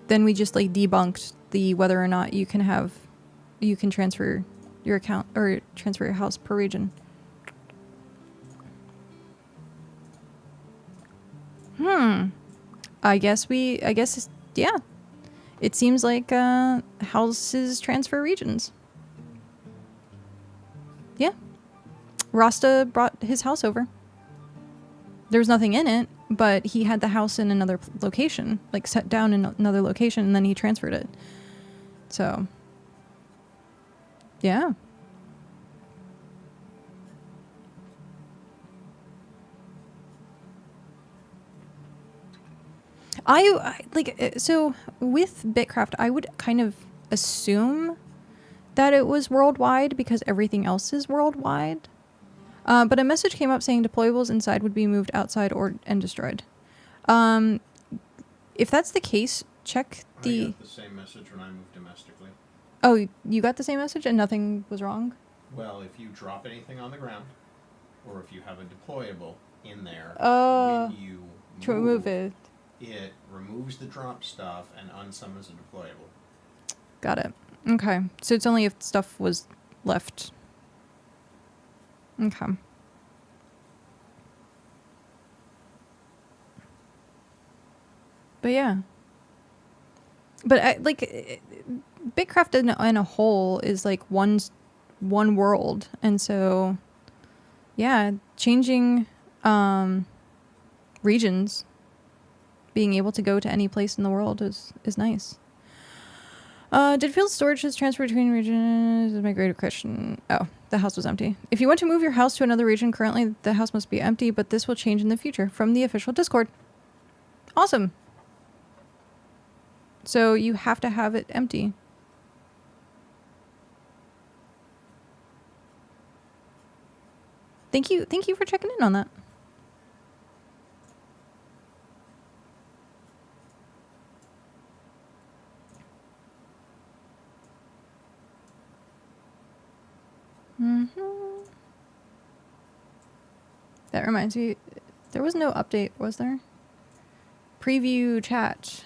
we just like debunked the whether or not you can transfer your account or transfer your house per region. I guess yeah. It seems like houses transfer regions. Yeah. Rasta brought his house over. There was nothing in it, but he had the house in another location, like set down in another location, and then he transferred it. So, yeah. I like, so with BitCraft, I would kind of assume that it was worldwide because everything else is worldwide. But a message came up saying deployables inside would be moved outside and destroyed. If that's the case, check the... I got the same message when I moved domestically. Oh, you got the same message and nothing was wrong? Well, if you drop anything on the ground, or if you have a deployable in there, when you remove it. It removes the drop stuff and unsummons a deployable. Got it. Okay. So it's only if stuff was left. Okay. But yeah. But BitCraft in a whole is like one world, and so yeah, changing regions, being able to go to any place in the world is nice. Did field storage is transferred between regions? Is my greater question. Oh, the house was empty. If you want to move your house to another region, currently the house must be empty, but this will change in the future from the official Discord. Awesome. So you have to have it empty. Thank you for checking in on that. That reminds me, there was no update, was there? Preview chat.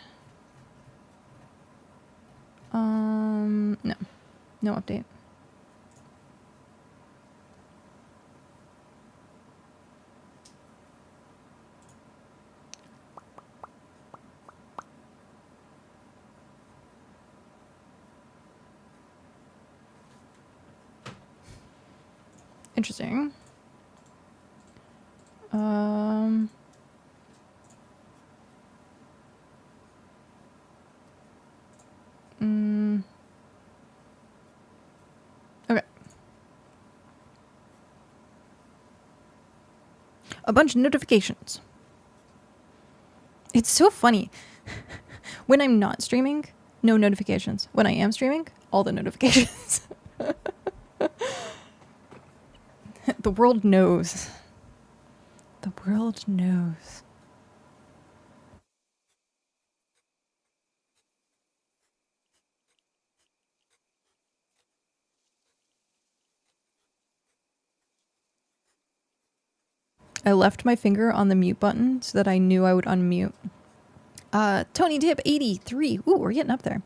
No update. Interesting. Okay. A bunch of notifications. It's so funny. When I'm not streaming, no notifications. When I am streaming, all the notifications. The world knows. The world knows. I left my finger on the mute button so that I knew I would unmute. Tony Tip 83. Ooh, we're getting up there.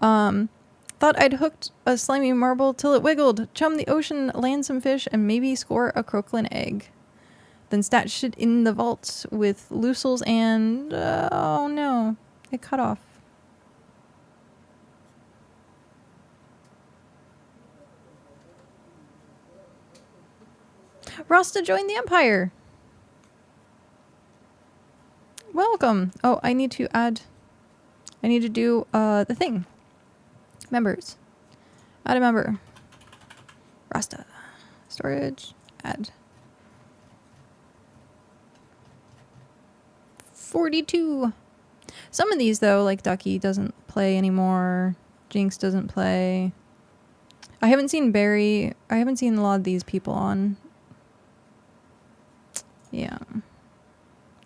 Thought I'd hooked a slimy marble till it wiggled, chum the ocean, land some fish, and maybe score a crocodile egg. Then stashed it in the vault with lucils and... oh no, it cut off. Rasta joined the Empire. Welcome. Oh, I need to do the thing. Members. Add a member. Rasta. Storage. Add. 42. Some of these though, like Ducky doesn't play anymore. Jinx doesn't play. I haven't seen Barry. I haven't seen a lot of these people on. Yeah.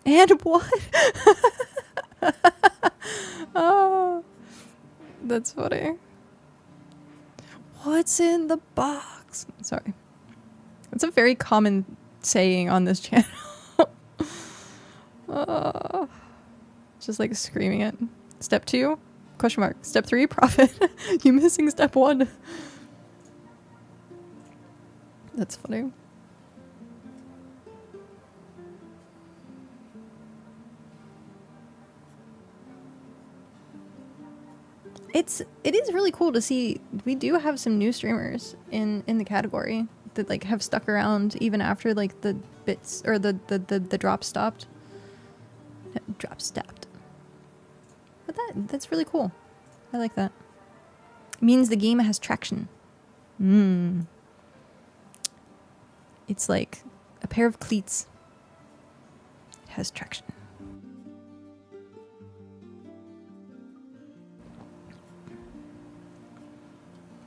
And what? Oh, that's funny. What's in the box? Sorry. It's a very common saying on this channel. Just like screaming it. Step 2? Question mark. Step 3? Profit. You missing step 1. That's funny. It is really cool to see. We do have some new streamers in the category that like have stuck around even after like the bits or the drop stopped. Drop stopped. But that's really cool. I like that. It means the game has traction. It's like a pair of cleats. It has traction.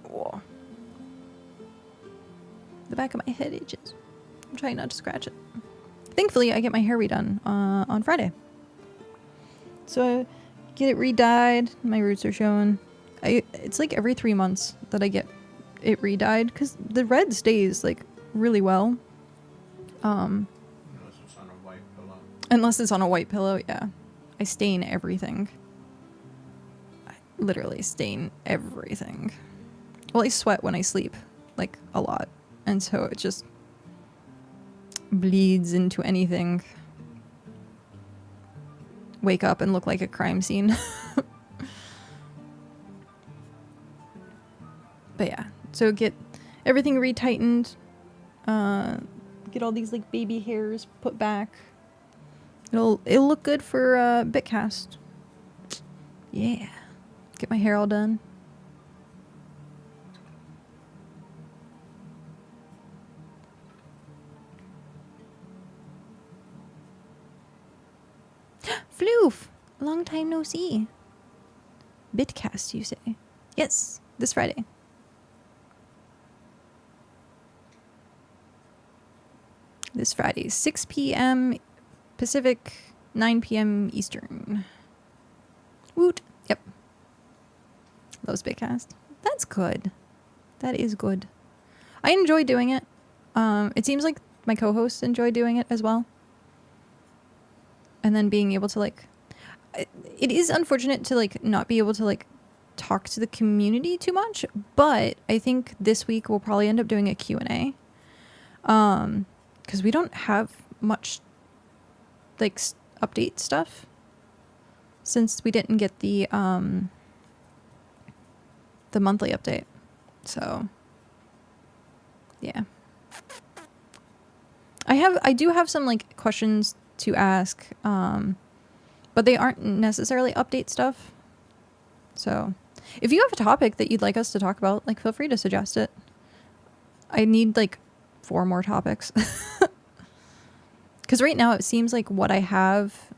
Whoa. The back of my head itches. I'm trying not to scratch it. Thankfully, I get my hair redone on Friday. So I get it re-dyed. My roots are showing. It's like every 3 months that I get it re-dyed because the red stays like really well. Unless it's on a white pillow. Unless it's on a white pillow, yeah. I stain everything. I literally stain everything. Well, I sweat when I sleep, like a lot. And so it just bleeds into anything. Wake up and look like a crime scene. But yeah, so get everything retightened. Get all these like baby hairs put back. It'll look good for BitCast. Yeah. Get my hair all done. Floof! Long time no see. BitCast, you say? Yes, this Friday. This Friday, 6 p.m. Pacific, 9 p.m. Eastern. Woot! Yep. Loves BitCast. That's good. That is good. I enjoy doing it. It seems like my co-hosts enjoy doing it as well. And then being able to like, it is unfortunate to like not be able to like talk to the community too much, but I think this week we'll probably end up doing a Q&A. Because we don't have much like update stuff since we didn't get the monthly update. So yeah. I do have some like questions to ask, but they aren't necessarily update stuff. So if you have a topic that you'd like us to talk about, like feel free to suggest it. I need like 4 more topics. Because right now it seems like what I have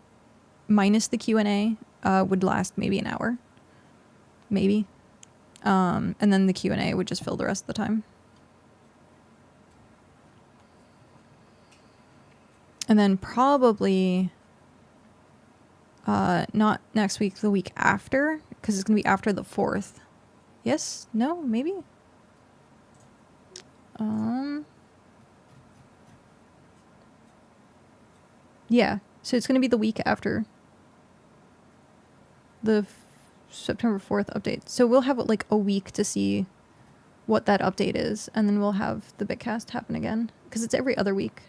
minus the Q&A would last maybe an hour. Maybe. And then the Q&A would just fill the rest of the time. And then probably not next week, the week after, because it's going to be after the 4th. Yes? No? Maybe? Yeah. So it's going to be the week after the September 4th update. So we'll have like a week to see what that update is, and then we'll have the BitCast happen again, because it's every other week.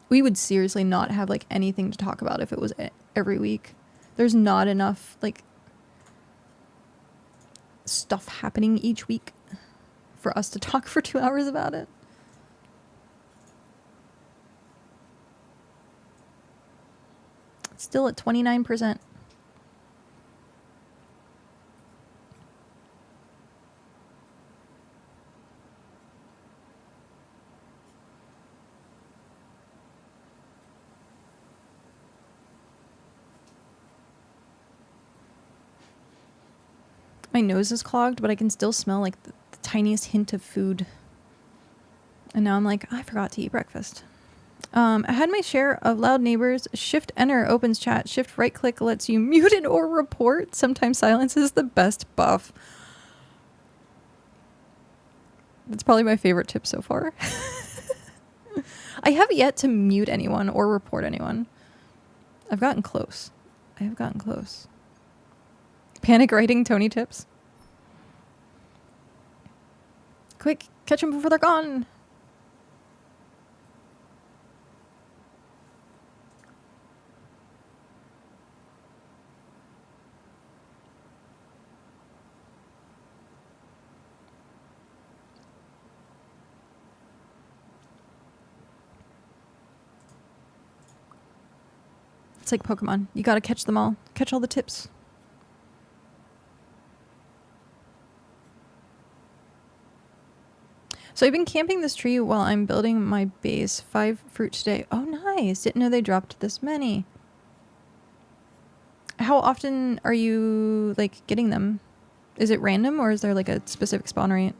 We would seriously not have like anything to talk about if it was every week. There's not enough like stuff happening each week for us to talk for 2 hours about it. Still at 29%. My nose is clogged, but I can still smell like the tiniest hint of food. And now I'm like, I forgot to eat breakfast. I had my share of loud neighbors. Shift enter opens chat. Shift right click lets you mute it or report. Sometimes silence is the best buff. That's probably my favorite tip so far. I have yet to mute anyone or report anyone. I've gotten close. I have gotten close. Panic writing Tony tips. Quick, catch them before they're gone. It's like Pokemon. You gotta catch them all. Catch all the tips. So I've been camping this tree while I'm building my base. 5 fruit today. Oh, nice. Didn't know they dropped this many. How often are you, like, getting them? Is it random or is there, like, a specific spawn rate?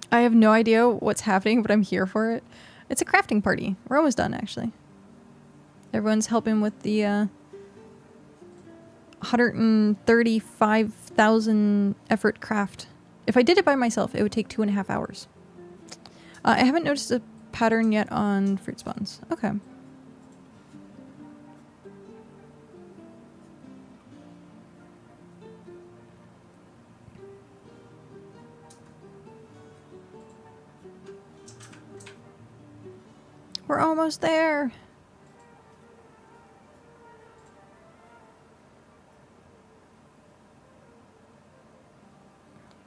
I have no idea what's happening, but I'm here for it. It's a crafting party. We're almost done, actually. Everyone's helping with the 135,000 effort craft. If I did it by myself, it would take 2.5 hours. I haven't noticed a pattern yet on fruit spawns. Okay. We're almost there.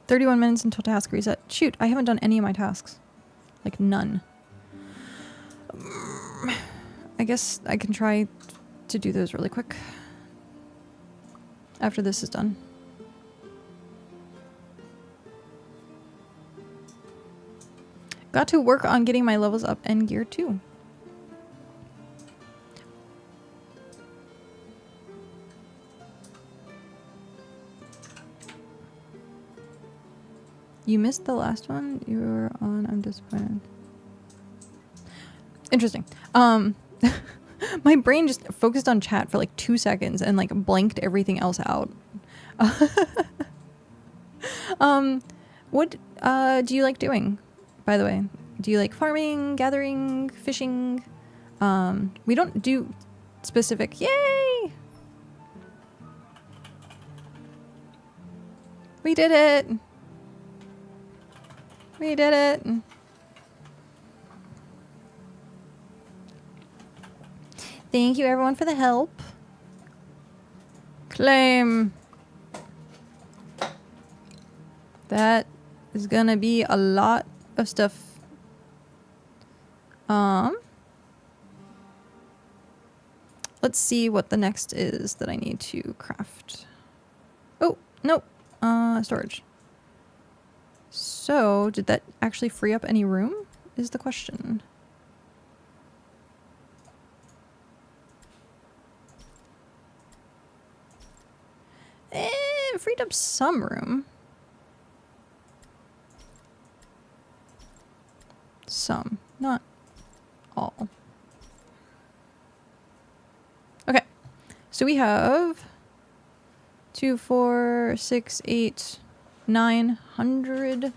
$31 until task reset. Shoot, I haven't done any of my tasks. Like, none. I guess I can try to do those really quick. After this is done. Got to work on getting my levels up and gear too. You missed the last one you were on. I'm disappointed. Interesting. My brain just focused on chat for like 2 seconds and like blanked everything else out. What do you like doing, by the way? Do you like farming, gathering, fishing? We don't do specific. Yay! We did it! We did it! Thank you everyone for the help. Claim. That is gonna be a lot of stuff. Let's see what the next is that I need to craft. Oh, nope. Storage. So, did that actually free up any room? Is the question. It freed up some room. Some, not all. Okay, so we have 2, 4, 6, 8, 900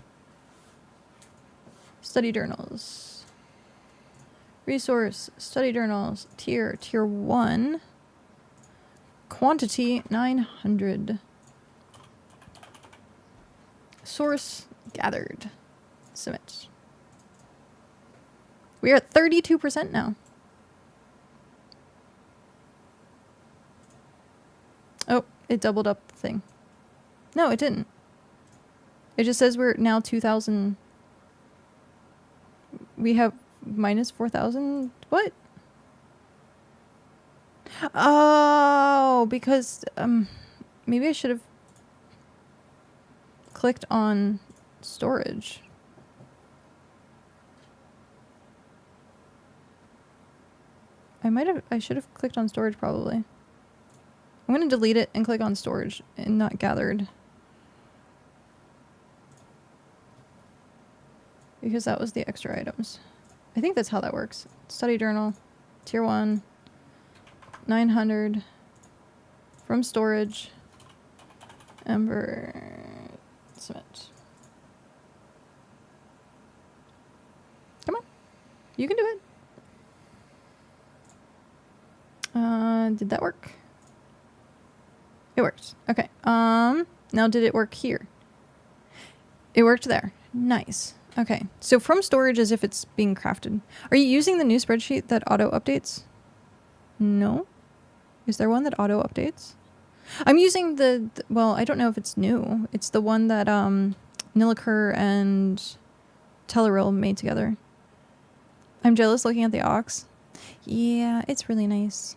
study journals. Resource, study journals, tier 1. Quantity 900. Source gathered. Submit. We are at 32% now. Oh, it doubled up the thing. No, it didn't. It just says we're now 2,000. We have minus 4,000. What? Oh, because maybe I should have clicked on storage. I should have clicked on storage probably. I'm going to delete it and click on storage and not gathered. Because that was the extra items. I think that's how that works. Study journal, tier 1, 900. From storage. Ember. Cement. Come on. You can do it. Did that work? It worked. Okay. Now did it work here? It worked there. Nice. Okay. So from storage as if it's being crafted. Are you using the new spreadsheet that auto updates? No. Is there one that auto updates? I'm using the well, I don't know if it's new. It's the one that Niliker and Telleril made together. I'm jealous looking at the ox. Yeah, it's really nice.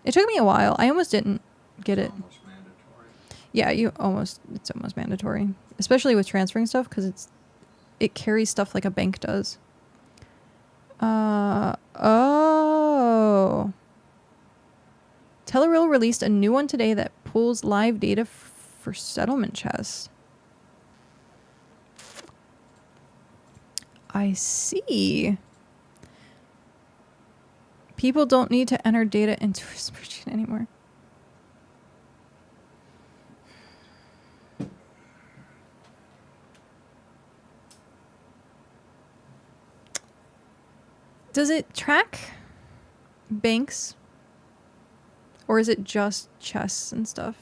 It took me a while. I almost didn't get it. Almost mandatory. Yeah, it's almost mandatory, especially with transferring stuff because it carries stuff like a bank does. Oh. Telleril released a new one today that pulls live data for settlement chests. I see. People don't need to enter data into a spreadsheet anymore. Does it track banks? Or is it just chests and stuff?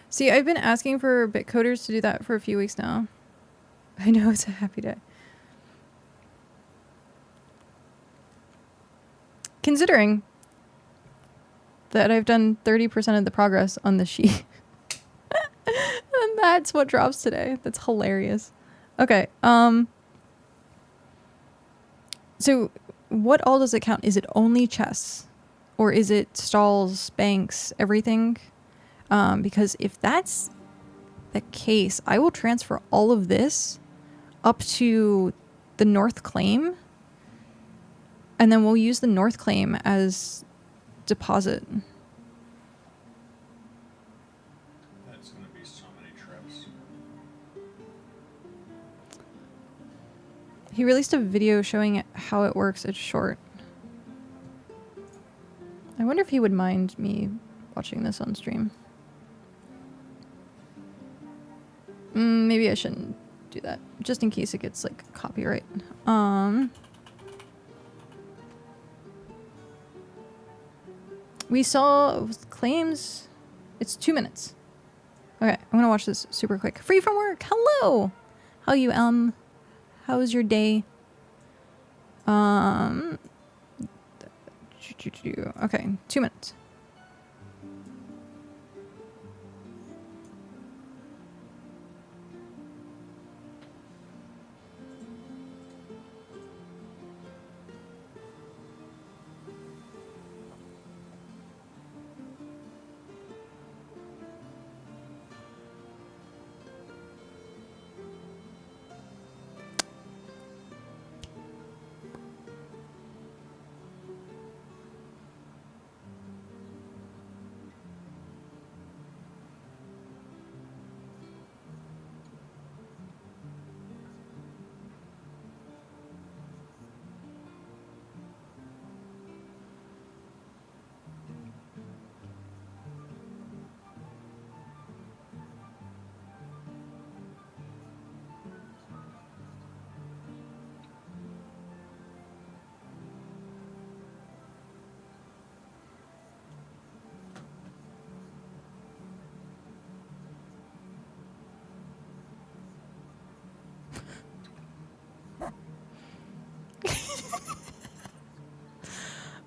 See, I've been asking for bitcoders to do that for a few weeks now. I know, it's a happy day. Considering that I've done 30% of the progress on the sheet. And that's what drops today. That's hilarious. Okay, so what all does it count? Is it only chests? Or is it stalls, banks, everything? Because if that's the case, I will transfer all of this up to the North Claim. And then we'll use the North Claim as deposit. That's going to be so many trips. He released a video showing how it works. It's short. I wonder if he would mind me watching this on stream. Maybe I shouldn't do that, just in case it gets like copyright. We saw claims. It's 2 minutes. Okay, I'm gonna watch this super quick. Free from work. Hello. How you How was your day? Okay, 2 minutes.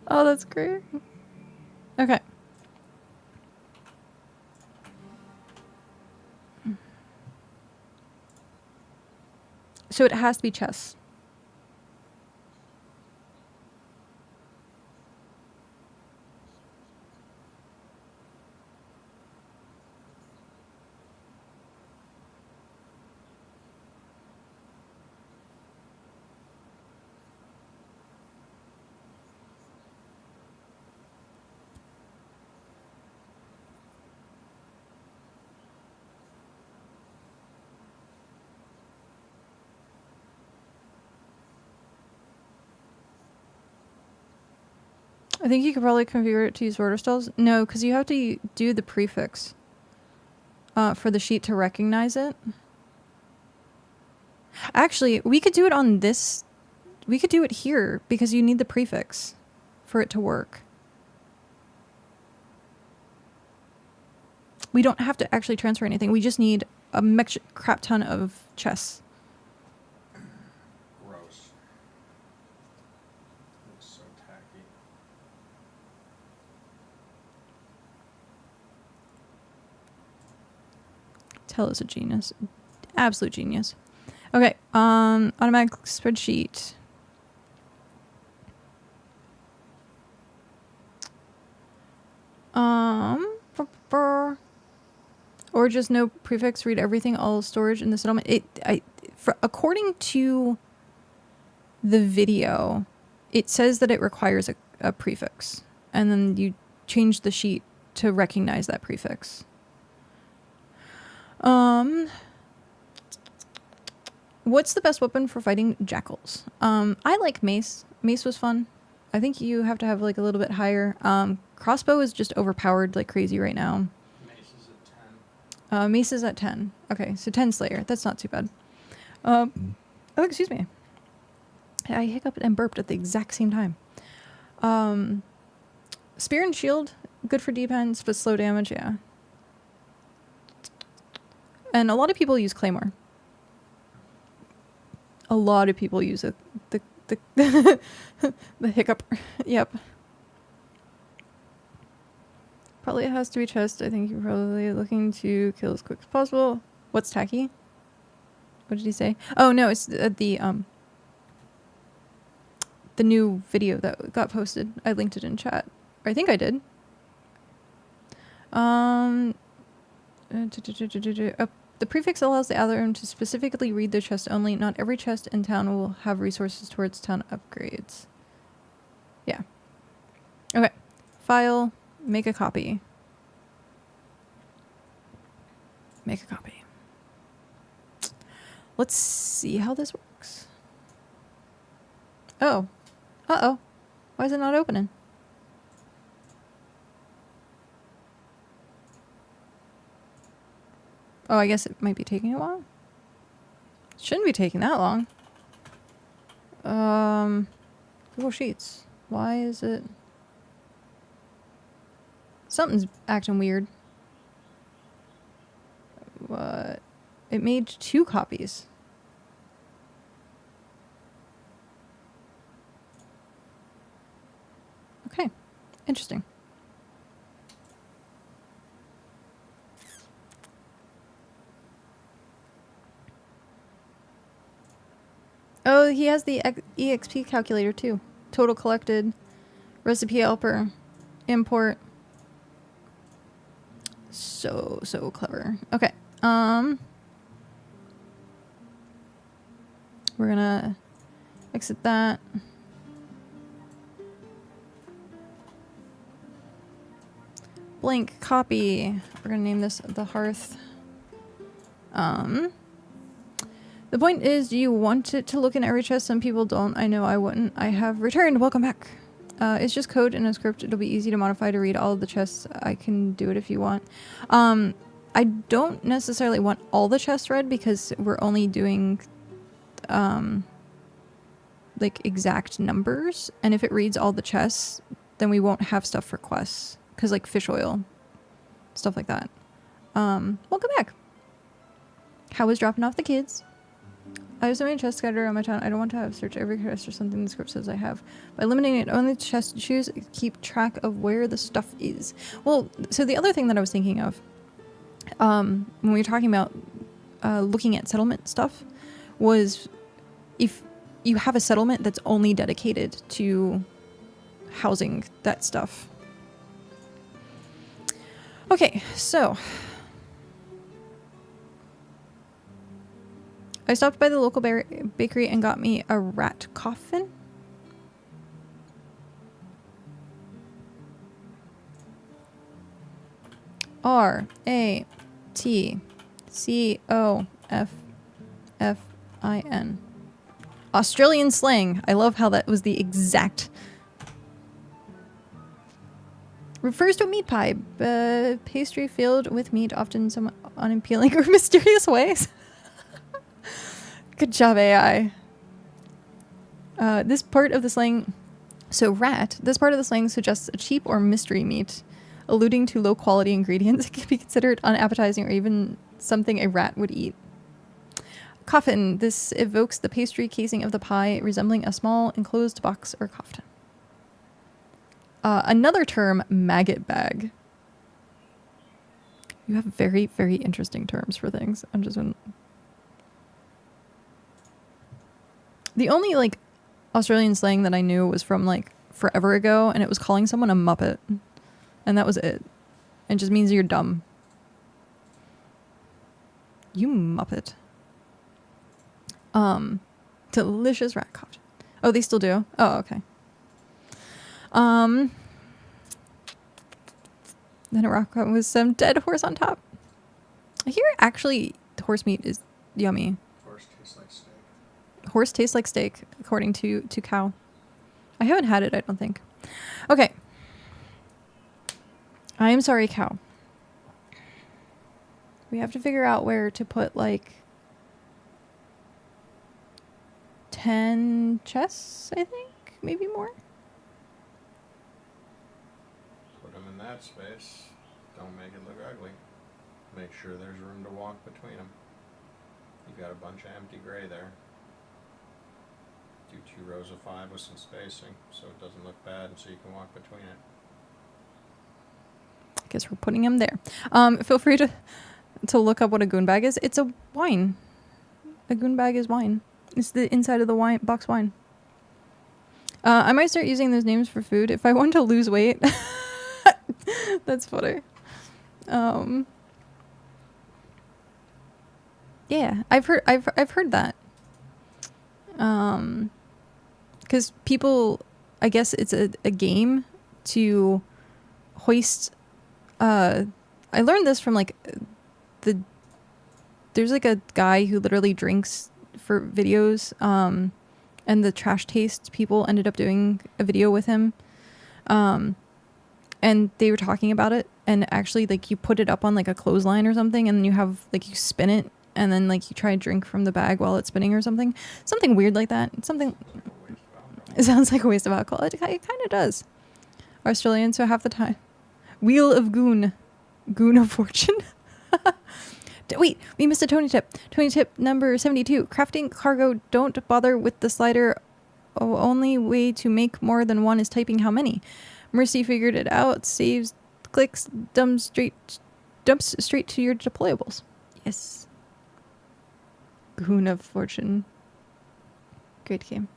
Oh, that's great. Okay. So it has to be chess. I think you could probably configure it to use order styles. No, because you have to do the prefix for the sheet to recognize it. Actually, we could do it on this. We could do it here because you need the prefix for it to work. We don't have to actually transfer anything. We just need a crap ton of chests. Gross. Looks so tacky. Tell us a genius. Absolute genius. Okay, automatic spreadsheet. Or just no prefix, read everything, all storage in the settlement. According to the video, it says that it requires a prefix. And then you change the sheet to recognize that prefix. What's the best weapon for fighting jackals? I like mace. Mace was fun. I think you have to have like a little bit higher. Crossbow is just overpowered like crazy right now. Mace is at 10. Mace is at 10. Okay, so 10 Slayer. That's not too bad. Oh, excuse me. I hiccuped and burped at the exact same time. Spear and shield, good for defense, but slow damage, yeah. And a lot of people use Claymore. A lot of people use it. The hiccup. Yep. Probably it has to be chest. I think you're probably looking to kill as quick as possible. What's tacky? What did he say? Oh no, it's the new video that got posted. I linked it in chat. Or I think I did. The prefix allows the algorithm to specifically read the chest only. Not every chest in town will have resources towards town upgrades. Yeah. Okay. File. Make a copy. Make a copy. Let's see how this works. Oh. Uh-oh. Why is it not opening? Oh, I guess it might be taking a while. Shouldn't be taking that long. Google Sheets. Why is it... Something's acting weird. What? It made 2 copies. Okay. Interesting. Oh, he has the EXP calculator too. Total collected, recipe helper, import. So clever. Okay. We're gonna exit that. Blank copy. We're gonna name this the Hearth. The point is, do you want it to look in every chest? Some people don't. I know I wouldn't. I have returned. Welcome back. It's just code in a script. It'll be easy to modify to read all of the chests. I can do it if you want. I don't necessarily want all the chests read because we're only doing like exact numbers. And if it reads all the chests, then we won't have stuff for quests. Because like fish oil, stuff like that. Welcome back. How was dropping off the kids? I have so many chest scattered around my town. I don't want to have search every chest or something the script says I have. By eliminating it, only chest to choose, keep track of where the stuff is. Well, so the other thing that I was thinking of, when we were talking about looking at settlement stuff, was if you have a settlement that's only dedicated to housing that stuff. Okay, so I stopped by the local bakery and got me a rat coffin. R-A-T-C-O-F-F-I-N. Australian slang. I love how that was the exact Refers to a meat pie, pastry filled with meat, often some unappealing or mysterious ways. Good job, AI. This part of the slang, so rat, this part of the slang suggests a cheap or mystery meat, alluding to low quality ingredients. It can be considered unappetizing or even something a rat would eat. Coffin, this evokes the pastry casing of the pie, resembling a small enclosed box or coffin. Another term, maggot bag. You have very, very interesting terms for things. I'm just the only like Australian slang that I knew was from like forever ago, and it was calling someone a muppet, and that was it. It just means you're dumb. You muppet. Delicious rat coffin. Oh, they still do? Oh, okay. Then a rock cut with some dead horse on top. I hear actually horse meat is yummy. Horse tastes like steak. Horse tastes like steak, according to cow. I haven't had it, I don't think. Okay. I am sorry, cow. We have to figure out where to put like 10 chests, I think, maybe more. Put them in that space. Don't make it look ugly. Make sure there's room to walk between them. You've got a bunch of empty gray there. Do 2 rows of 5 with some spacing so it doesn't look bad and so you can walk between it. I guess we're putting them there. Feel free to look up what a goon bag is. It's a wine. A goon bag is wine. It's the inside of the wine box wine. I might start using those names for food if I want to lose weight. That's funny. Yeah, I've heard that. Because people, I guess it's a game to hoist. I learned this from like there's like a guy who literally drinks for videos. And the trash taste people ended up doing a video with him. And they were talking about it, and actually like you put it up on like a clothesline or something, and then you have like you spin it, and then like you try to drink from the bag while it's spinning or something weird like that. Something it sounds like a waste of alcohol. It kind of does. Australian, so half the time. Wheel of goon of fortune. Wait, we missed a Tony tip. Tony tip number 72. Crafting cargo, don't bother with the slider. Only way to make more than one is typing how many. Mercy figured it out. Saves, clicks, dumps straight to your deployables. Yes. Goon of fortune. Great game.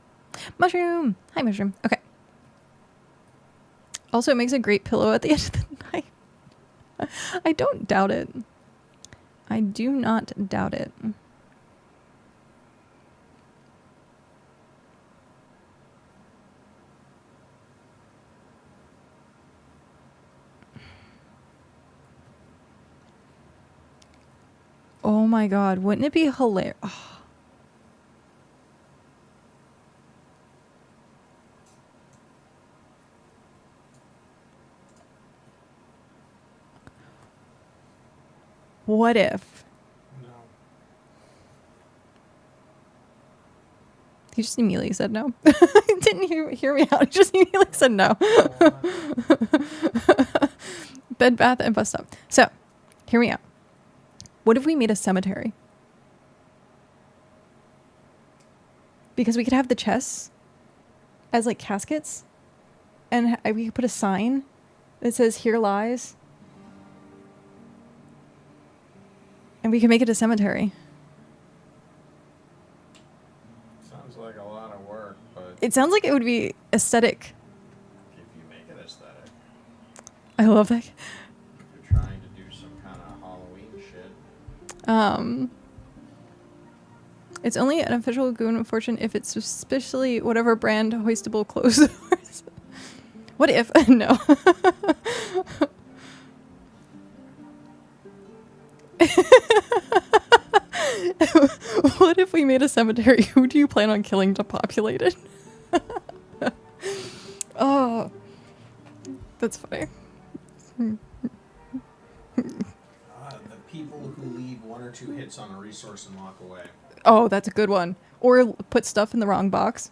Mushroom. Hi, Mushroom. Okay. Also, it makes a great pillow at the end of the night. I don't doubt it. I do not doubt it. Oh my god, wouldn't it be hilarious? Oh. What if? No. He just immediately said no. He didn't hear me out. He just immediately said no. Bed, bath, and bus stop. So, hear me out. What if we made a cemetery? Because we could have the chests as like caskets, and we could put a sign that says "Here lies," and we could make it a cemetery. Sounds like a lot of work, but It sounds like it would be aesthetic. if you make it aesthetic, I love that. if you're trying to do some kind of Halloween shit. It's only an official goon of fortune if it's especially whatever brand hoistable clothes. What if? No. What if we made a cemetery? Who do you plan on killing to populate it? Oh, that's funny. The people who leave 1 or 2 hits on a resource and walk away. Oh, that's a good one. Or put stuff in the wrong box.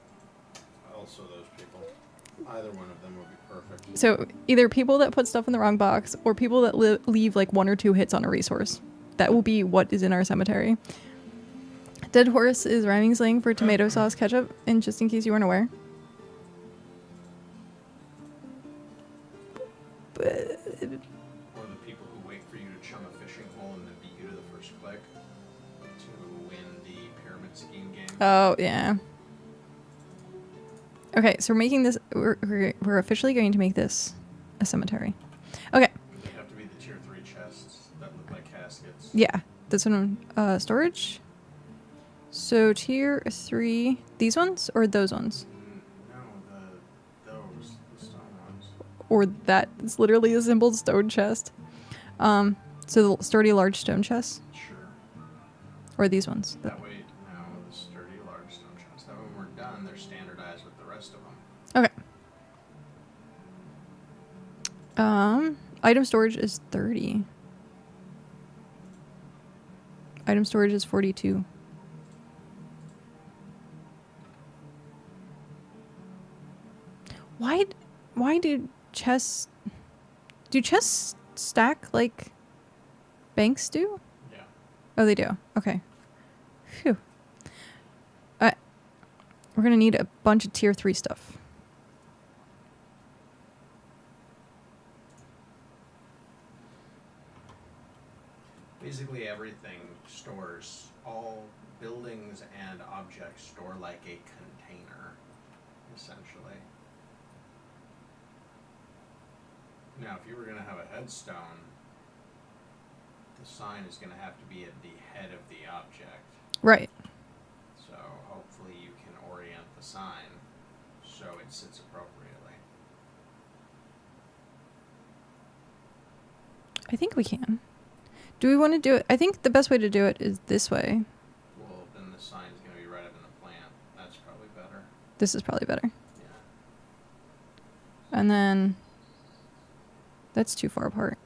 Also those people. Either one of them would be perfect. So either people that put stuff in the wrong box or people that leave like 1 or 2 hits on a resource. That will be what is in our cemetery. Dead horse is rhyming slang for tomato sauce ketchup, and just in case you weren't aware. But Or the people who wait for you to chum a fishing hole and then beat you to the first click to win the pyramid scheme game. oh yeah. Okay, so we're making this. We're officially going to make this a cemetery. Okay. They have to be the tier 3 chests that look like caskets. Yeah, this one. Storage. So tier 3. These ones or those ones? No, the stone ones. Or that is literally a simple stone chest. So the sturdy large stone chest, Sure. or these ones. That way, no, the sturdy large stone chests. That when we're done, they're standardized with the rest of them. Okay. Item storage is 30. Item storage is 42. Why do chests stack like banks do? Yeah. Oh, they do. Okay. Phew. We're gonna need a bunch of tier 3 stuff. Basically everything stores, all buildings and objects store like a container, essentially. Now, if you were going to have a headstone, the sign is going to have to be at the head of the object. Right. So hopefully you can orient the sign so it sits appropriately. I think we can. Do we want to do it? I think the best way to do it is this way. Well, then the sign is going to be right up in the plant. That's probably better. This is probably better. Yeah. And then that's too far apart.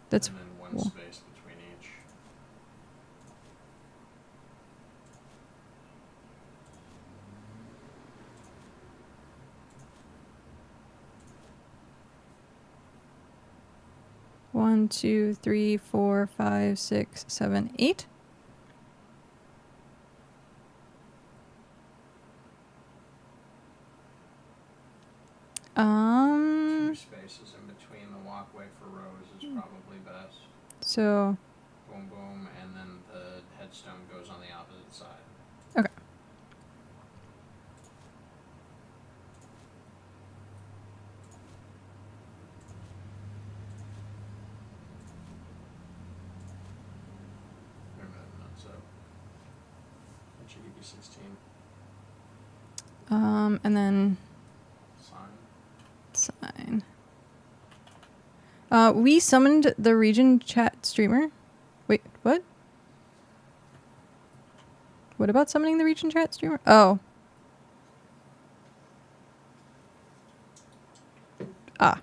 That's And then one well, space between each. one, 2, 3, 4, 5, 6, 7, 8. Two spaces in between the walkway for rows is probably best. So Boom, boom, and then the headstone goes on the opposite side. okay. Wait a minute, not so. That should give you 16. And then Sign. sign. We summoned the region chat streamer. Wait, what? What about summoning the region chat streamer? Oh. Ah.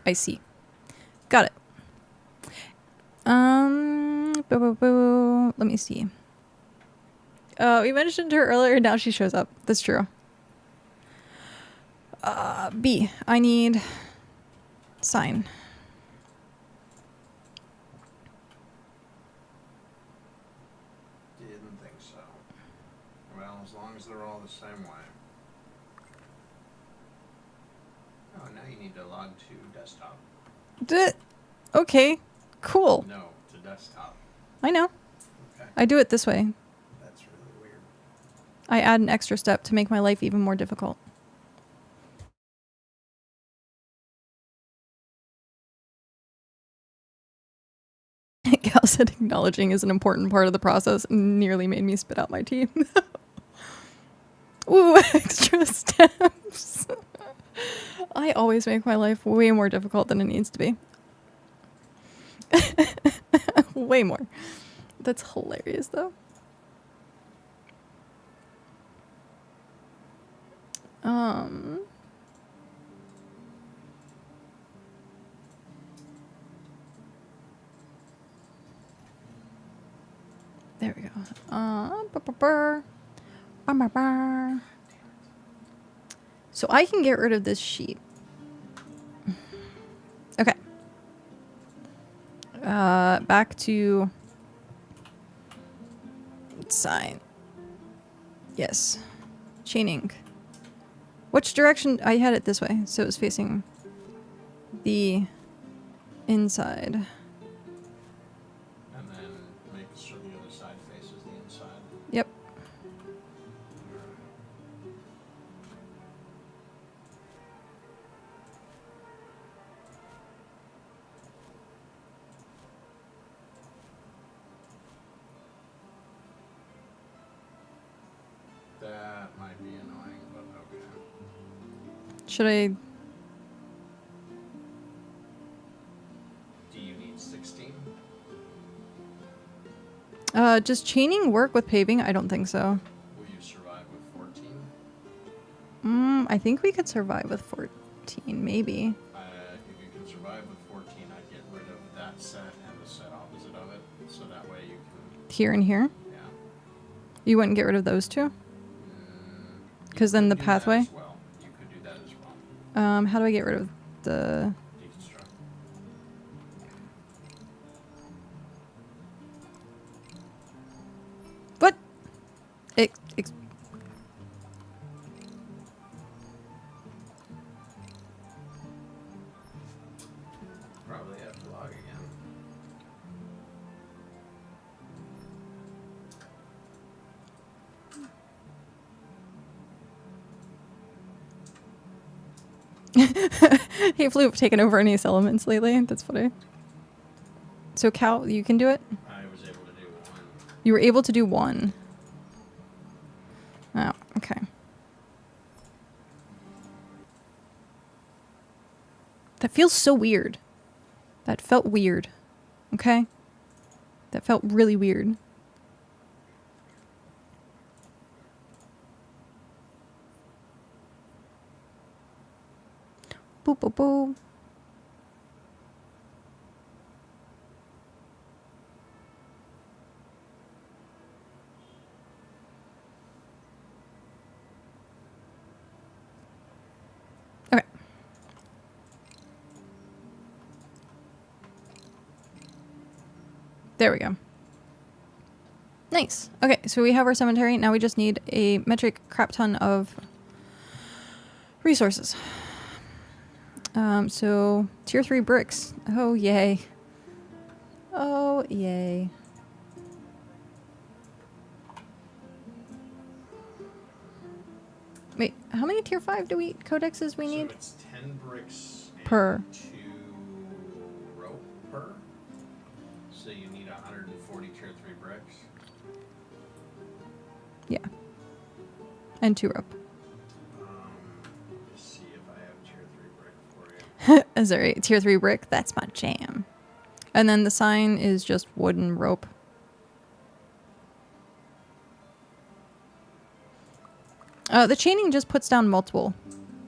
I see. Got it. Let me see. We mentioned her earlier, now she shows up. That's true. B. I need sign. Didn't think so. Well, as long as they're all the same way. Oh, now you need to log to desktop. Okay. Cool. No, to desktop. I know. Okay. I do it this way. That's really weird. I add an extra step to make my life even more difficult. Cal said acknowledging is an important part of the process and nearly made me spit out my tea. Ooh, extra steps. I always make my life way more difficult than it needs to be. Way more. That's hilarious, though. There we go. Burr. Burr, burr. So I can get rid of this sheet. Okay. Back to sign. Yes. Chaining. Which direction? I had it this way, so it was facing the inside. And then make sure the other side faces the inside. Yep. That might be annoying, but okay. Should I? Do you need 16? Does chaining work with paving? I don't think so. Will you survive with 14? I think we could survive with 14, maybe. If you can survive with 14, I'd get rid of that set and the set opposite of it, so that way you can... Here and here? Yeah. You wouldn't get rid of those two? Because then the Do that pathway? as well. You could do that as well. How do I get rid of the... Deconstruct. What? Probably have to log again. Hey, Floof, taken over any elements lately? That's funny. So, Cal, you can do it? I was able to do one. You were able to do one. Oh, okay. That feels so weird. That felt weird. Okay? That felt really weird. Boop, boop, boop. Okay. There we go. Nice. Okay, so we have our cemetery. Now we just need a metric crap ton of resources. So tier 3 bricks. Oh, yay. Oh, yay. Wait, how many tier 5 codexes we need? So it's 10 bricks and Per. 2 rope per. So you need 140 tier 3 bricks. Yeah. And 2 rope. Let's see if I have tier 3 brick for you. Is there a tier 3 brick? That's my jam. And then the sign is just wooden rope. The chaining just puts down multiple.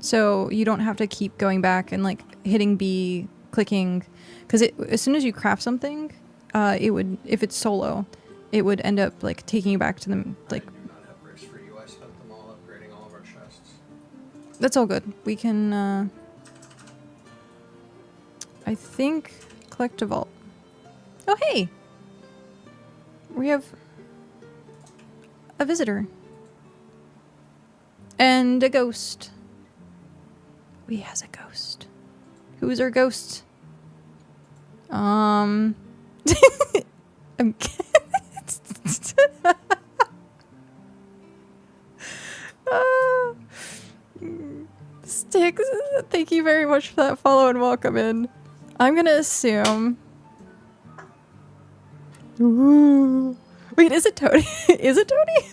So you don't have to keep going back and like hitting B, clicking. Because as soon as you craft something, it would, if it's solo, it would end up like taking you back to them. Like, I do not have bricks for you. I spent them all upgrading all of our chests. that's all good. We can, I think, collect a vault. Oh, hey! We have a visitor. And a ghost. We has a ghost. Who's our ghost? I'm Sticks, thank you very much for that follow and welcome in. I'm gonna assume. Ooh. Wait, is it Tony? Is it Tony?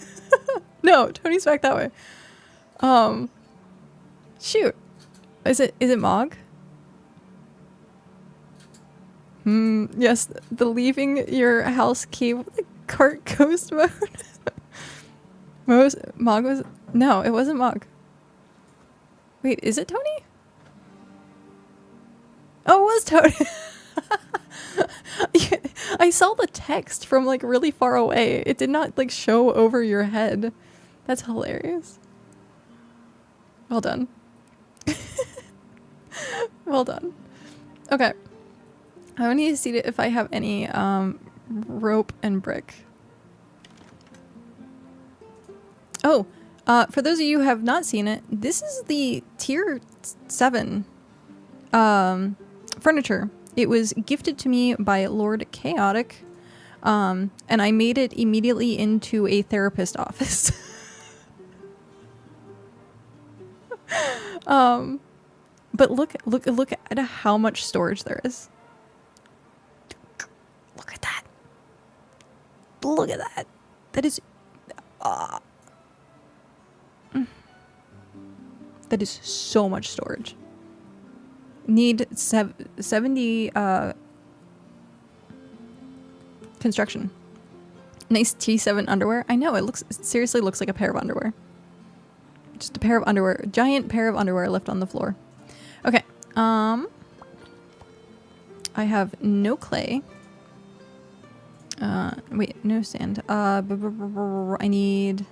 No, Tony's back that way. Shoot. Is it Mog? Yes, the leaving your house cave with the cart ghost mode. Mog was, no, it wasn't Mog. Wait, is it Tony? Oh, it was Tony. I saw the text from like really far away. It did not like show over your head. That's hilarious. Well done. Well done. Okay. I need to see if I have any rope and brick. Oh, for those of you who have not seen it, this is the tier 7 furniture. It was gifted to me by Lord Chaotic, and I made it immediately into a therapist office. But look at how much storage there is. Look at that. Look at that. That is that is so much storage. Need 70 construction. Nice T7 underwear. I know, it seriously looks like a pair of underwear. Just a pair of underwear, giant pair of underwear left on the floor. Okay. I have no clay. Wait, no sand. I need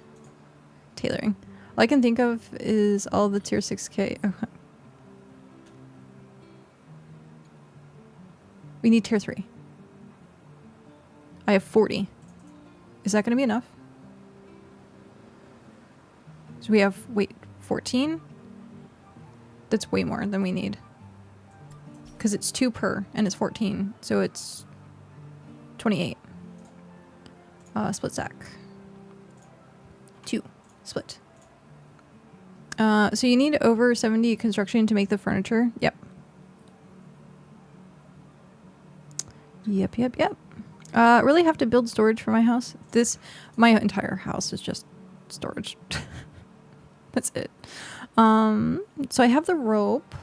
tailoring. All I can think of is all the tier 6k. Oh. We need tier 3. I have 40. Is that going to be enough? So we have, wait, 14? That's way more than we need. Because it's 2 per, and it's 14. So it's 28. Split stack. 2. Split. So you need over 70 construction to make the furniture. Yep. Yep. Really have to build storage for my house. My entire house is just storage. That's it. So I have the rope.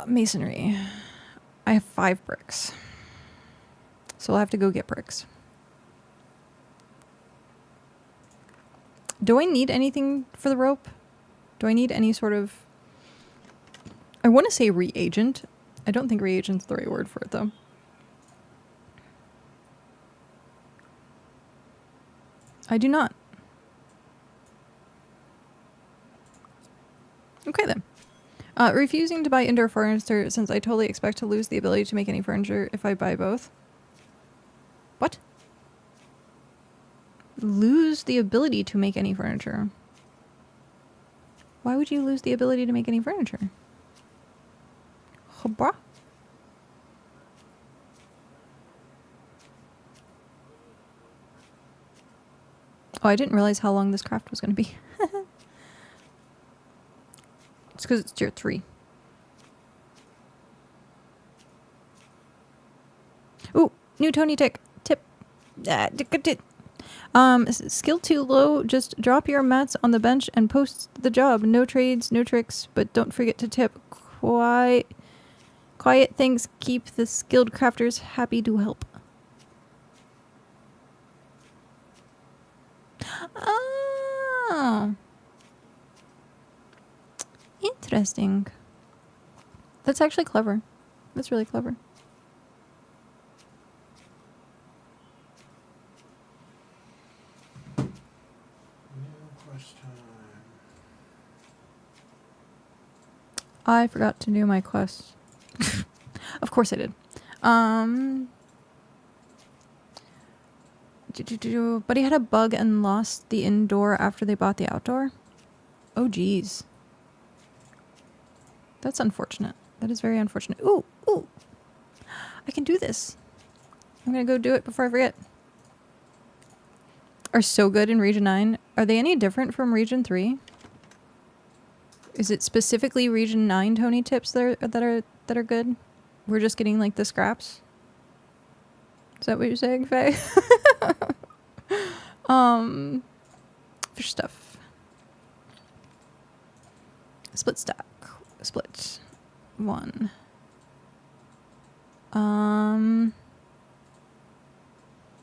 Masonry. I have 5 bricks. So I'll have to go get bricks. Do I need anything for the rope? Do I need any sort of... I want to say reagent. I don't think reagent's the right word for it, though. I do not. Okay, then. Refusing to buy indoor furniture since I totally expect to lose the ability to make any furniture if I buy both. What? Lose the ability to make any furniture? Why would you lose the ability to make any furniture? Bruh. Oh, I didn't realize how long this craft was going to be. It's because it's tier 3. Ooh, new Tony tip. Skill too low, just drop your mats on the bench and post the job. No trades, no tricks, but don't forget to tip. Quiet things keep the skilled crafters happy to help. Oh. Interesting. That's actually clever. That's really clever. I forgot to do my quest. Of course I did. But he had a bug and lost the indoor after they bought the outdoor. Oh, geez. That's unfortunate. That is very unfortunate. Ooh. I can do this. I'm gonna go do it before I forget. Are so good in Region 9. Are they any different from Region 3? Is it specifically Region 9 Tony tips that are good? We're just getting like the scraps? Is that what you're saying, Faye? Fish stuff. Split stack. Split. 1. No,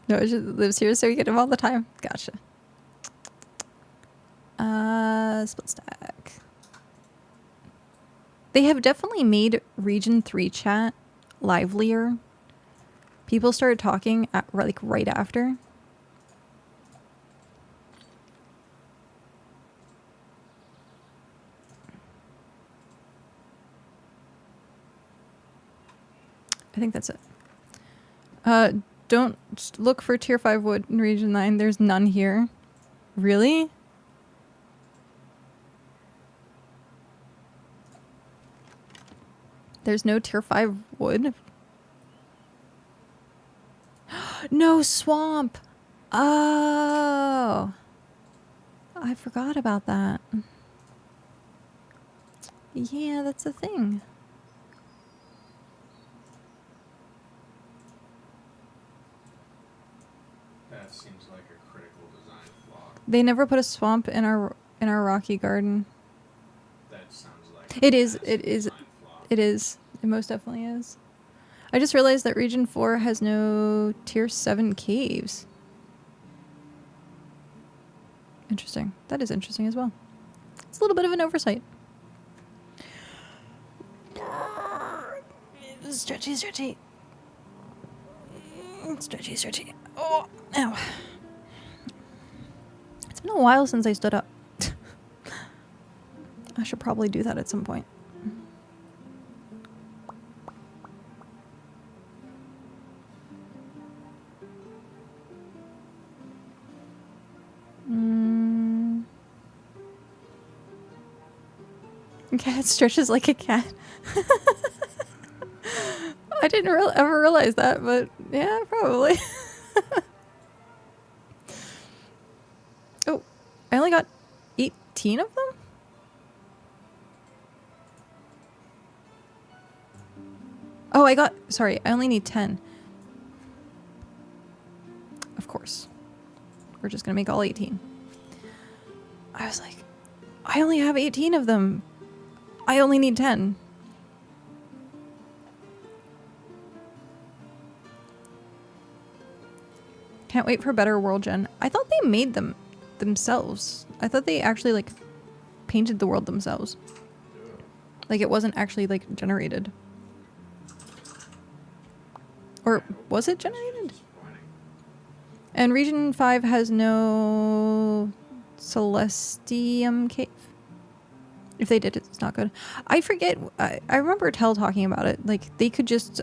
it just lives here so we get him all the time. Gotcha. Split stack. They have definitely made Region 3 chat livelier. People started talking like right after. I think that's it. Don't look for tier 5 wood in region 9. There's none here. Really? There's no tier 5 wood? No swamp! Oh! I forgot about that. Yeah, that's a thing. That seems like a critical design flaw. They never put a swamp in our rocky garden. That sounds like It a is. massive It is. design flaw. It is. It most definitely is. I just realized that Region 4 has no Tier 7 caves. Interesting. That is interesting as well. It's a little bit of an oversight. Stretchy, stretchy. Stretchy, stretchy. Oh, ow. It's been a while since I stood up. I should probably do that at some point. Cat stretches like a cat. I didn't ever realize that, but yeah, probably. Oh, I only got 18 of them? Oh, sorry, I only need 10. Of course. We're just gonna make all 18. I was like, I only have 18 of them. I only need 10. Can't wait for better world gen. I thought they made them themselves. I thought they actually like painted the world themselves. Like it wasn't actually like generated. Or was it generated? And region 5 has no Celestium cave. If they did, it's not good. I forget. I remember Tell talking about it. Like they could just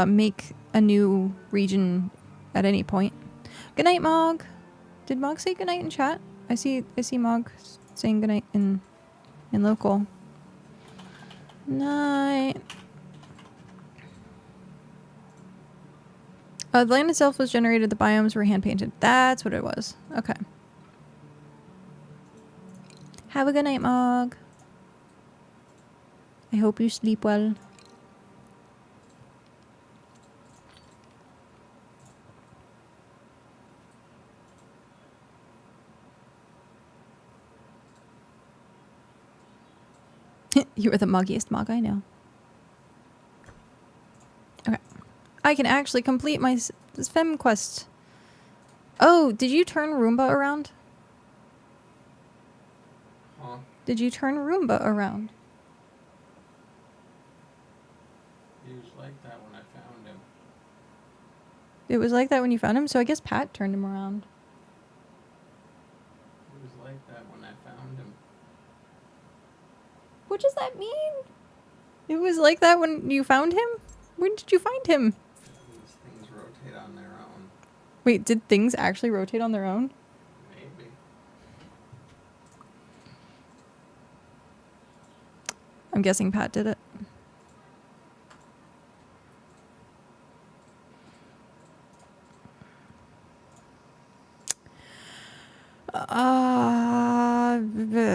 make a new region at any point. Good night, Mog. Did Mog say good night in chat? I see Mog saying good night in local. Night. The land itself was generated. The biomes were hand painted. That's what it was. Okay. Have a good night, Mog. I hope you sleep well. You are the muggiest Mog I know. Okay. I can actually complete my Fem quest. Oh, did you turn Roomba around? Huh? Did you turn Roomba around? He was like that when I found him. It was like that when you found him, so I guess Pat turned him around. He was like that when I found him. What does that mean? It was like that when you found him? When did you find him? These things rotate on their own. Wait, did things actually rotate on their own? Maybe. I'm guessing Pat did it.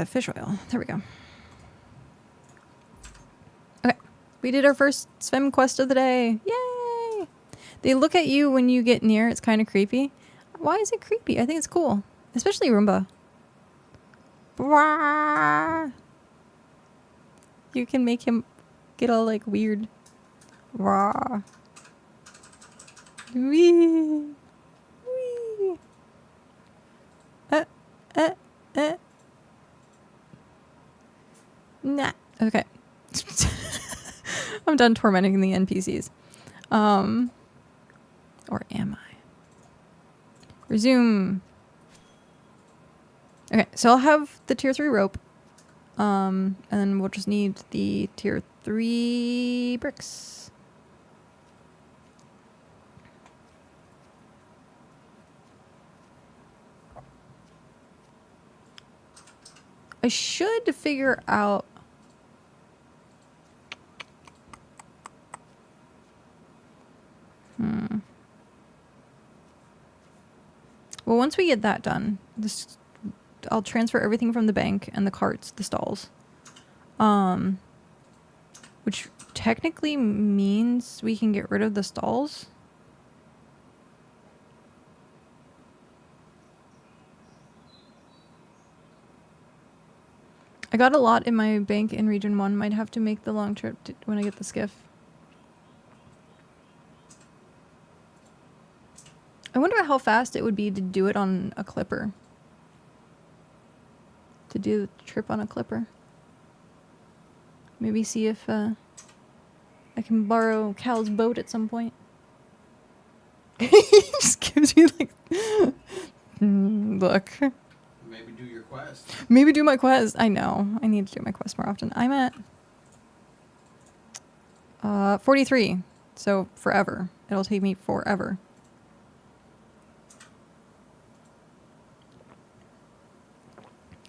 Fish oil. There we go. Okay. We did our first swim quest of the day. Yay! They look at you when you get near. It's kind of creepy. Why is it creepy? I think it's cool. Especially Roomba. You can make him get all like weird. Wee. Wee. Nah. Okay. I'm done tormenting the NPCs. Or am I? Resume. Okay, so I'll have the tier 3 rope. And then we'll just need the tier 3 bricks. I should figure out... Well, once we get that done, I'll transfer everything from the bank and the carts, the stalls. Which technically means we can get rid of the stalls. I got a lot in my bank in Region 1. Might have to make the long trip when I get the skiff. I wonder how fast it would be to do it on a clipper. To do the trip on a clipper. Maybe see if I can borrow Cal's boat at some point. He just gives me like... look. Maybe do your quest. Maybe do my quest. I know. I need to do my quest more often. I'm at 43. So forever. It'll take me forever.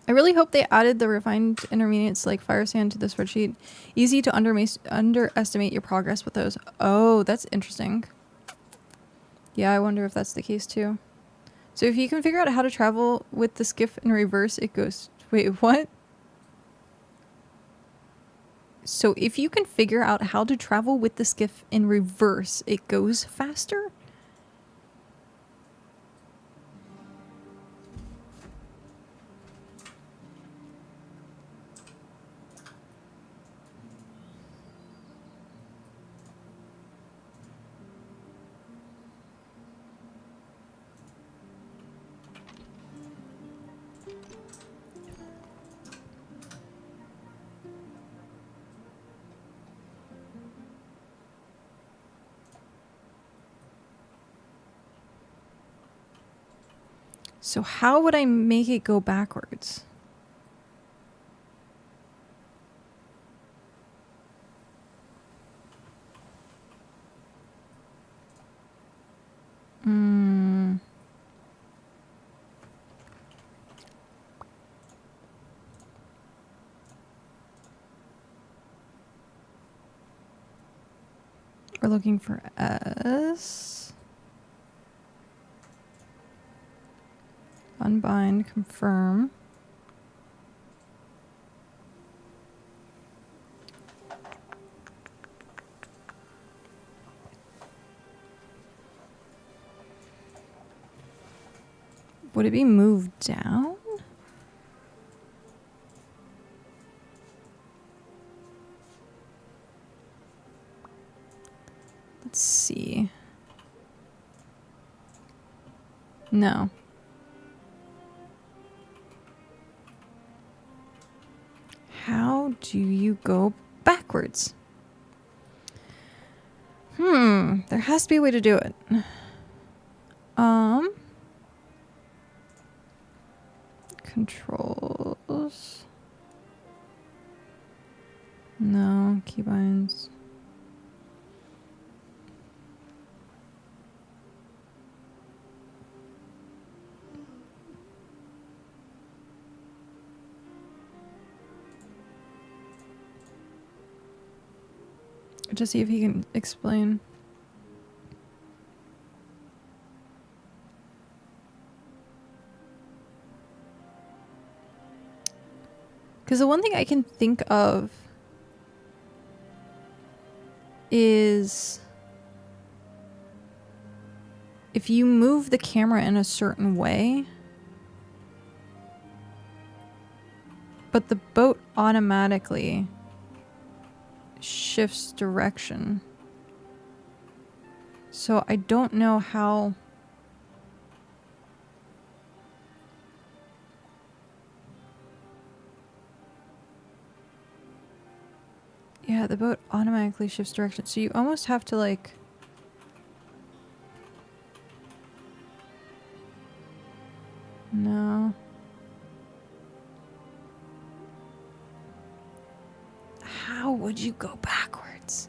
I really hope they added the refined intermediates like fire sand to the spreadsheet. Easy to underestimate your progress with those. Oh, that's interesting. Yeah, I wonder if that's the case too. So if you can figure out how to travel with the skiff in reverse, it goes... Wait, what? So if you can figure out how to travel with the skiff in reverse, it goes faster? So how would I make it go backwards? We're looking for S. Unbind, confirm. Would it be moved down? Let's see. No. How do you go backwards? There has to be a way to do it. Controls. No, keybinds. Just see if he can explain. Because the one thing I can think of is if you move the camera in a certain way, but the boat automatically shifts direction. So I don't know how... Yeah, the boat automatically shifts direction. So you almost have to like... No. How would you go backwards?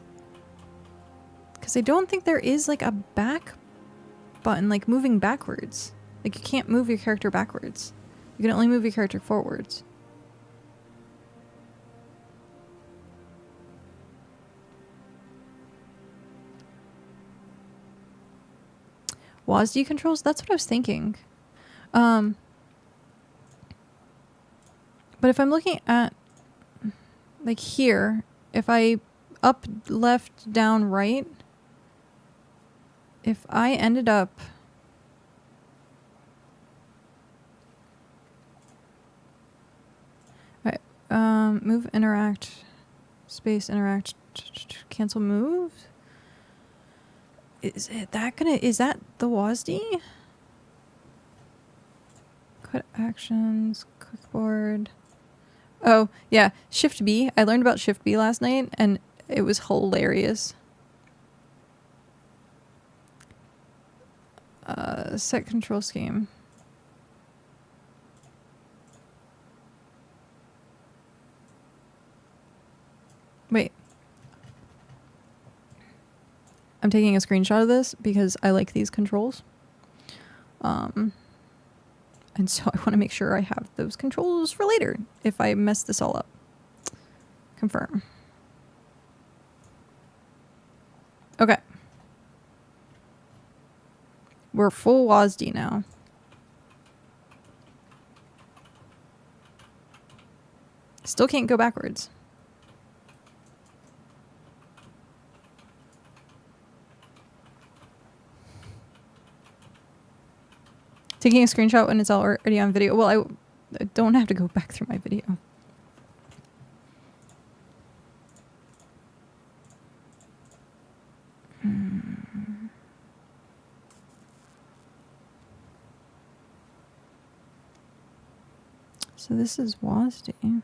Because I don't think there is like a back button, like moving backwards. Like you can't move your character backwards. You can only move your character forwards. WASD controls? That's what I was thinking. But if I'm looking at like here, if I up, left, down, right, if I ended up right, move, interact, space, interact, cancel move. Is that the WASD? Quit actions, clickboard. Oh, yeah, Shift B. I learned about Shift B last night and it was hilarious. Set control scheme. Wait. I'm taking a screenshot of this because I like these controls. And so I want to make sure I have those controls for later if I mess this all up. Confirm. Okay. We're full WASD now. Still can't go backwards. Taking a screenshot when it's already on video. Well, I don't have to go back through my video. So this is WASD.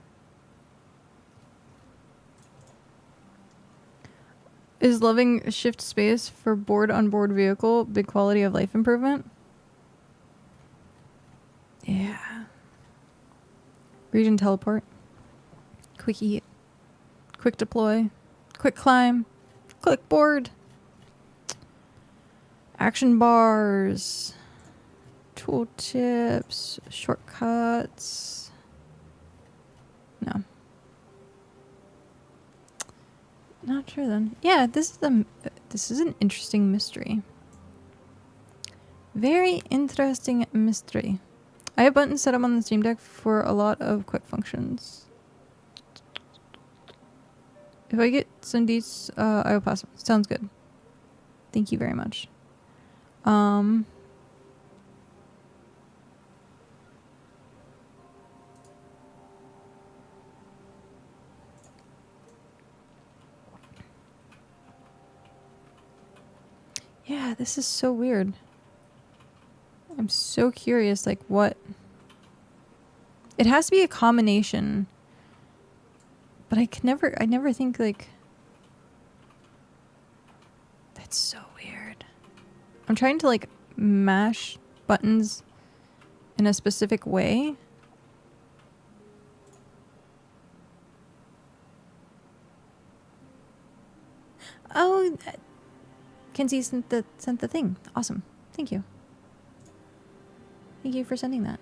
Is loving shift space for board on board vehicle big quality of life improvement? Yeah. Region teleport. Quick eat. Quick deploy. Quick climb. Click board. Action bars. Tooltips. Shortcuts. No. Not sure then. Yeah, this is an interesting mystery. Very interesting mystery. I have buttons set up on the Steam Deck for a lot of quick functions. If I get some deets, I will pass them. Sounds good. Thank you very much. Yeah, this is so weird. I'm so curious, like, what... It has to be a combination. But I never think, like... That's so weird. I'm trying to, like, mash buttons in a specific way. Oh, Kenzie sent the thing. Awesome. Thank you. Thank you for sending that.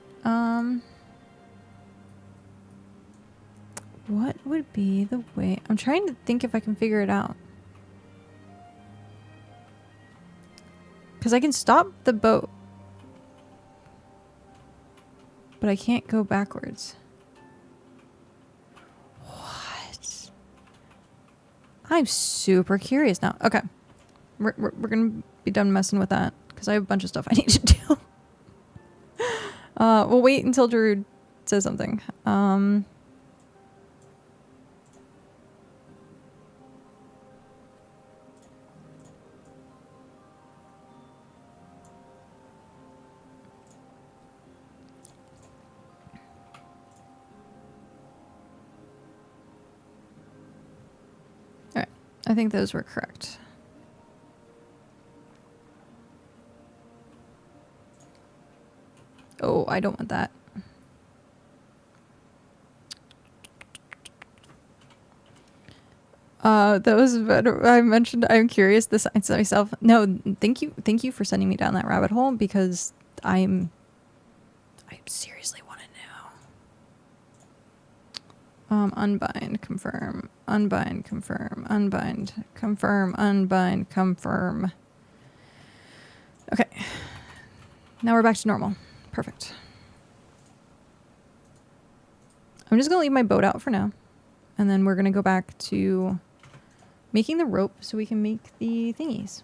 What would be the way? I'm trying to think if I can figure it out. Because I can stop the boat. But I can't go backwards. What? I'm super curious now. Okay. We're going to be done messing with that. Because I have a bunch of stuff I need to do. We'll wait until Drew says something. I think those were correct. Oh, I don't want that. That was better. I mentioned I'm curious the science of myself. No, thank you for sending me down that rabbit hole because I seriously want to know. Unbind, confirm, unbind, confirm, unbind, confirm, unbind, confirm. Okay. Now we're back to normal. Perfect. I'm just gonna leave my boat out for now. And then we're gonna go back to making the rope so we can make the thingies.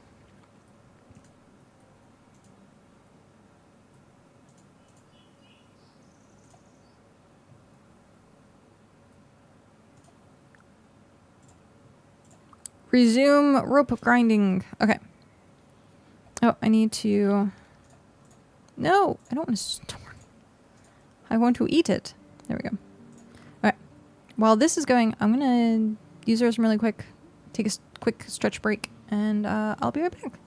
Resume rope grinding. Okay. Oh, I need to... No, I don't want to store. I want to eat it. There we go. Alright. While this is going, I'm going to use those really quick. Take a quick stretch break, and I'll be right back.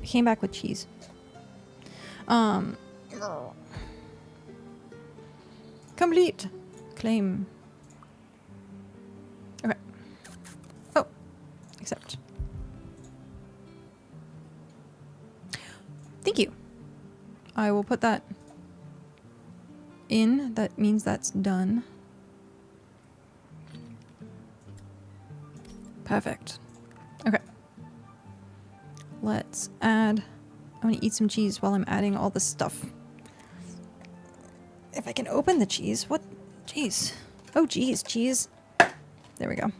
Came back with cheese. Complete. Claim. Okay. Oh. Accept. Thank you. I will put that in. That means that's done. Perfect. Okay. Let's add... I'm gonna eat some cheese while I'm adding all this stuff. If I can open the cheese. What? Cheese. Oh, geez, cheese. There we go.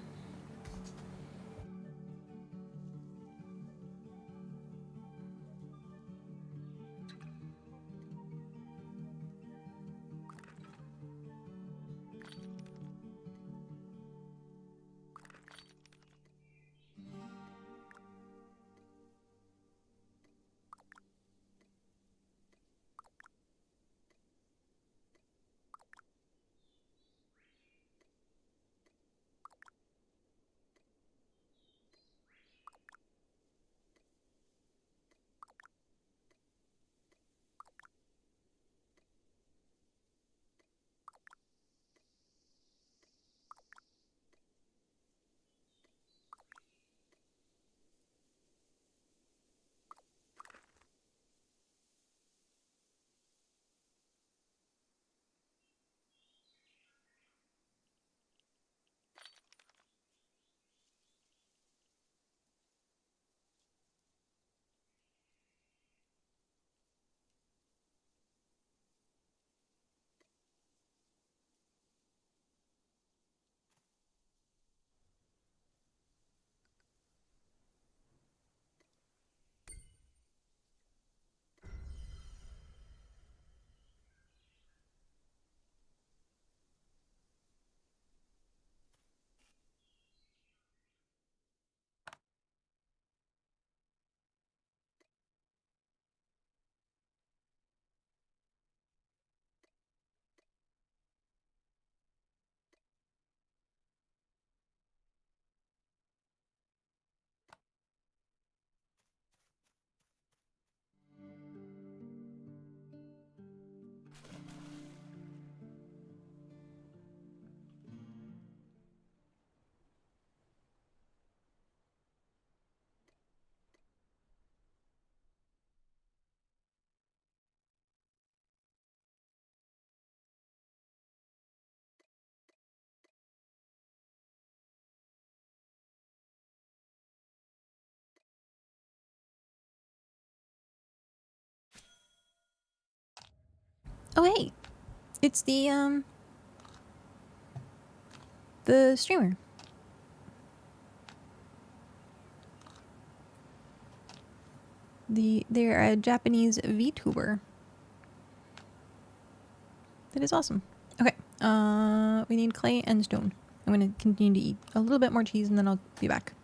Oh, hey. It's the streamer. They're a Japanese VTuber. That is awesome. Okay. We need clay and stone. I'm gonna continue to eat a little bit more cheese and then I'll be back.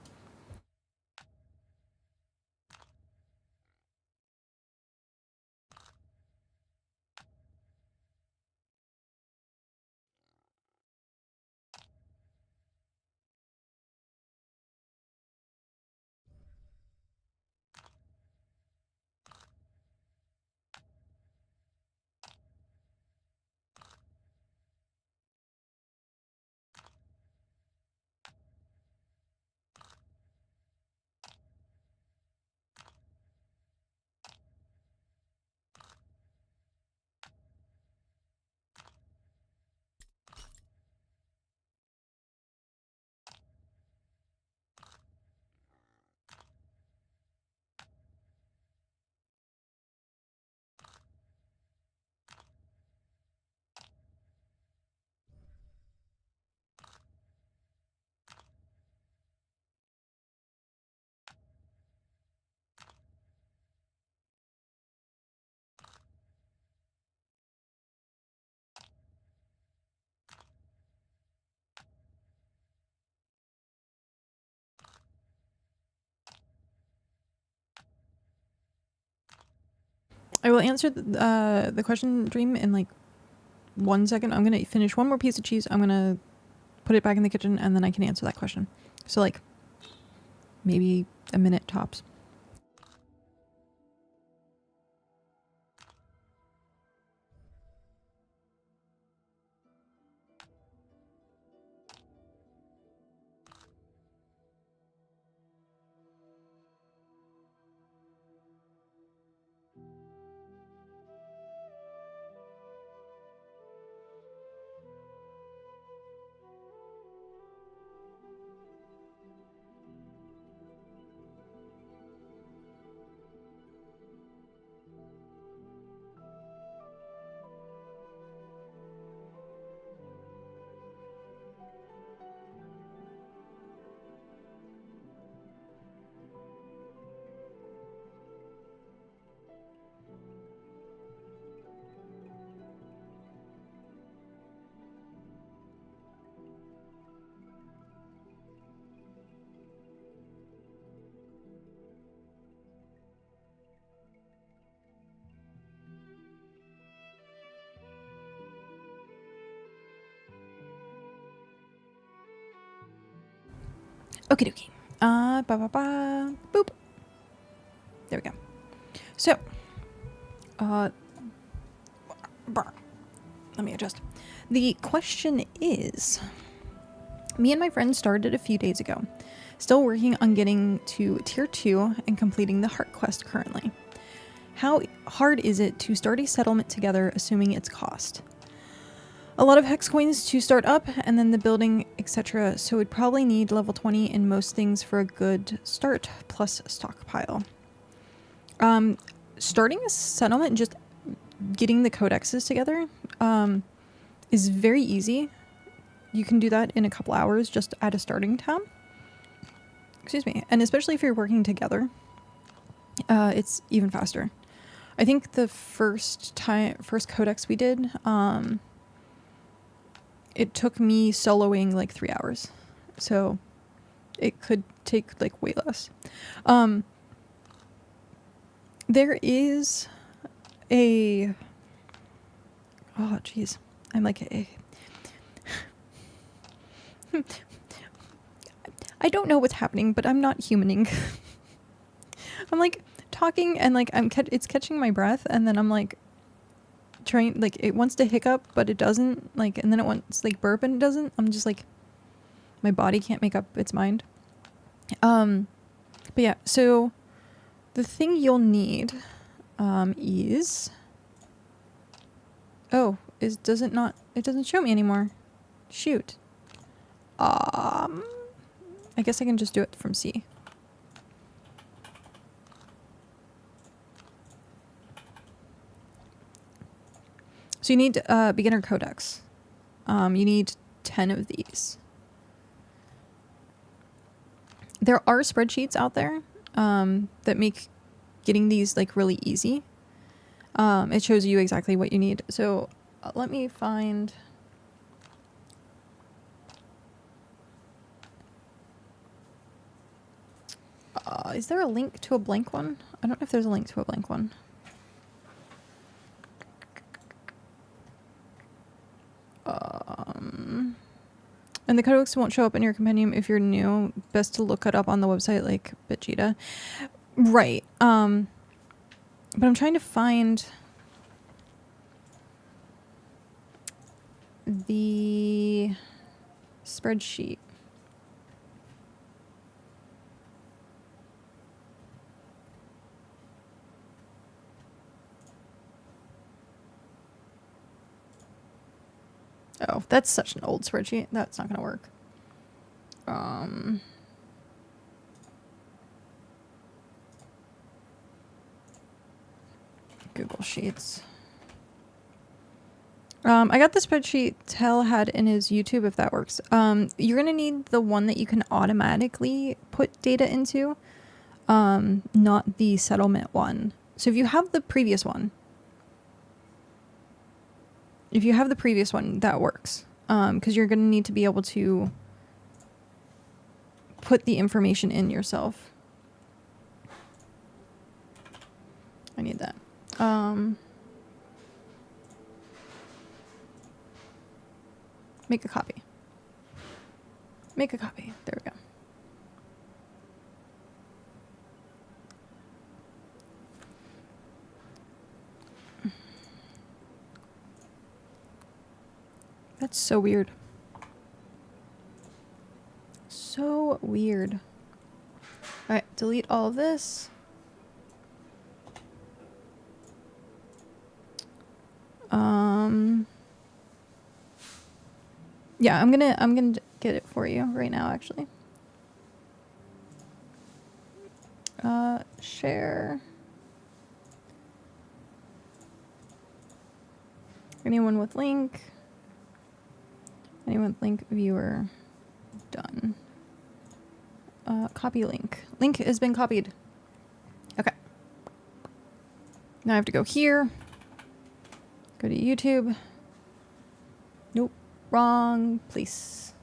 I will answer the question, Dream, in like 1 second. I'm gonna finish one more piece of cheese. I'm gonna put it back in the kitchen and then I can answer that question. So like maybe a minute tops. Okie dokie. Boop. There we go. So, let me adjust. The question is, me and my friend started a few days ago. Still working on getting to tier 2 and completing the Hearth quest currently. How hard is it to start a settlement together, assuming its cost? A lot of hex coins to start up, and then the building, etc. So we'd probably need level 20 in most things for a good start, plus stockpile. Starting a settlement and just getting the codexes together is very easy. You can do that in a couple hours just at a starting town. Excuse me. And especially if you're working together, it's even faster. I think the first codex we did, it took me soloing like 3 hours. So it could take like way less. There is a... Oh, jeez. I'm like a... I don't know what's happening, but I'm not humaning. I'm like talking and like it's catching my breath, and then I'm like trying, like it wants to hiccup but it doesn't, like, and then it wants like burp and it doesn't. I'm just like, my body can't make up its mind. But yeah, so the thing you'll need is it doesn't show me anymore. Shoot. I guess I can just do it from C. So you need beginner codex. You need 10 of these. There are spreadsheets out there that make getting these like really easy. It shows you exactly what you need. So let me find... is there a link to a blank one? I don't know if there's a link to a blank one. And the codex won't show up in your compendium if you're new. Best to look it up on the website like Bitchita. Right. But I'm trying to find the spreadsheet. Oh, that's such an old spreadsheet. That's not gonna work. Google Sheets. I got the spreadsheet Tell had in his YouTube, if that works. You're gonna need the one that you can automatically put data into, not the settlement one. So if you have the previous one, that works. Because you're going to need to be able to put the information in yourself. I need that. Make a copy. Make a copy. There we go. That's so weird. So weird. Alright, delete all of this. Yeah, I'm gonna get it for you right now, actually. Share. Anyone with link? Anyone with link viewer? Done. Copy link. Link has been copied. Okay. Now I have to go here. Go to YouTube. Nope. Wrong place.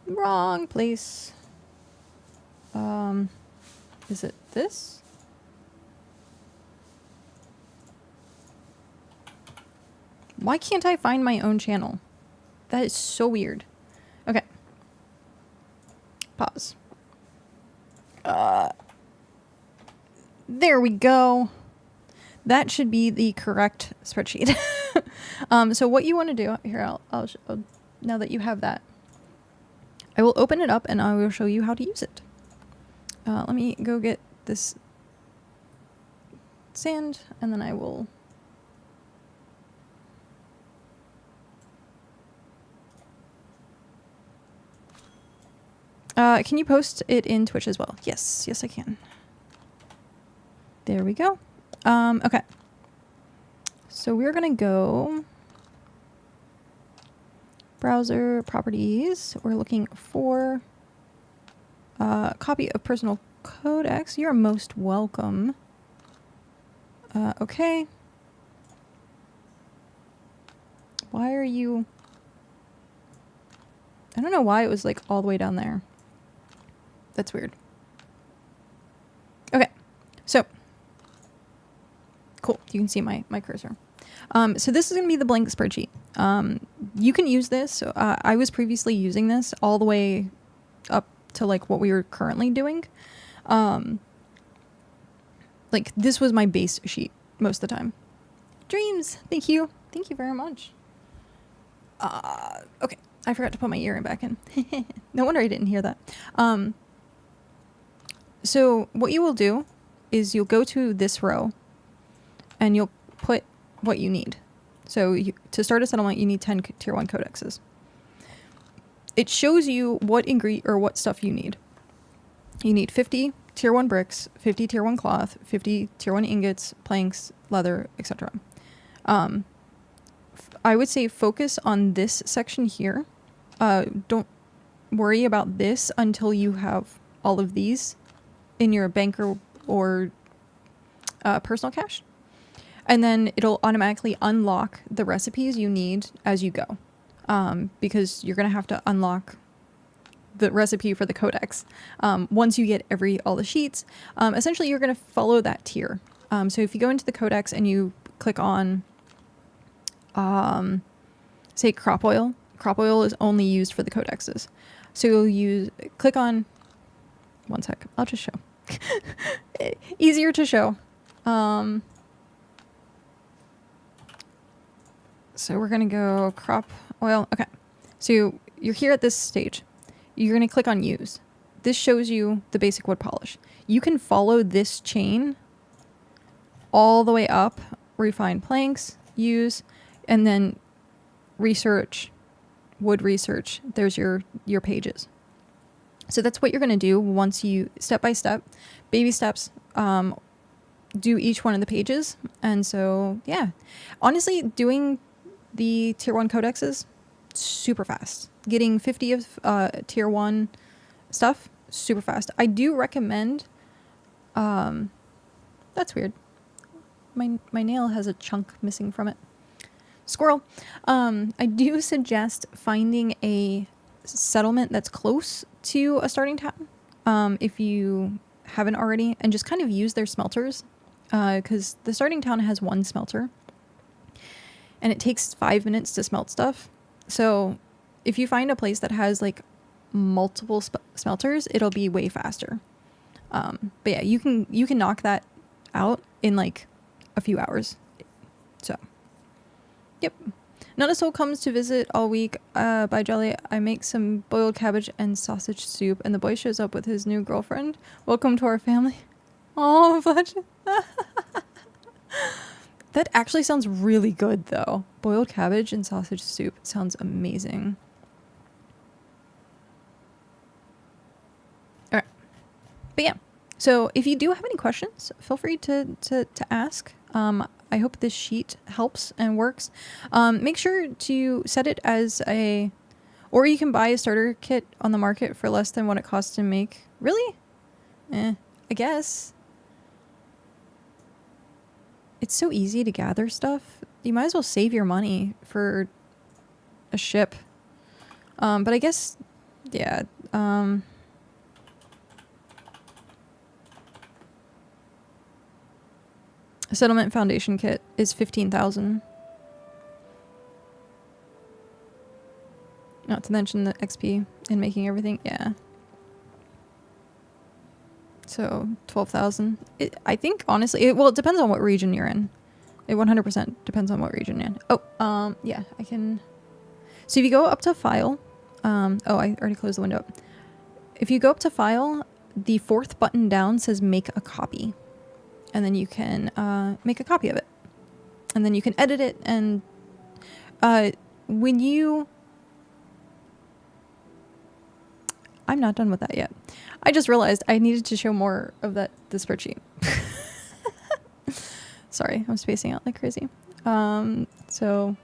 Wrong place. Is it this? Why can't I find my own channel? That is so weird. Okay. Pause. There we go. That should be the correct spreadsheet. So what you want to do here, I'll now that you have that, I will open it up and I will show you how to use it. Let me go get this sand and then I will. Can you post it in Twitch as well? Yes, yes I can. There we go. Okay. So we're gonna go browser properties. We're looking for copy of personal codex. You're most welcome. Okay. Why are you... I don't know why it was like all the way down there. That's weird. Okay. So cool. You can see my cursor. So this is going to be the blank spreadsheet. You can use this. I was previously using this all the way up to like what we were currently doing. Like this was my base sheet most of the time. Dreams. Thank you. Thank you very much. Okay. I forgot to put my earring back in. No wonder I didn't hear that. So what you will do is you'll go to this row and you'll put what you need. So to start a settlement, you need 10 tier 1 codexes. It shows you what what stuff you need. You need 50 tier 1 bricks, 50 tier 1 cloth, 50 tier 1 ingots, planks, leather, etc. I would say focus on this section here. Don't worry about this until you have all of these in your bank or personal cache. And then it'll automatically unlock the recipes you need as you go. Because you're going to have to unlock the recipe for the codex. Once you get all the sheets, essentially you're going to follow that tier. So if you go into the codex and you click on, say crop oil is only used for the codexes. So you'll click on, one sec, I'll just show. Easier to show. So we're going to go crop oil. Okay. So you're here at this stage. You're going to click on use. This shows you the basic wood polish. You can follow this chain all the way up, refine planks, use, and then research, wood research. There's your pages. So that's what you're going to do once you, step by step, baby steps, do each one of the pages. And so, yeah, honestly, doing the tier 1 codexes, super fast. Getting 50 of tier 1 stuff, super fast. I do recommend, that's weird. My nail has a chunk missing from it. Squirrel. I do suggest finding a settlement that's close to a starting town, if you haven't already, and just kind of use their smelters, because the starting town has 1 smelter and it takes 5 minutes to smelt stuff. So if you find a place that has like multiple smelters, it'll be way faster. But yeah, you can knock that out in like a few hours. So yep. Not a soul comes to visit all week. By Jelly, I make some boiled cabbage and sausage soup, and the boy shows up with his new girlfriend. Welcome to our family. Oh, Fletch. That actually sounds really good, though. Boiled cabbage and sausage soup sounds amazing. All right. But yeah, so if you do have any questions, feel free to ask. I hope this sheet helps and works. Make sure to set it as a... Or you can buy a starter kit on the market for less than what it costs to make. Really? I guess. It's so easy to gather stuff. You might as well save your money for a ship. But I guess... Yeah. A settlement foundation kit is 15,000. to mention the XP in making everything. Yeah. So 12,000. I think honestly, it depends on what region you're in. It 100% depends on what region you're in. Oh, yeah, I can. So if you go up to file, oh, I already closed the window. If you go up to file, the 4th button down says make a copy. And then you can make a copy of it. And then you can edit it. And when you... I'm not done with that yet. I just realized I needed to show more of the spreadsheet. Sorry, I'm spacing out like crazy. So...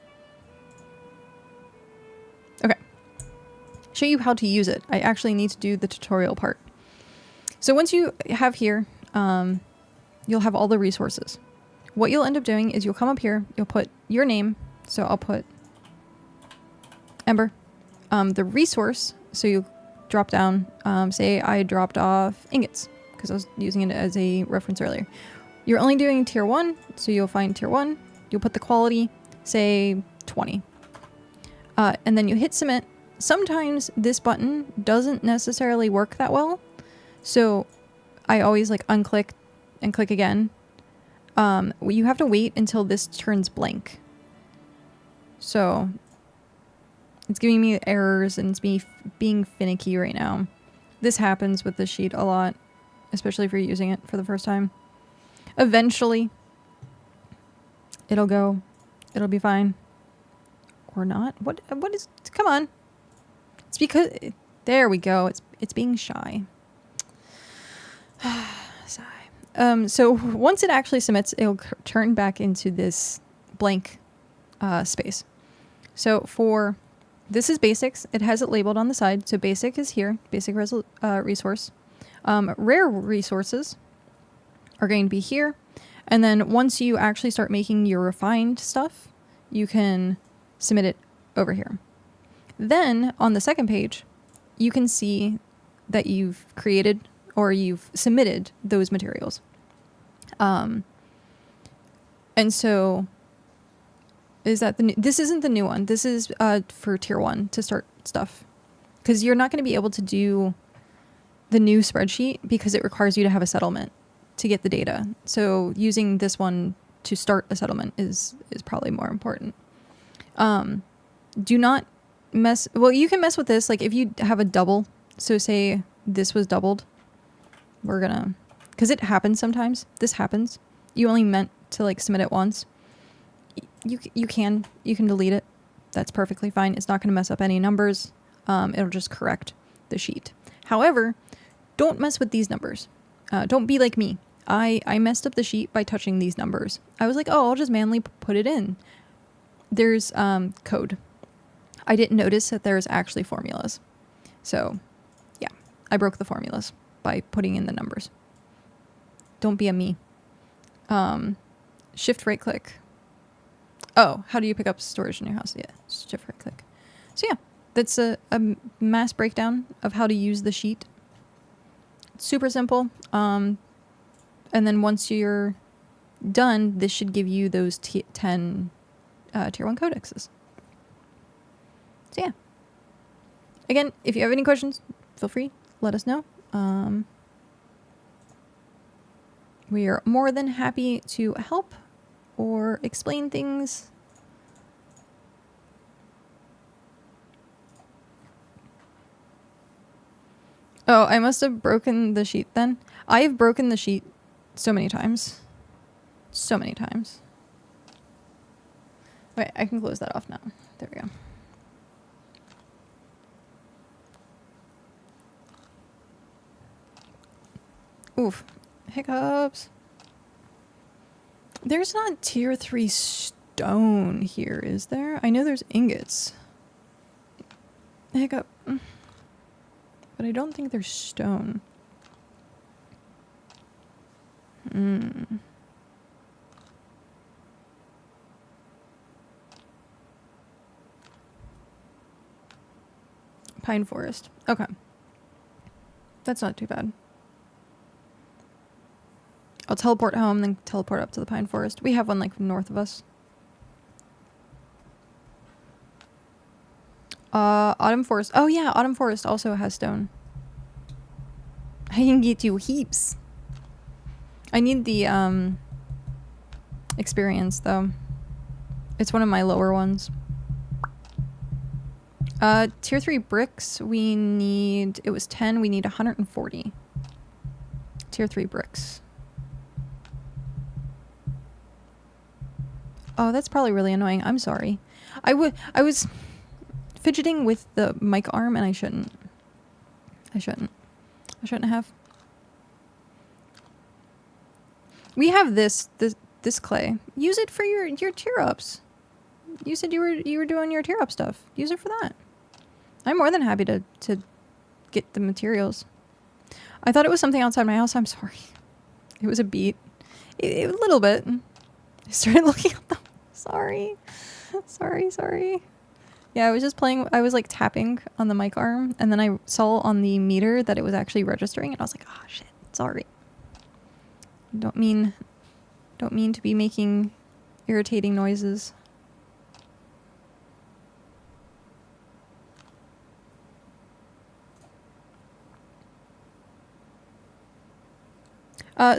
Okay. Show you how to use it. I actually need to do the tutorial part. So once you have here, you'll have all the resources. What you'll end up doing is you'll come up here, you'll put your name. So I'll put Ember. The resource, so you drop down, say I dropped off ingots, because I was using it as a reference earlier. You're only doing tier 1, so you'll find tier 1. You'll put the quality, say 20. And then you hit submit. Sometimes this button doesn't necessarily work that well. So I always like unclick and click again. You have to wait until this turns blank. So it's giving me errors and it's me being finicky right now. This happens with the sheet a lot, especially if you're using it for the first time. Eventually, it'll go. It'll be fine. Or not. What is... Come on. It's because... There we go. It's being shy. Sigh. So once it actually submits, it'll turn back into this blank space. So for... This is basics. It has it labeled on the side. So basic is here. Basic resource. Rare resources are going to be here. And then once you actually start making your refined stuff, you can submit it over here. Then on the second page, you can see that you've created or you've submitted those materials. And so is that this isn't the new one. This is for tier 1 to start stuff, because you're not going to be able to do the new spreadsheet because it requires you to have a settlement to get the data. So using this one to start a settlement is probably more important. Do not mess... Well, you can mess with this. Like if you have a double, so say this was doubled, we're gonna... Because it happens sometimes. This happens. You only meant to like submit it once. You can delete it. That's perfectly fine. It's not going to mess up any numbers. It'll just correct the sheet. However, don't mess with these numbers. Don't be like me. I messed up the sheet by touching these numbers. I was like, oh, I'll just manually put it in. There's code. I didn't notice that there's actually formulas. So, yeah, I broke the formulas by putting in the numbers. Don't be a me. Shift right click. Oh, how do you pick up storage in your house? Yeah, shift right click. So yeah, that's a mass breakdown of how to use the sheet. It's super simple. And then once you're done, this should give you those 10 tier 1 codexes. So yeah. Again, if you have any questions, feel free, let us know. We are more than happy to help or explain things. Oh, I must have broken the sheet then. I've broken the sheet so many times. So many times. Wait, I can close that off now. There we go. Oof. Hiccups. There's not tier 3 stone here, is there? I know there's ingots. Hiccup. But I don't think there's stone. Pine forest. Okay. That's not too bad. I'll teleport home, then teleport up to the pine forest. We have one like north of us. Autumn Forest. Oh yeah, Autumn Forest also has stone. I can get you heaps. I need the experience though. It's one of my lower ones. Tier 3 bricks, we need, it was 10, we need 140. Tier 3 bricks. Oh, that's probably really annoying. I'm sorry. I was fidgeting with the mic arm and I shouldn't have. We have this clay. Use it for your tier ups. You said you were doing your tier up stuff. Use it for that. I'm more than happy to get the materials. I thought it was something outside my house. I'm sorry. It was a beat. A little bit. I started looking at them. Sorry. Yeah, I was just playing. I was like tapping on the mic arm and then I saw on the meter that it was actually registering and I was like, oh shit, sorry. Don't mean to be making irritating noises.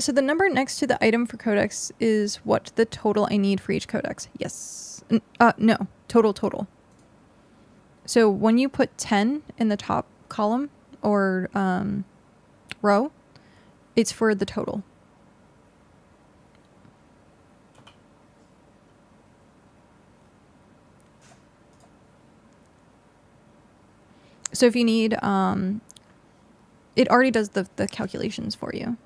So the number next to the item for codex is what the total I need for each codex. Yes. No. Total. So when you put 10 in the top column or row, it's for the total. So if you need, it already does the calculations for you.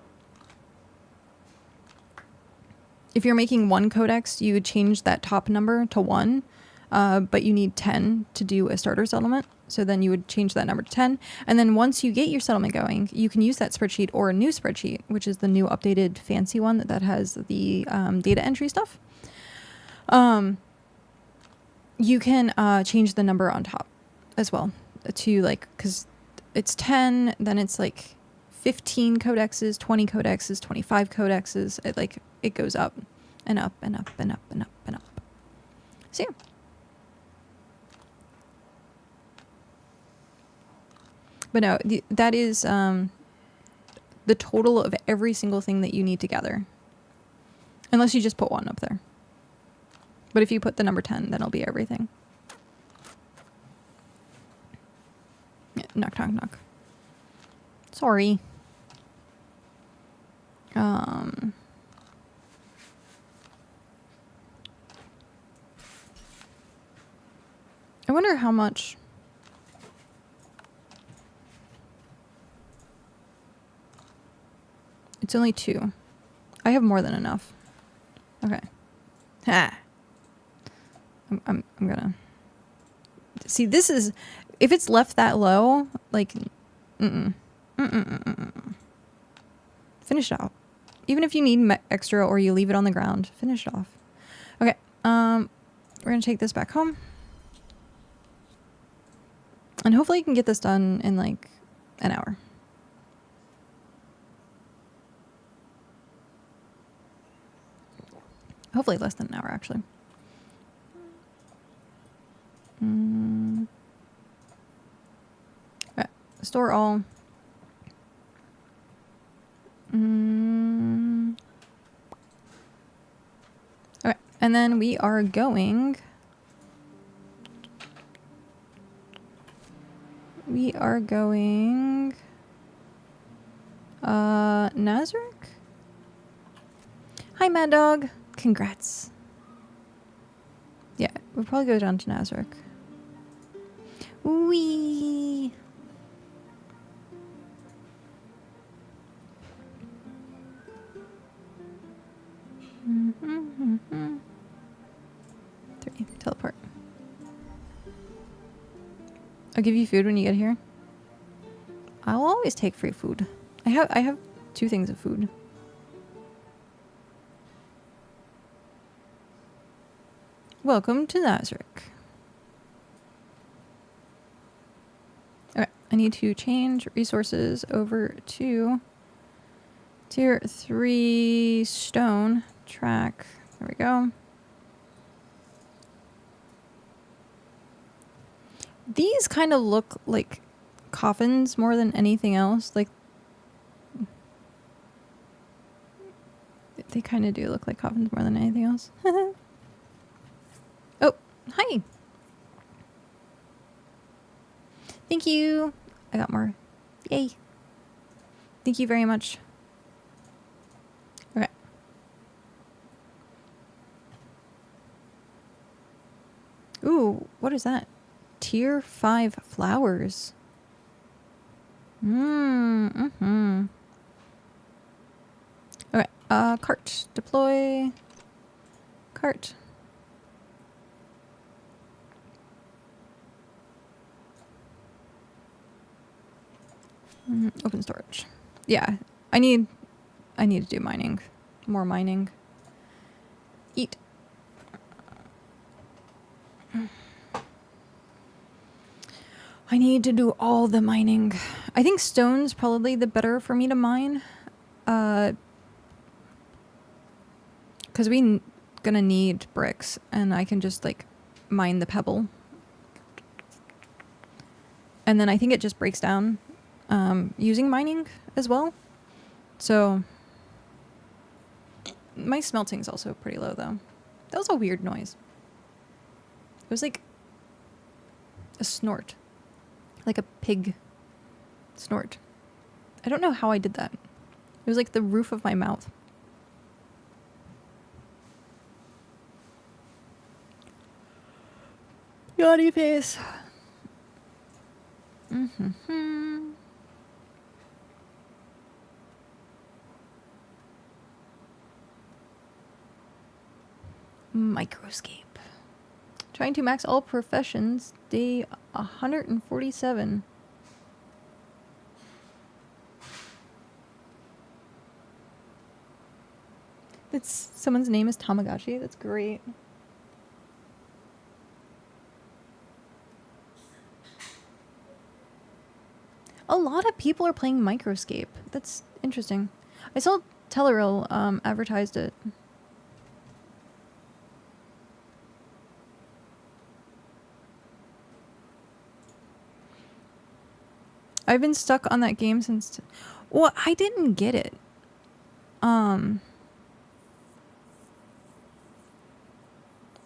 If you're making one codex, you would change that top number to 1, but you need 10 to do a starter settlement. So then you would change that number to 10. And then once you get your settlement going, you can use that spreadsheet or a new spreadsheet, which is the new updated fancy one that has the data entry stuff. You can change the number on top as well to like, because it's 10, then it's like 15 codexes, 20 codexes, 25 codexes. It goes up and up and up and up and up and up. So yeah. But no, that is the total of every single thing that you need to gather. Unless you just put 1 up there. But if you put the number 10, then it'll be everything. Yeah, knock, knock, knock. Sorry. I wonder how much... It's only 2. I have more than enough. Okay. Ha! I'm gonna... See, this is... If it's left that low, like... Finish it off. Even if you need extra or you leave it on the ground, finish it off. Okay. We're gonna take this back home. And hopefully you can get this done in like an hour. Hopefully less than an hour, actually. Alright, store all. Okay, and then we are going... Nazarick? Hi, Mad Dog. Congrats. Yeah, we'll probably go down to Nazarick. Wee. Three. Teleport. I'll give you food when you get here. I'll always take free food. I have 2 things of food. Welcome to Nazarick. Okay, I need to change resources over to tier 3 stone track. There we go. These kind of look like coffins more than anything else. Like, they kind of do look like coffins more than anything else. Oh, hi. Thank you. I got more. Yay. Thank you very much. Okay. Ooh, what is that? Tier 5 flowers. Mm-hmm. Okay, cart. Deploy. Cart. Open storage. Yeah, I need to do mining. More mining. Eat. I need to do all the mining. I think stone's probably the better for me to mine. Because we gonna need bricks, and I can just, like, mine the pebble. And then I think it just breaks down using mining as well. So my smelting's also pretty low, though. That was a weird noise. It was like a snort. Like a pig snort. I don't know how I did that. It was like the roof of my mouth. Yawny face. Mm-hmm. Microscape. Trying to max all professions. Day 147. It's someone's name is Tamagotchi. That's great. A lot of people are playing Microscape. That's interesting. I saw Telleril advertised it. I've been stuck on that game since... Well, I didn't get it.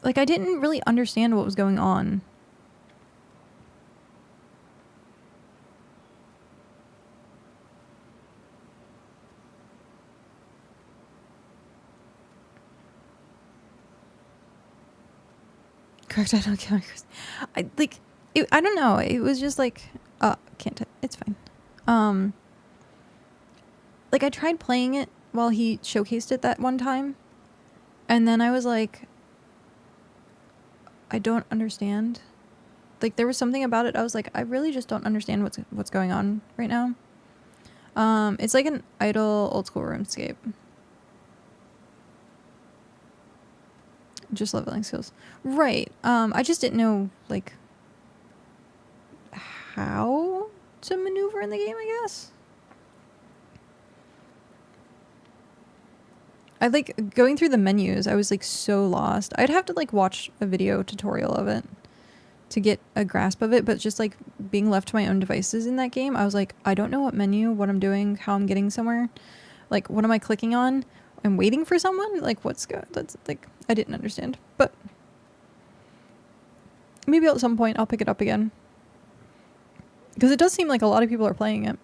Like, I didn't really understand what was going on. Correct, I don't get Microscape. I don't know. It was just like... can't... It's fine. Like, I tried playing it while he showcased it that one time. And then I was like... I don't understand. Like, there was something about it. I was like, I really just don't understand what's going on right now. It's like an idle old school RuneScape. Just leveling skills. Right. I just didn't know, like, how to maneuver in the game, I guess. I like going through the menus. I was like so lost. I'd have to like watch a video tutorial of it to get a grasp of it, but just like being left to my own devices in that game, I was like, I don't know what menu, what I'm doing, how I'm getting somewhere. Like, what am I clicking on? I'm waiting for someone? Like, what's good? That's like, I didn't understand, but maybe at some point I'll pick it up again. Because it does seem like a lot of people are playing it.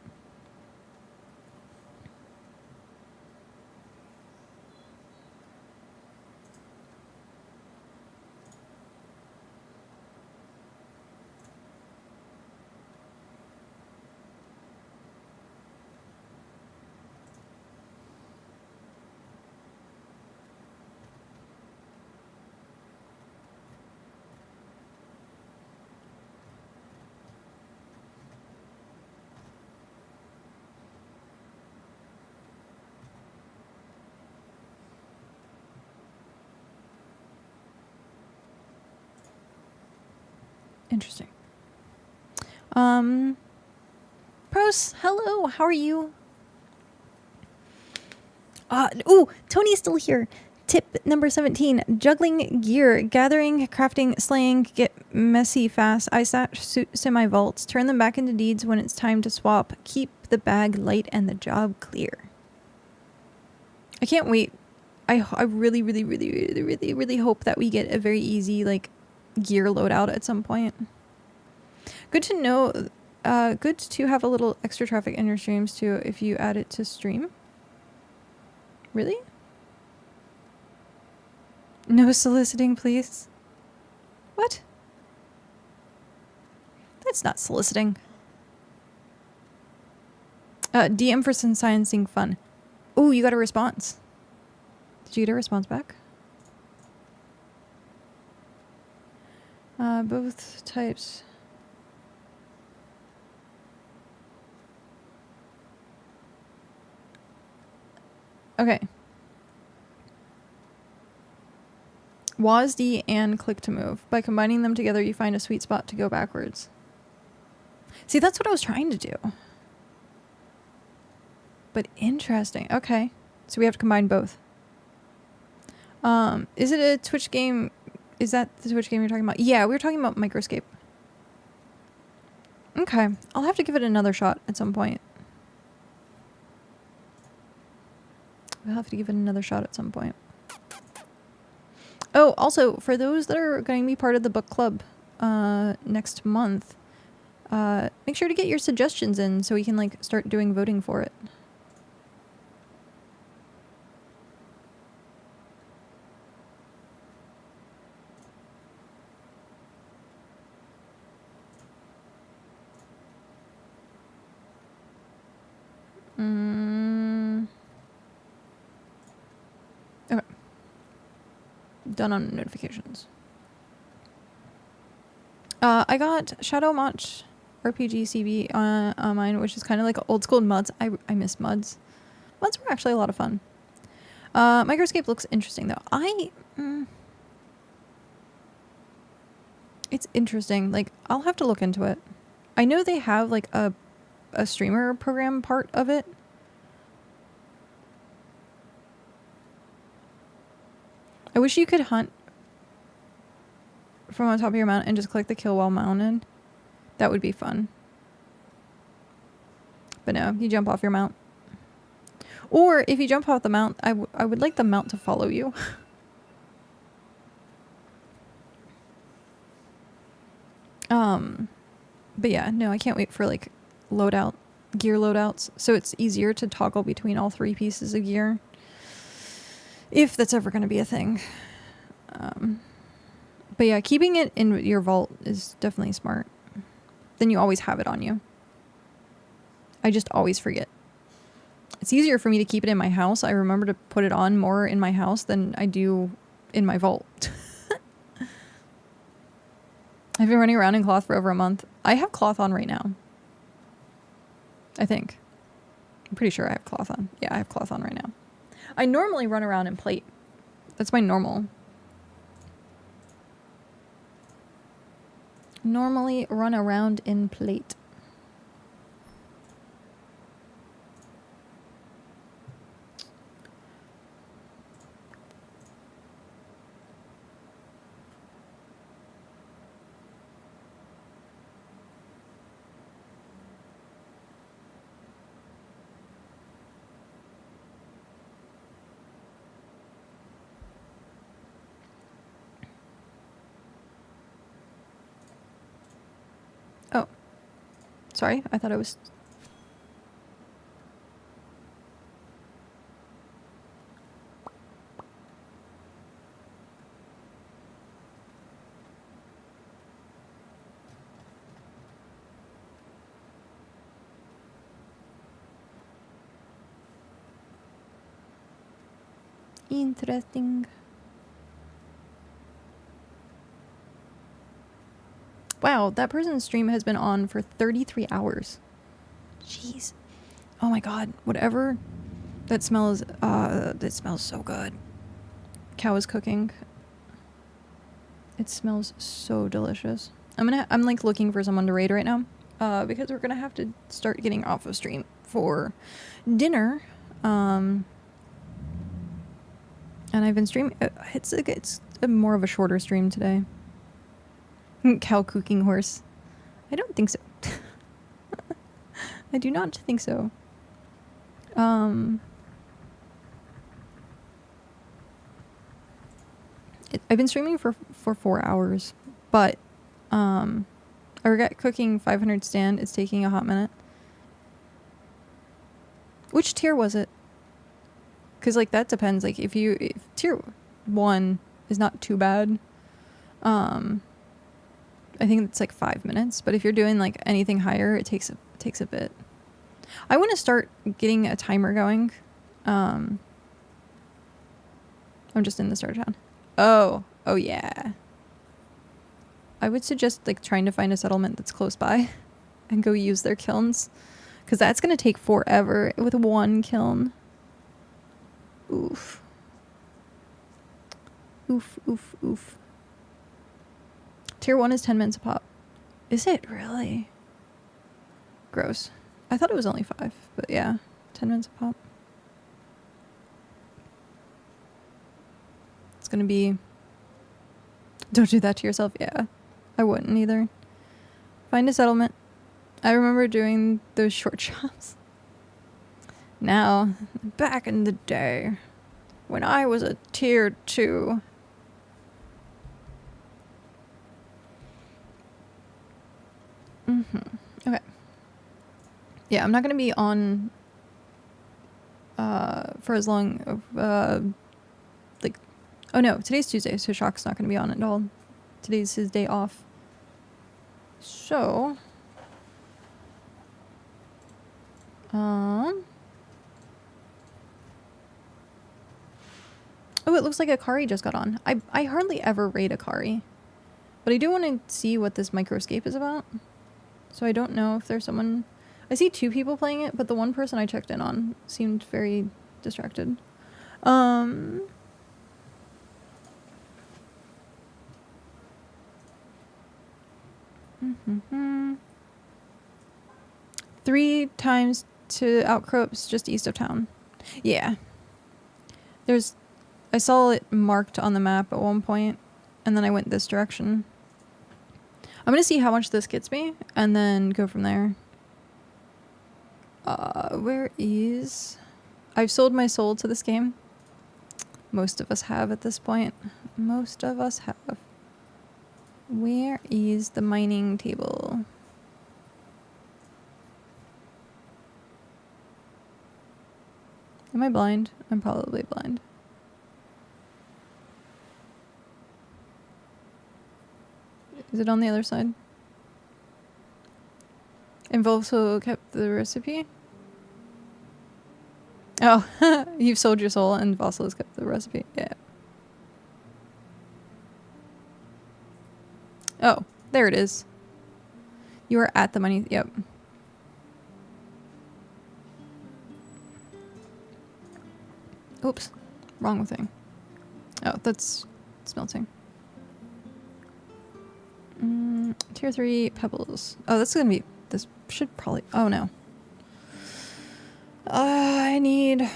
Interesting. Pros, hello, how are you? Ooh, Tony's still here. Tip number 17, juggling gear, gathering, crafting, slaying, messy fast. I semi-vaults. Turn them back into deeds when it's time to swap. Keep the bag light and the job clear. I can't wait. I really, really, really, really, really, really hope that we get a very easy, like, gear loadout at some point. Good to know. Good to have a little extra traffic in your streams, too, if you add it to stream. Really? No soliciting, please. What? That's not soliciting. DM for some sciencing fun. Ooh, you got a response. Did you get a response back? Both types. Okay. WASD and click to move. By combining them together, you find a sweet spot to go backwards. See, that's what I was trying to do. But interesting. Okay. So we have to combine both. Is it a Twitch game? Is that the Twitch game you're talking about? Yeah, we were talking about Microscape. Okay. I'll have to give it another shot at some point. We'll have to give it another shot at some point. Oh, also, for those that are going to be part of the book club next month, make sure to get your suggestions in so we can, like, start doing voting for it. Okay. Done on notifications. I got Shadow Mach RPG CB on mine, which is kind of like old school MUDs. I miss MUDs. MUDs were actually a lot of fun. Microscape looks interesting though. It's interesting. Like, I'll have to look into it. I know they have like a streamer program part of it. I wish you could hunt from on top of your mount and just click the kill while mounted. That would be fun. But no, you jump off your mount. Or if you jump off the mount, I would like the mount to follow you. But yeah, no, I can't wait for like gear loadouts. So it's easier to toggle between all three pieces of gear. If that's ever going to be a thing. But yeah, keeping it in your vault is definitely smart. Then you always have it on you. I just always forget. It's easier for me to keep it in my house. I remember to put it on more in my house than I do in my vault. I've been running around in cloth for over a month. I have cloth on right now. I think. I'm pretty sure I have cloth on. Yeah, I have cloth on right now. I normally run around in plate. That's my normal. Normally run around in plate. Oh. Sorry, I thought I was... Interesting. Wow, that person's stream has been on for 33 hours. Jeez. Oh my god, whatever. That smells so good. Cow is cooking. It smells so delicious. I'm like looking for someone to raid right now. Because we're gonna have to start getting off of stream for dinner. And I've been streaming. It's more of a shorter stream today. Cow cooking horse. I don't think so. I do not think so. I've been streaming for 4 hours, but I regret cooking 500 stand. It's taking a hot minute. Which tier was it? Because like that depends. Like if tier 1 is not too bad, I think it's like 5 minutes. But if you're doing like anything higher, it takes a bit. I want to start getting a timer going. I'm just in the start town. Oh yeah. I would suggest like trying to find a settlement that's close by and go use their kilns, because that's going to take forever with one kiln. Oof. Oof, oof, oof. Tier 1 is 10 minutes a pop. Is it really? Gross. I thought it was only 5, but yeah, 10 minutes a pop. It's gonna be... Don't do that to yourself. Yeah, I wouldn't either. Find a settlement. I remember doing those short jobs. Now, back in the day, when I was a tier 2... Okay. Yeah, I'm not going to be on for as long like, oh no, today's Tuesday, so Shock's not going to be on at all. Today's his day off. So oh, it looks like Akari just got on. I hardly ever raid Akari, but I do want to see what this microscape is about. So I don't know if there's someone... I see 2 people playing it, but the one person I checked in on seemed very distracted. 3 times to Outcrops, just east of town. Yeah. I saw it marked on the map at one point, and then I went this direction. I'm gonna see how much this gets me, and then go from there. Where is... I've sold my soul to this game. Most of us have at this point. Most of us have. Where is the mining table? Am I blind? I'm probably blind. Is it on the other side? And Volso kept the recipe? Oh, you've sold your soul and Volso's kept the recipe. Yeah. Oh, there it is. You are at the money. Yep. Oops. Wrong thing. Oh, that's smelting. Tier 3 pebbles. Oh, that's gonna be... This should probably... Oh, no. I need...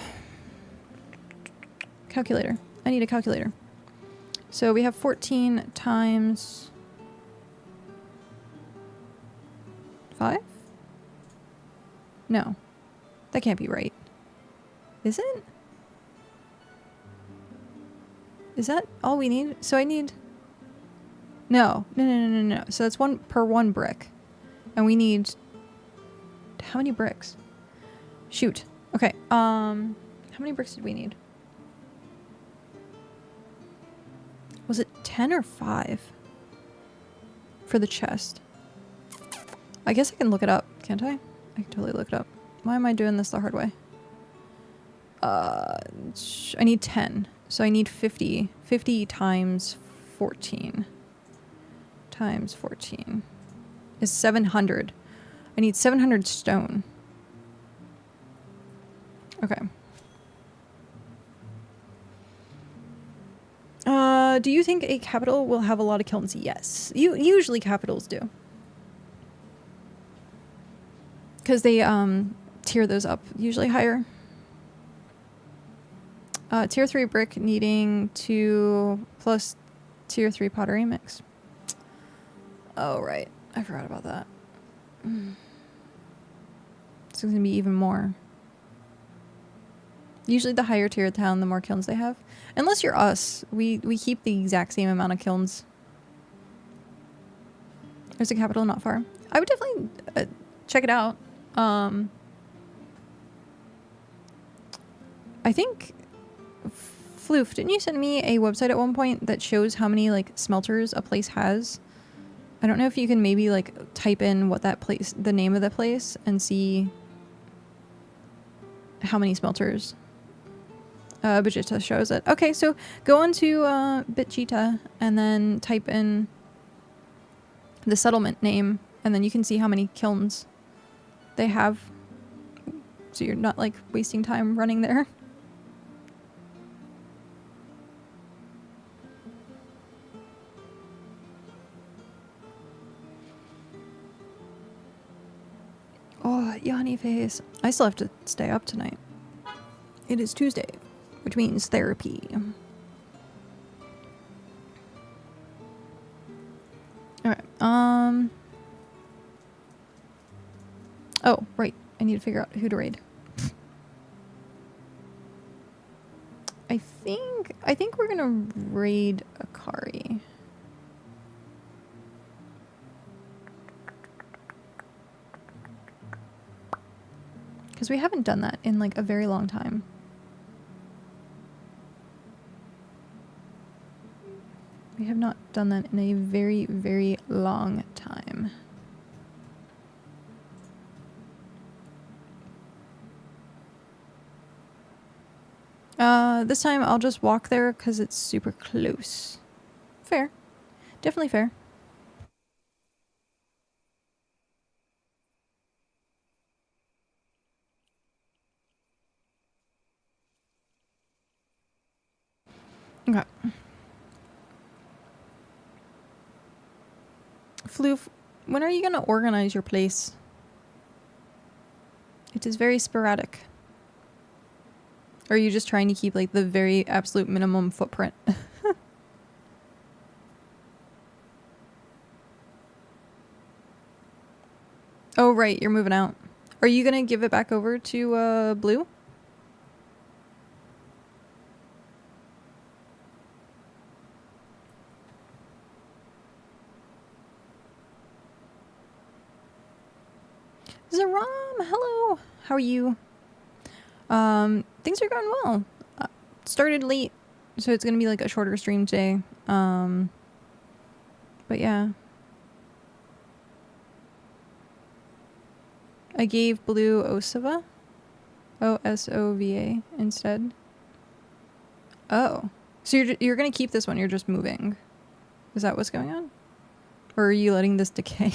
Calculator. I need a calculator. So we have 14 times... 5? No. That can't be right. Is it? Is that all we need? So I need... No. No. So that's 1 per 1 brick. And we need... How many bricks? Shoot. Okay. How many bricks did we need? Was it 10 or 5? For the chest. I guess I can look it up, can't I? I can totally look it up. Why am I doing this the hard way? I need 10. So I need 50. 50 times 14. Times 14 is 700. I need 700 stone. Okay. Do you think a capital will have a lot of kilns? Yes. Usually capitals do. Because they tier those up usually higher. Tier 3 brick needing 2 plus tier 3 pottery mix. Oh, right. I forgot about that. So it's gonna be even more. Usually the higher tier town, the more kilns they have. Unless you're us. We keep the exact same amount of kilns. There's a capital not far. I would definitely check it out. I think... Floof, didn't you send me a website at one point that shows how many, like, smelters a place has? I don't know if you can maybe, like, type in what that place... the name of the place and see how many smelters. Vegeta shows it. Okay, so go on to Vegeta and then type in the settlement name, and then you can see how many kilns they have. So you're not like wasting time running there. Oh, Yanni face. I still have to stay up tonight. It is Tuesday, which means therapy. Alright, oh, right. I need to figure out who to raid. I think we're gonna raid Akari. Because we haven't done that in like a very long time. We have not done that in a very, very long time. This time I'll just walk there because it's super close. Fair. Definitely fair. Okay. Floof, when are you going to organize your place? It is very sporadic. Or are you just trying to keep like the very absolute minimum footprint? Oh, right. You're moving out. Are you going to give it back over to Blue? Zaram, hello. How are you? Things are going well. Started late, so it's gonna be like a shorter stream today. But yeah. I gave Blue Osova. O-S-O-V-A instead. Oh. So you're gonna keep this one, you're just moving. Is that what's going on? Or are you letting this decay?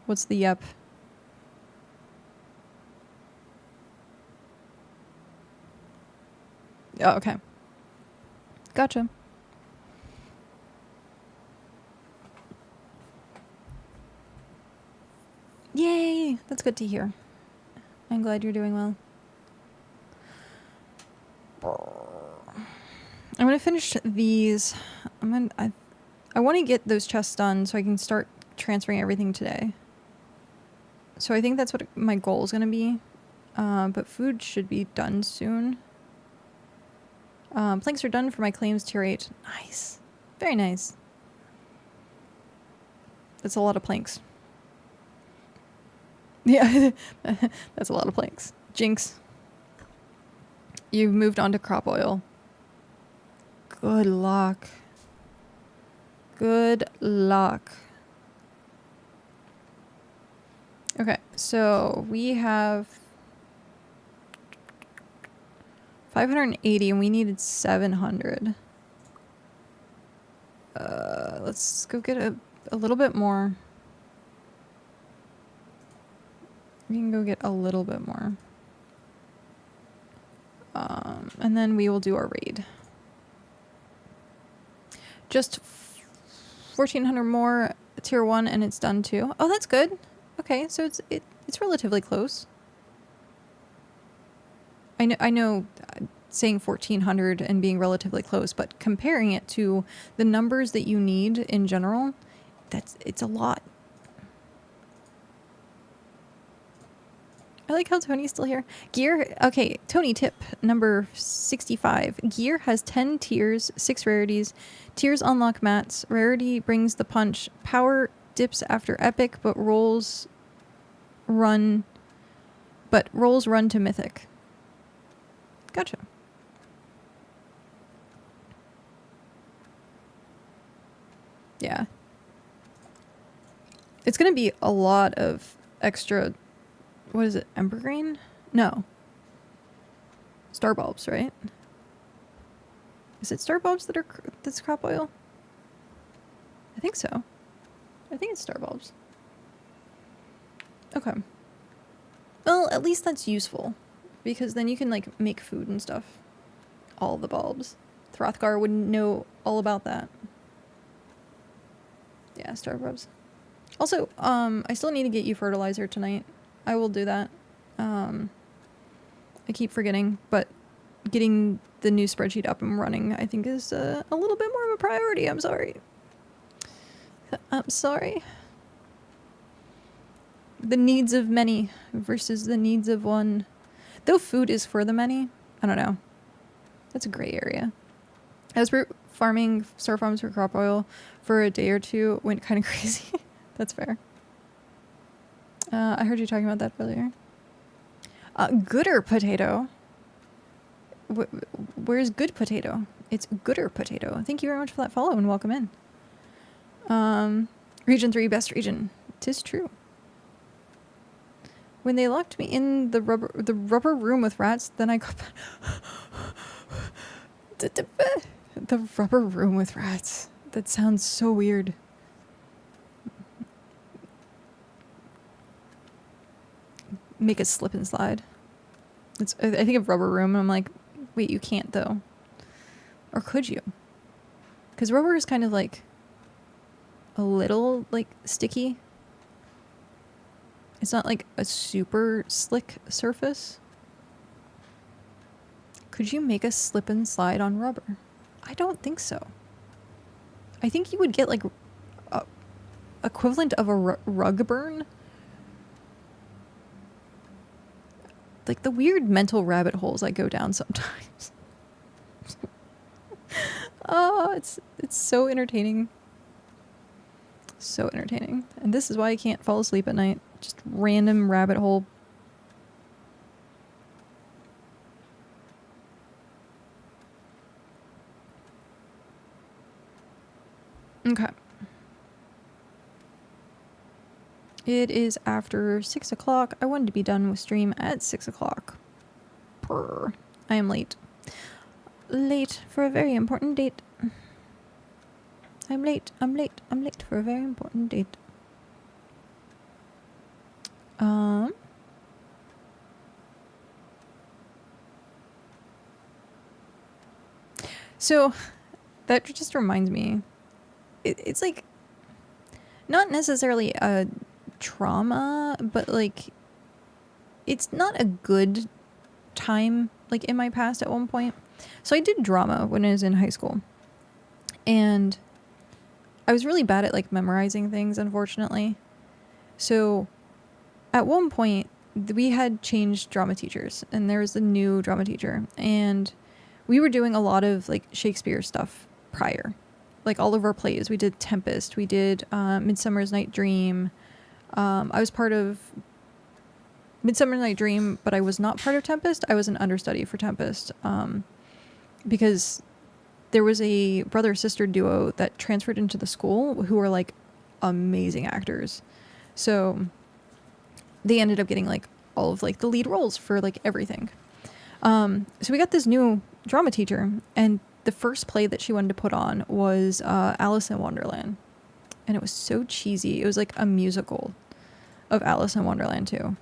What's the yep? Oh, okay. Gotcha. Yay! That's good to hear. I'm glad you're doing well. I'm gonna finish these. I want to get those chests done so I can start transferring everything today. So I think that's what my goal is gonna be. But food should be done soon. Planks are done for my claims tier 8. Nice. Very nice. That's a lot of planks. Yeah, that's a lot of planks. Jinx. You've moved on to crop oil. Good luck. Good luck. Okay, so we have 580 and we needed 700. Let's go get a little bit more. We can go get a little bit more. And then we will do our raid. Just 1,400 more tier 1 and it's done too. Oh, that's good. Okay, so it's relatively close. I know saying 1400 and being relatively close, but comparing it to the numbers that you need in general, it's a lot. I like how Tony's still here. Gear, okay, Tony tip number 65. Gear has 10 tiers, 6 rarities. Tiers unlock mats. Rarity brings the punch. Power dips after epic, but rolls run to mythic. Gotcha. Yeah. It's gonna be a lot of extra, what is it, ember green? No. Star bulbs, right? Is it star bulbs that's crop oil? I think so. I think it's star bulbs. Okay. Well, at least that's useful, because then you can like make food and stuff. All the bulbs. Throthgar wouldn't know all about that. Yeah, star bulbs. Also, I still need to get you fertilizer tonight. I will do that. I keep forgetting, but getting the new spreadsheet up and running, I think, is a little bit more of a priority. I'm sorry. I'm sorry. The needs of many versus the needs of one. Though food is for the many, I don't know. That's a gray area. As we're farming star farms for crop oil for a day or two, went kind of crazy. That's fair. I heard you talking about that earlier. Gooder potato. Where's good potato? It's gooder potato. Thank you very much for that follow and welcome in. Region 3, best region. 'Tis true. When they locked me in the rubber room with rats, then I got the rubber room with rats. That sounds so weird. Make a slip and slide. I think of rubber room and I'm like, wait, you can't though. Or could you? Because rubber is kind of like a little like sticky. It's not like a super slick surface. Could you make a slip and slide on rubber? I don't think so. I think you would get like a equivalent of a rug burn. Like the weird mental rabbit holes I go down sometimes. Oh, it's so entertaining. So entertaining. And this is why I can't fall asleep at night. Just random rabbit hole. Okay. It is after 6 o'clock. I wanted to be done with stream at 6 o'clock. Purr. I am late. Late for a very important date. I'm late for a very important date. So that just reminds me, it's like not necessarily a trauma, but like it's not a good time like in my past at one point. So I did drama when I was in high school, and I was really bad at like memorizing things, unfortunately. So at one point we had changed drama teachers, and there was a new drama teacher, and we were doing a lot of like Shakespeare stuff prior. Like all of our plays, we did Tempest, we did Midsummer's Night Dream. I was part of Midsummer Night Dream, but I was not part of Tempest. I was an understudy for Tempest, because there was a brother-sister duo that transferred into the school who were like amazing actors. So they ended up getting like all of like the lead roles for like everything. So we got this new drama teacher, and the first play that she wanted to put on was Alice in Wonderland. And it was so cheesy. It was like a musical of Alice in Wonderland too.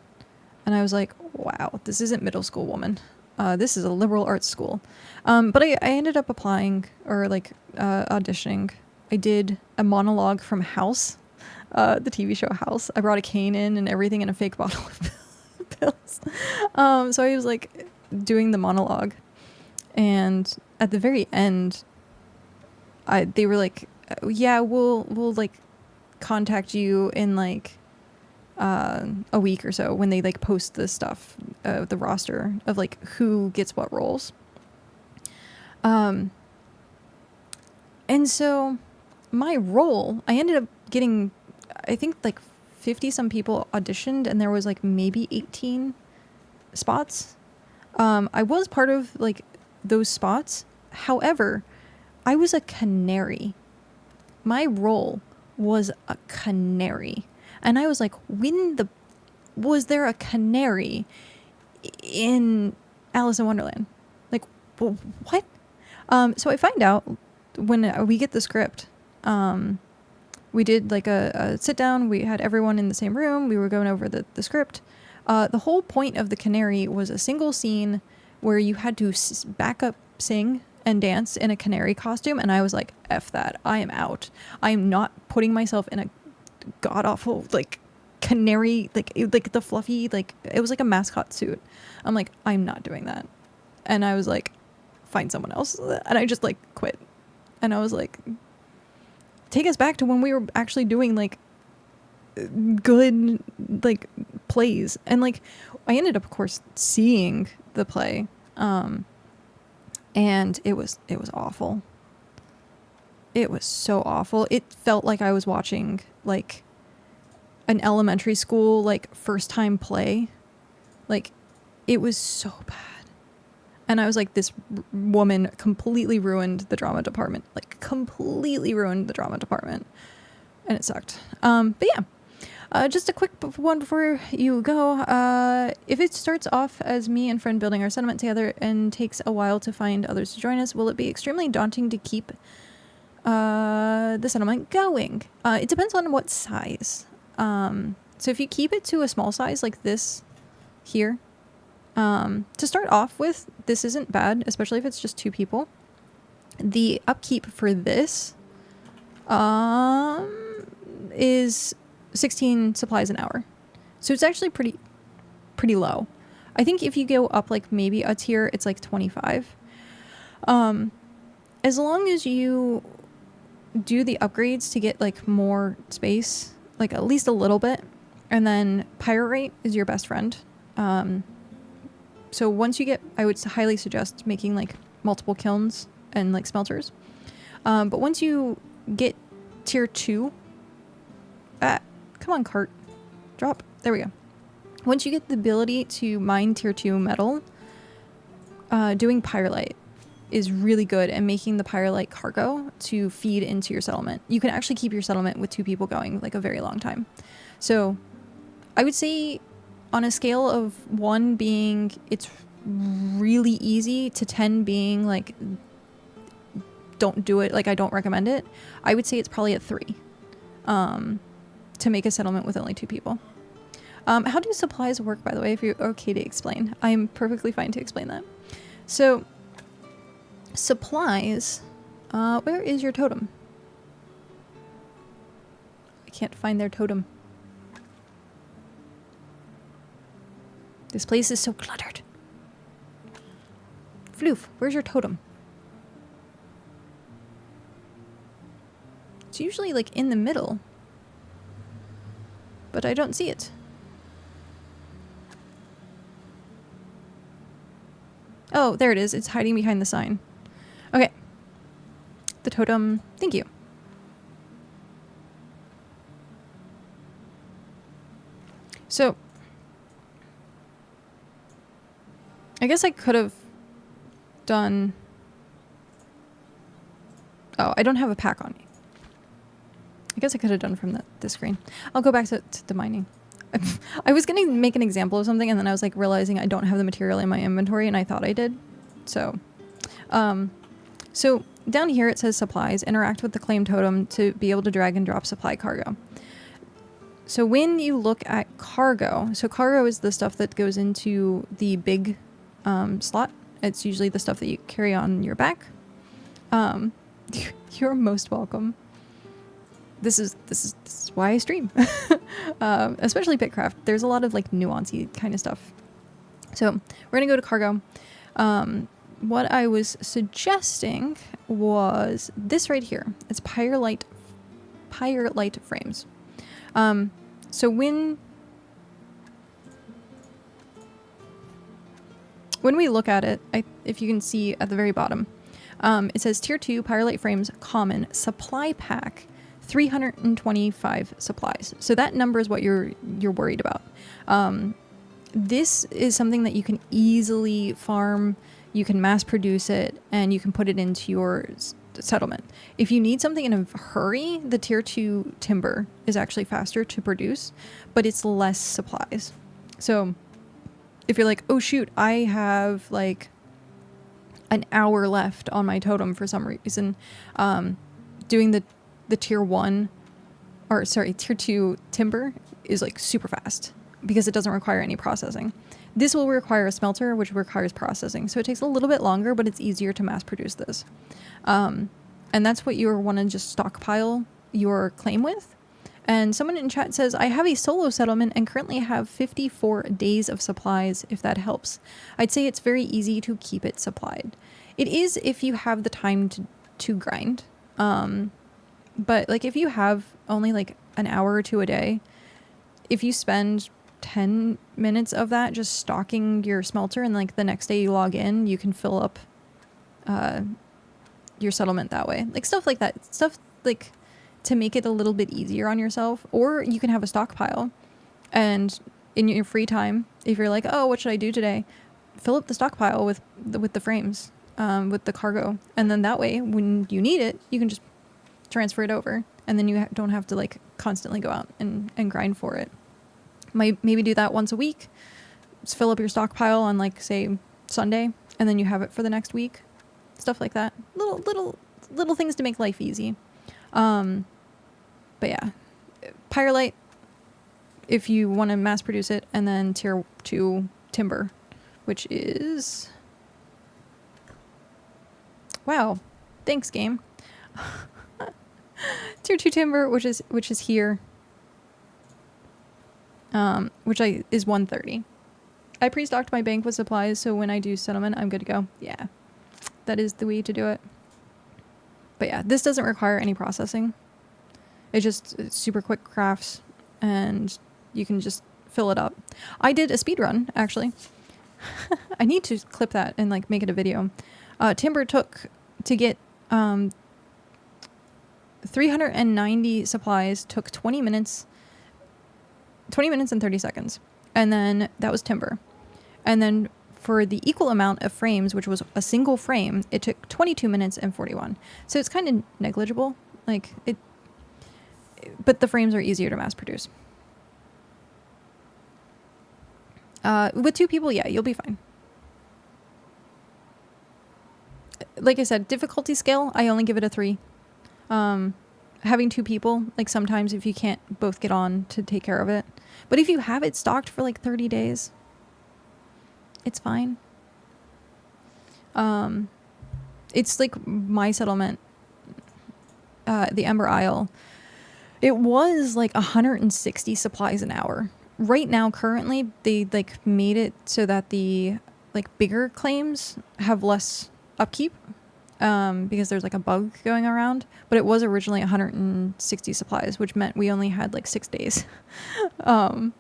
And I was like, wow, this isn't middle school, woman. This is a liberal arts school. But I ended up applying, or like auditioning. I did a monologue from House, the TV show House. I brought a cane in and everything in a fake bottle of pills. So I was like doing the monologue. And at the very end, they were like, yeah, we'll like contact you in like a week or so when they like post the stuff, the roster of like who gets what roles. And so my role, I ended up getting, I think like 50 some people auditioned, and there was like maybe 18 spots. I was part of like those spots. However, I was a canary. My role was a canary. And I was like, was there a canary in Alice in Wonderland? Like, what? So I find out when we get the script. We did like a sit down. We had everyone in the same room. We were going over the script. The whole point of the canary was a single scene where you had to back up, sing, and dance in a canary costume. And I was like, F that. I am out. I am not putting myself in a god-awful, like, canary, like the fluffy, like, it was like a mascot suit. I'm like, I'm not doing that. And I was like, find someone else. And I just, like, quit. And I was like, take us back to when we were actually doing, like, good, like, plays. And, like, I ended up, of course, seeing the play. And it was awful. It was so awful. It felt like I was watching, like, an elementary school, like, first time play. Like, it was so bad. And I was like, this woman completely ruined the drama department. Like, completely ruined the drama department. And it sucked. But yeah. Just a quick one before you go. If it starts off as me and friend building our settlement together and takes a while to find others to join us, will it be extremely daunting to keep the settlement going? It depends on what size. So if you keep it to a small size like this here, to start off with, this isn't bad, especially if it's just 2 people. The upkeep for this is 16 supplies an hour. So it's actually pretty low. I think if you go up like maybe a tier, it's like 25. As long as you do the upgrades to get like more space, like at least a little bit, and then pyrite is your best friend. So once you get, I would highly suggest making like multiple kilns and like smelters. But once you get tier 2, come on, cart. Drop. There we go. Once you get the ability to mine tier 2 metal, doing pyrite is really good, and making the pyrite cargo to feed into your settlement. You can actually keep your settlement with 2 people going like a very long time. So I would say on a scale of 1 being it's really easy to 10 being like don't do it, like I don't recommend it, I would say it's probably at 3. To make a settlement with only 2 people. How do supplies work, by the way, if you're okay to explain? I'm perfectly fine to explain that. So, supplies, where is your totem? I can't find their totem. This place is so cluttered. Floof, where's your totem? It's usually like in the middle. But I don't see it. Oh, there it is. It's hiding behind the sign. Okay. The totem. Thank you. So, I guess I could have done... Oh, I don't have a pack on me. I guess I could have done from this screen. I'll go back to the mining. I was going to make an example of something, and then I was like realizing I don't have the material in my inventory, and I thought I did. So down here it says supplies. Interact with the claim totem to be able to drag and drop supply cargo. So when you look at cargo, so cargo is the stuff that goes into the big slot. It's usually the stuff that you carry on your back. You're most welcome. This is why I stream. Especially BitCraft. There's a lot of like nuancy kind of stuff. So we're gonna go to cargo. what I was suggesting was this right here. It's Pyrelite frames. So when we look at it, if you can see at the very bottom, it says Tier 2 Pyrelite frames common supply pack 325 supplies. So that number is what you're worried about. This is something that you can easily farm, you can mass produce it, and you can put it into your settlement. If you need something in a hurry, the Tier 2 timber is actually faster to produce, but it's less supplies. So if you're like, oh shoot, I have like an hour left on my totem for some reason, doing the Tier 2 timber is like super fast because it doesn't require any processing. This will require a smelter, which requires processing. So it takes a little bit longer, but it's easier to mass produce this. And that's what you want to just stockpile your claim with. And someone in chat says, I have a solo settlement and currently have 54 days of supplies, if that helps. I'd say it's very easy to keep it supplied. It is if you have the time to grind. But like if you have only like an hour or two a day, if you spend 10 minutes of that just stocking your smelter and like the next day you log in, you can fill up your settlement that way. Like stuff like that. Stuff like to make it a little bit easier on yourself. Or you can have a stockpile and in your free time, if you're like, oh, what should I do today? Fill up the stockpile with the frames, with the cargo. And then that way, when you need it, you can just transfer it over. And then you don't have to like constantly go out and grind for it. Maybe do that once a week. Just fill up your stockpile on like, say, Sunday. And then you have it for the next week. Stuff like that. Little things to make life easy. But yeah, Pyrelite, if you want to mass produce it, and then Tier 2 timber, which is, wow, thanks game. Tier 2 timber, which is here, which is 130. I pre-stocked my bank with supplies, so when I do settlement, I'm good to go. Yeah, that is the way to do it. But yeah, this doesn't require any processing. It's super quick crafts, and you can just fill it up. I did a speed run, actually. I need to clip that and like make it a video. Timber took to get 390 supplies took 20 minutes and 30 seconds. And then that was timber. And then for the equal amount of frames, which was a single frame, it took 22 minutes and 41. So it's kind of negligible. Like it, but the frames are easier to mass produce. With 2 people, yeah, you'll be fine. Like I said, difficulty scale, I only give it a 3. Having 2 people, like sometimes if you can't both get on to take care of it. But if you have it stocked for like 30 days, it's fine. It's like my settlement, the Ember Isle. It was like 160 supplies an hour. Right now, currently, they like made it so that the like bigger claims have less upkeep, because there's like a bug going around. But it was originally 160 supplies, which meant we only had like 6 days. And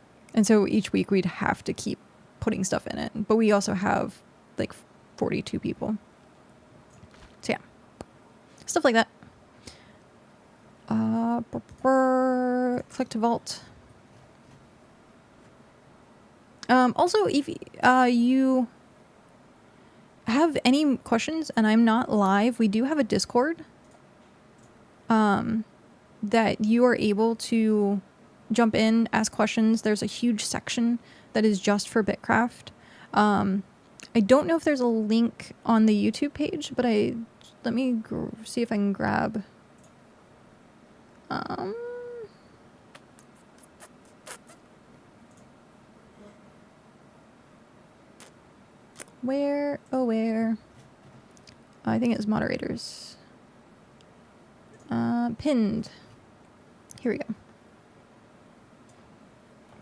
so each week we'd have to keep putting stuff in it. But we also have like 42 people. So yeah, stuff like that. Click to vault. Also, if you have any questions and I'm not live, we do have a Discord that you are able to jump in, ask questions. There's a huge section that is just for BitCraft. I don't know if there's a link on the YouTube page, but let me see if I can grab. Where? Oh, where? I think it was moderators. Pinned. Here we go.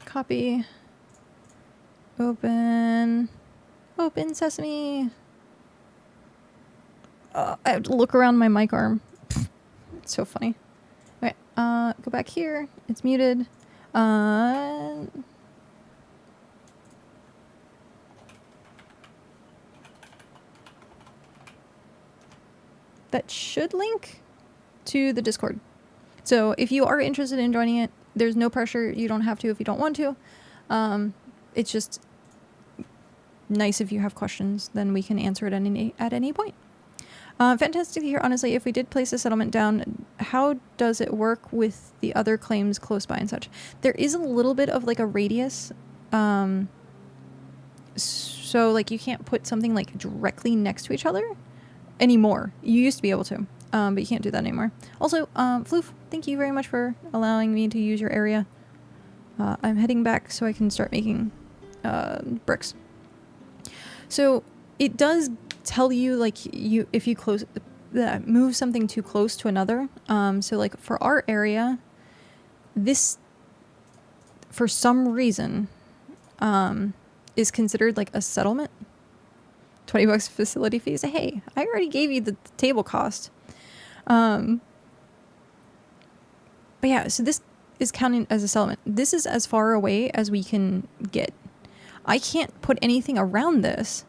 Copy. Open. Open sesame. I have to look around my mic arm. It's so funny. Okay, go back here. It's muted. That should link to the Discord. So if you are interested in joining it, there's no pressure. You don't have to if you don't want to. It's just nice if you have questions, then we can answer it at any point. Fantastic to hear. Honestly, if we did place a settlement down, how does it work with the other claims close by and such? There is a little bit of like a radius. So like you can't put something like directly next to each other anymore. You used to be able to, but you can't do that anymore. Also, Floof, thank you very much for allowing me to use your area. I'm heading back so I can start making bricks. So it does tell you like if you move something too close to another. So like for our area, this for some reason is considered like a settlement. $20 facility fees. Hey, I already gave you the table cost. But yeah, so this is counting as a settlement. This is as far away as we can get. I can't put anything around this,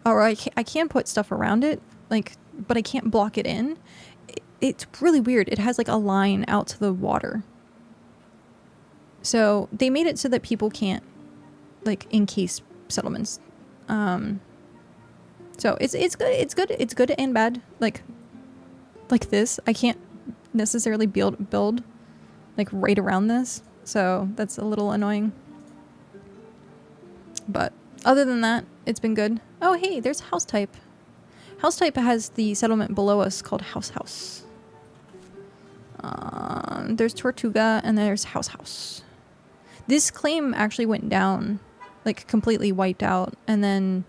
or I can put stuff around it, like, but I can't block it in. It's really weird. It has like a line out to the water. So they made it so that people can't like encase settlements. So it's good. It's good and bad. Like this, I can't necessarily build like right around this. So that's a little annoying. But other than that, it's been good. Oh, hey, there's house type. House type has the settlement below us called house. There's Tortuga and there's house. This claim actually went down, like completely wiped out. And then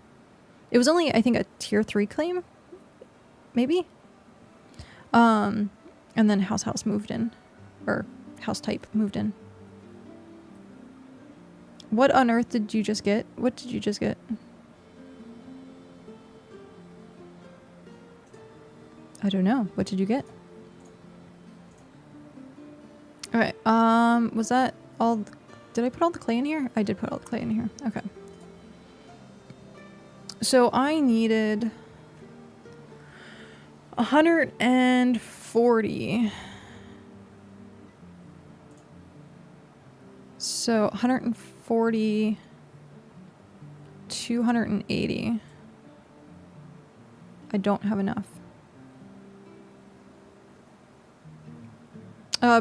it was only, I think, a tier 3 claim, maybe. And then house moved in, or house type moved in. What on earth did you just get? What did you just get? I don't know. What did you get? Alright, was that all? Did I put all the clay in here? I did put all the clay in here. Okay. So I needed 140. So 140, 280. I don't have enough.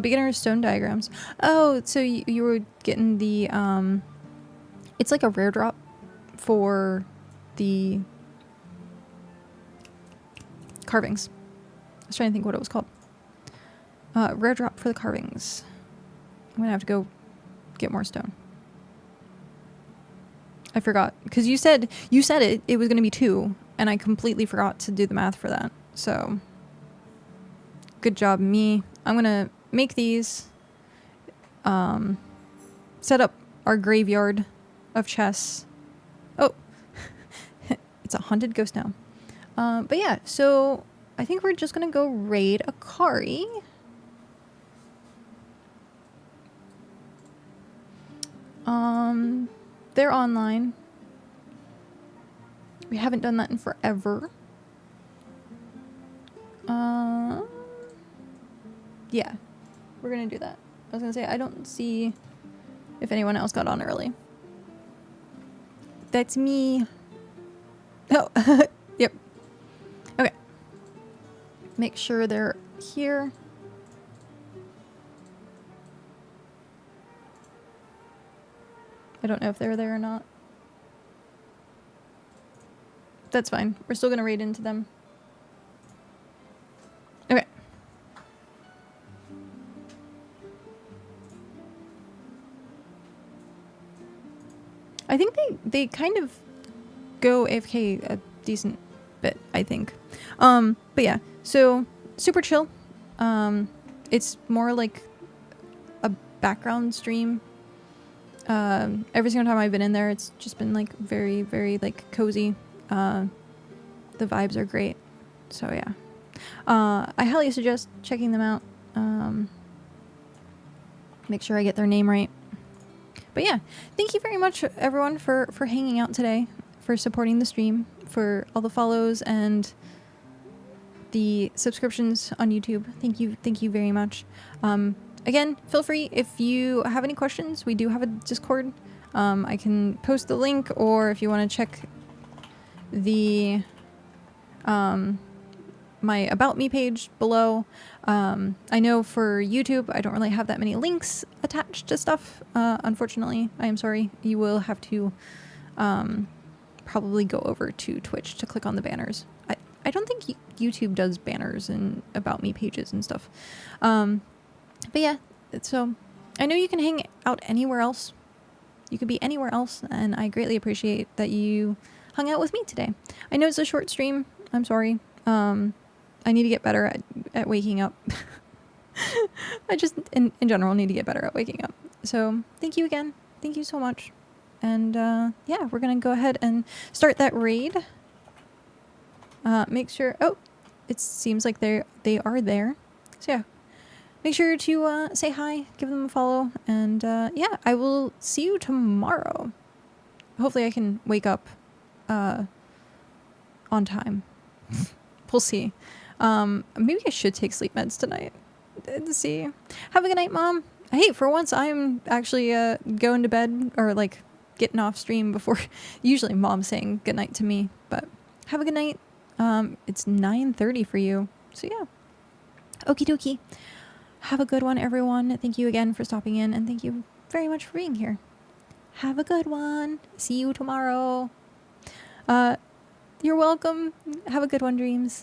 Beginner stone diagrams. Oh, so you were getting the, it's like a rare drop for the carvings. I was trying to think what it was called. Rare drop for the carvings. I'm gonna have to go get more stone. I forgot because you said it was gonna be 2, and I completely forgot to do the math for that. So good job, me. I'm gonna make these. Set up our graveyard of chests. Oh, it's a haunted ghost now. But yeah, so I think we're just gonna go raid Akari. They're online. We haven't done that in forever. Yeah, we're gonna do that. I was gonna say, I don't see if anyone else got on early. That's me. Oh, yep. Okay. Make sure they're here. I don't know if they're there or not. That's fine. We're still gonna raid into them. Okay. I think they kind of go AFK a decent bit, I think. But yeah, so super chill. It's more like a background stream. Every single time I've been in there, it's just been like very, very like cozy. The vibes are great. So yeah. I highly suggest checking them out. Make sure I get their name right. But yeah, thank you very much, everyone, for hanging out today, for supporting the stream, for all the follows and the subscriptions on YouTube. Thank you very much. Again, feel free if you have any questions. We do have a Discord. I can post the link, or if you want to check the my About Me page below. I know for YouTube, I don't really have that many links attached to stuff. Unfortunately, I am sorry. You will have to probably go over to Twitch to click on the banners. I don't think YouTube does banners and About Me pages and stuff. But yeah, so I know you can hang out anywhere else. You could be anywhere else, and I greatly appreciate that you hung out with me today. I know it's a short stream. I'm sorry. I need to get better at waking up. I just, in general, need to get better at waking up. So thank you again. Thank you so much. And yeah, we're going to go ahead and start that raid. Make sure... Oh, it seems like they are there. So yeah, make sure to say hi, give them a follow. And yeah, I will see you tomorrow. Hopefully I can wake up on time. We'll see. Maybe I should take sleep meds tonight. To see. Have a good night, Mom. Hey, for once I'm actually going to bed, or like getting off stream before. Usually Mom's saying good night to me, but have a good night. It's 9:30 for you, so yeah. Okie dokie. Have a good one, everyone. Thank you again for stopping in, and thank you very much for being here. Have a good one. See you tomorrow. You're welcome. Have a good one, Dreams.